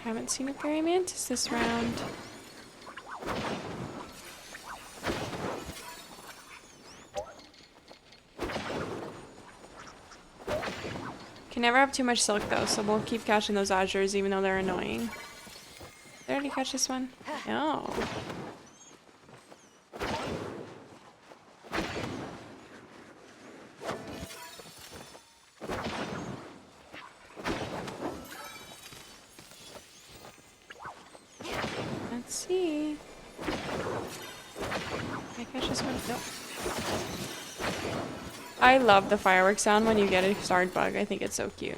Haven't seen a fairy mantis this round. Can never have too much silk though, so we'll keep catching those azures even though they're annoying. Did I already catch this one? No. Let's see. Can I catch this one? Nope. I love the fireworks sound when you get a starred bug. I think it's so cute.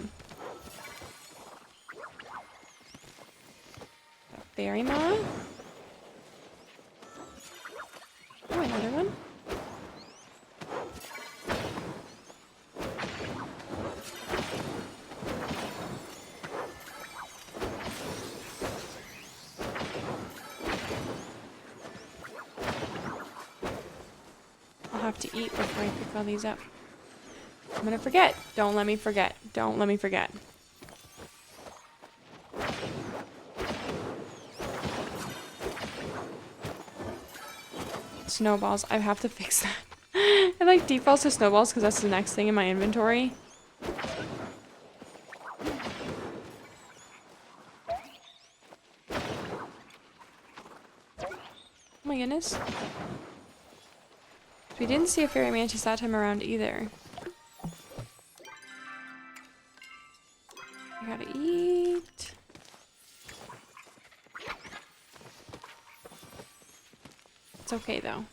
A fairy moth. Oh, another one. I'll have to eat before I pick all these up. I'm gonna forget. Don't let me forget. Don't let me forget. Snowballs. I have to fix that. It like defaults to snowballs because that's the next thing in my inventory. Oh my goodness. We didn't see a fairy mantis that time around either. I gotta eat. It's okay though.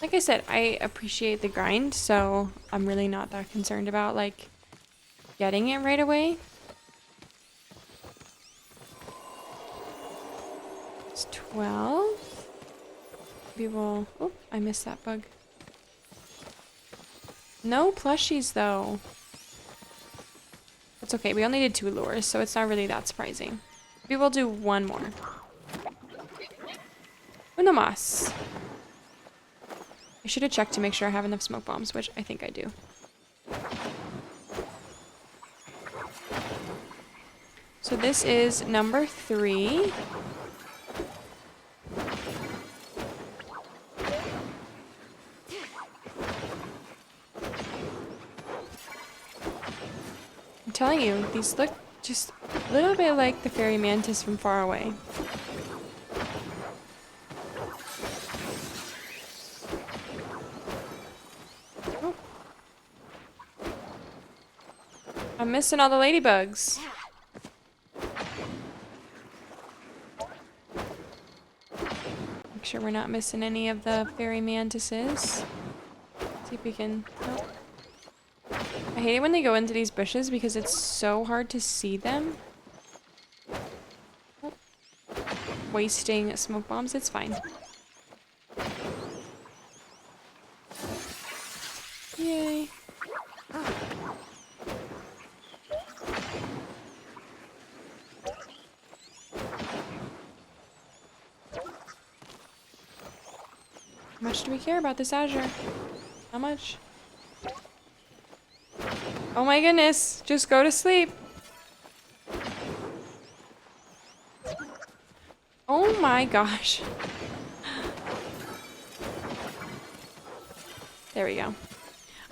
Like I said, I appreciate the grind, so I'm really not that concerned about like getting it right away. It's 12. Maybe we'll... Oh, I missed that bug. No plushies though. It's okay, we only did 2 lures, so it's not really that surprising. Maybe we'll do one more. Uno más. I should have checked to make sure I have enough smoke bombs, which I think I do. So this is number 3. telling you, these look just a little bit like the fairy mantis from far away. Oh. I'm missing all the ladybugs. Make sure we're not missing any of the fairy mantises. See if we can... Nope. I hate it when they go into these bushes because it's so hard to see them. Oh. Wasting smoke bombs, it's fine. Yay. How much do we care about this azure? How much? Oh my goodness, just go to sleep. Oh my gosh. There we go.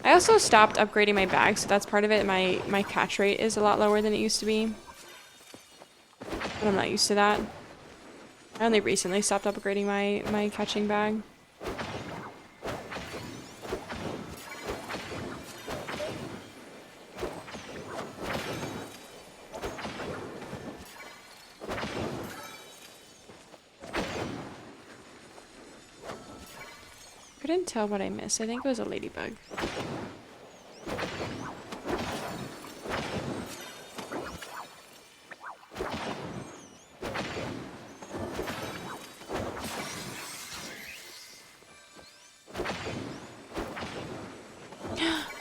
I also stopped upgrading my bag, so that's part of it. My catch rate is a lot lower than it used to be. But I'm not used to that. I only recently stopped upgrading my catching bag. Couldn't tell what I missed. I think it was a ladybug.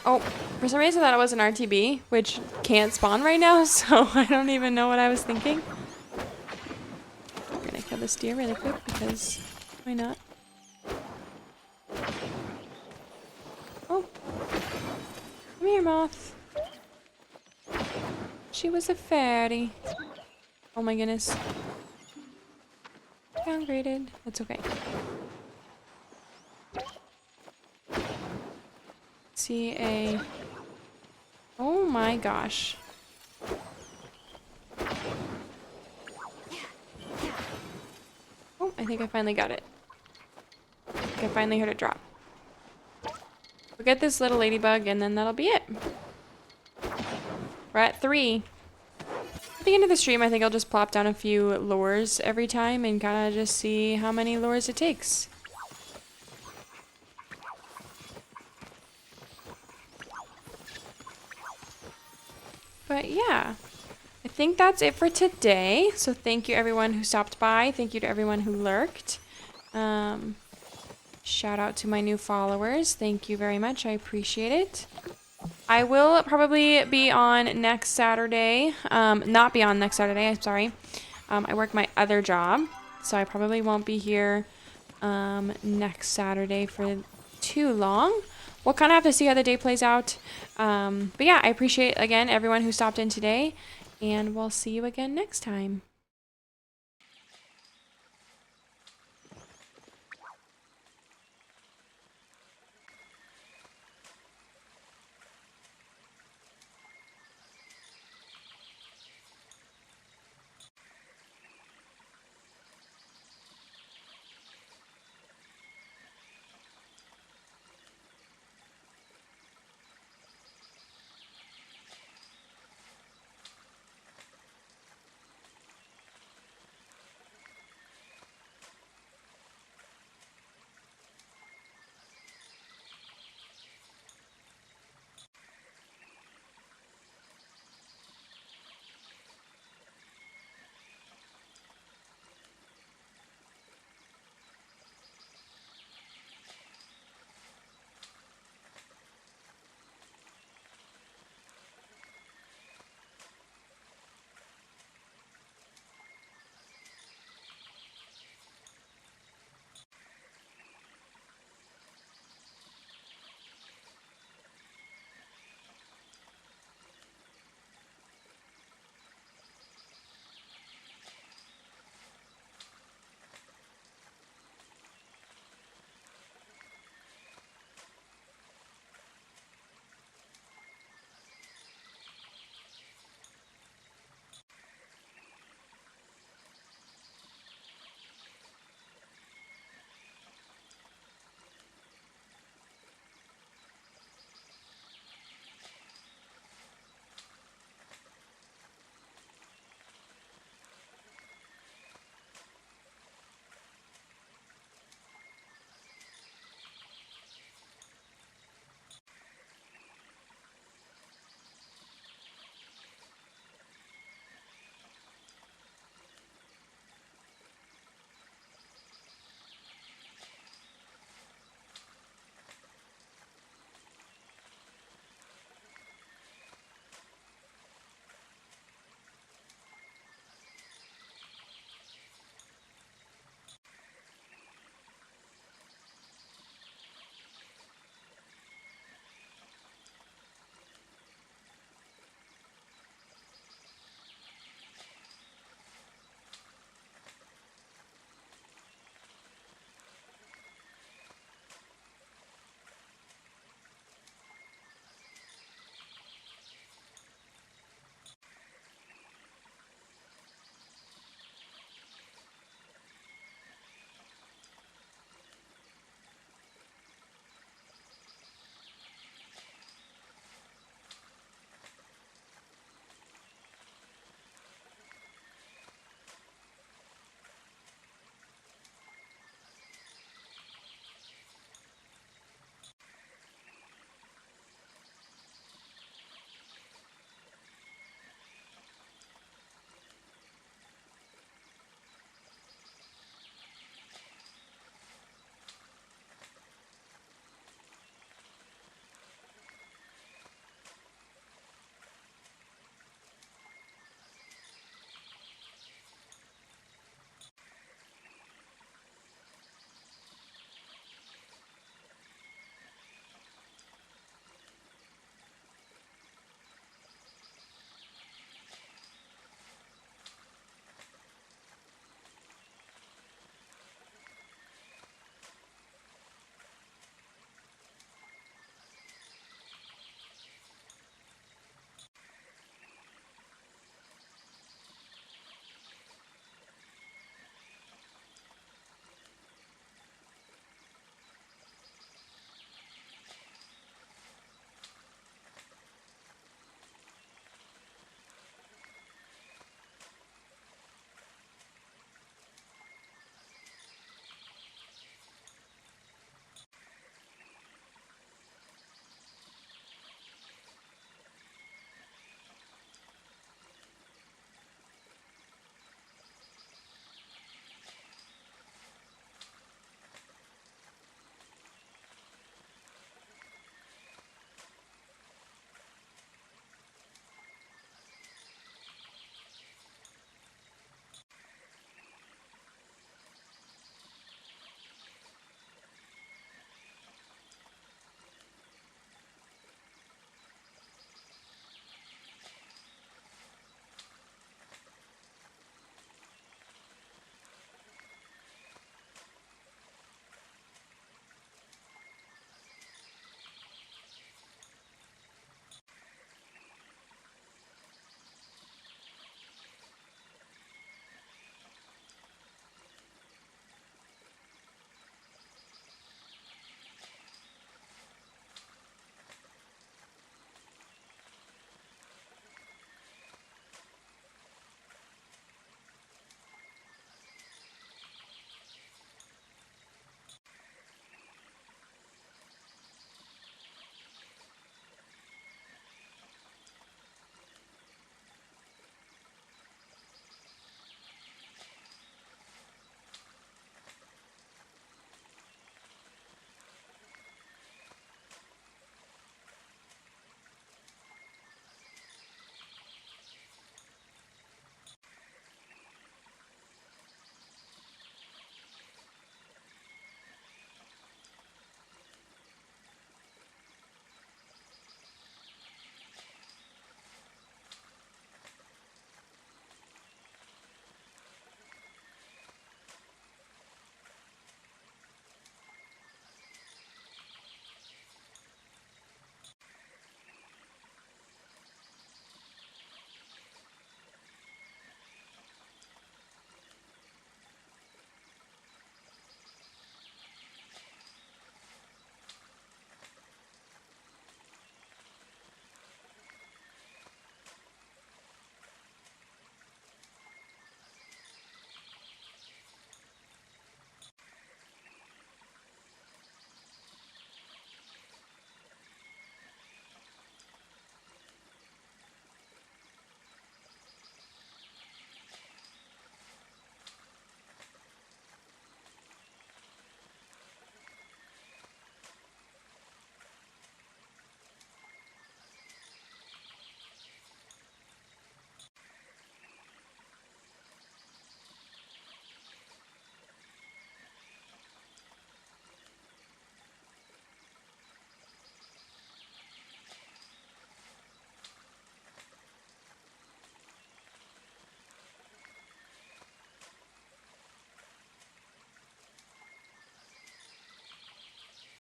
Oh, for some reason I thought it was an RTB, which can't spawn right now, so I don't even know what I was thinking. I'm gonna kill this deer really quick because why not? Oh, come here, moth. She was a fairy. Oh my goodness. Downgraded. That's okay. See a... Oh my gosh. Oh, I think I finally got it. I think I finally heard it drop. We'll get this little ladybug and then that'll be it. We're at 3. At the end of the stream, I think I'll just plop down a few lures every time and kind of just see how many lures it takes. But yeah, I think that's it for today. So thank you everyone who stopped by. Thank you to everyone who lurked. Shout out to my new followers. Thank you very much. I appreciate it. I will probably be on next Saturday. Not be on next Saturday, I'm sorry. I work my other job, so I probably won't be here next Saturday for too long. We'll kind of have to see how the day plays out. But yeah, I appreciate, again, everyone who stopped in today, and we'll see you again next time.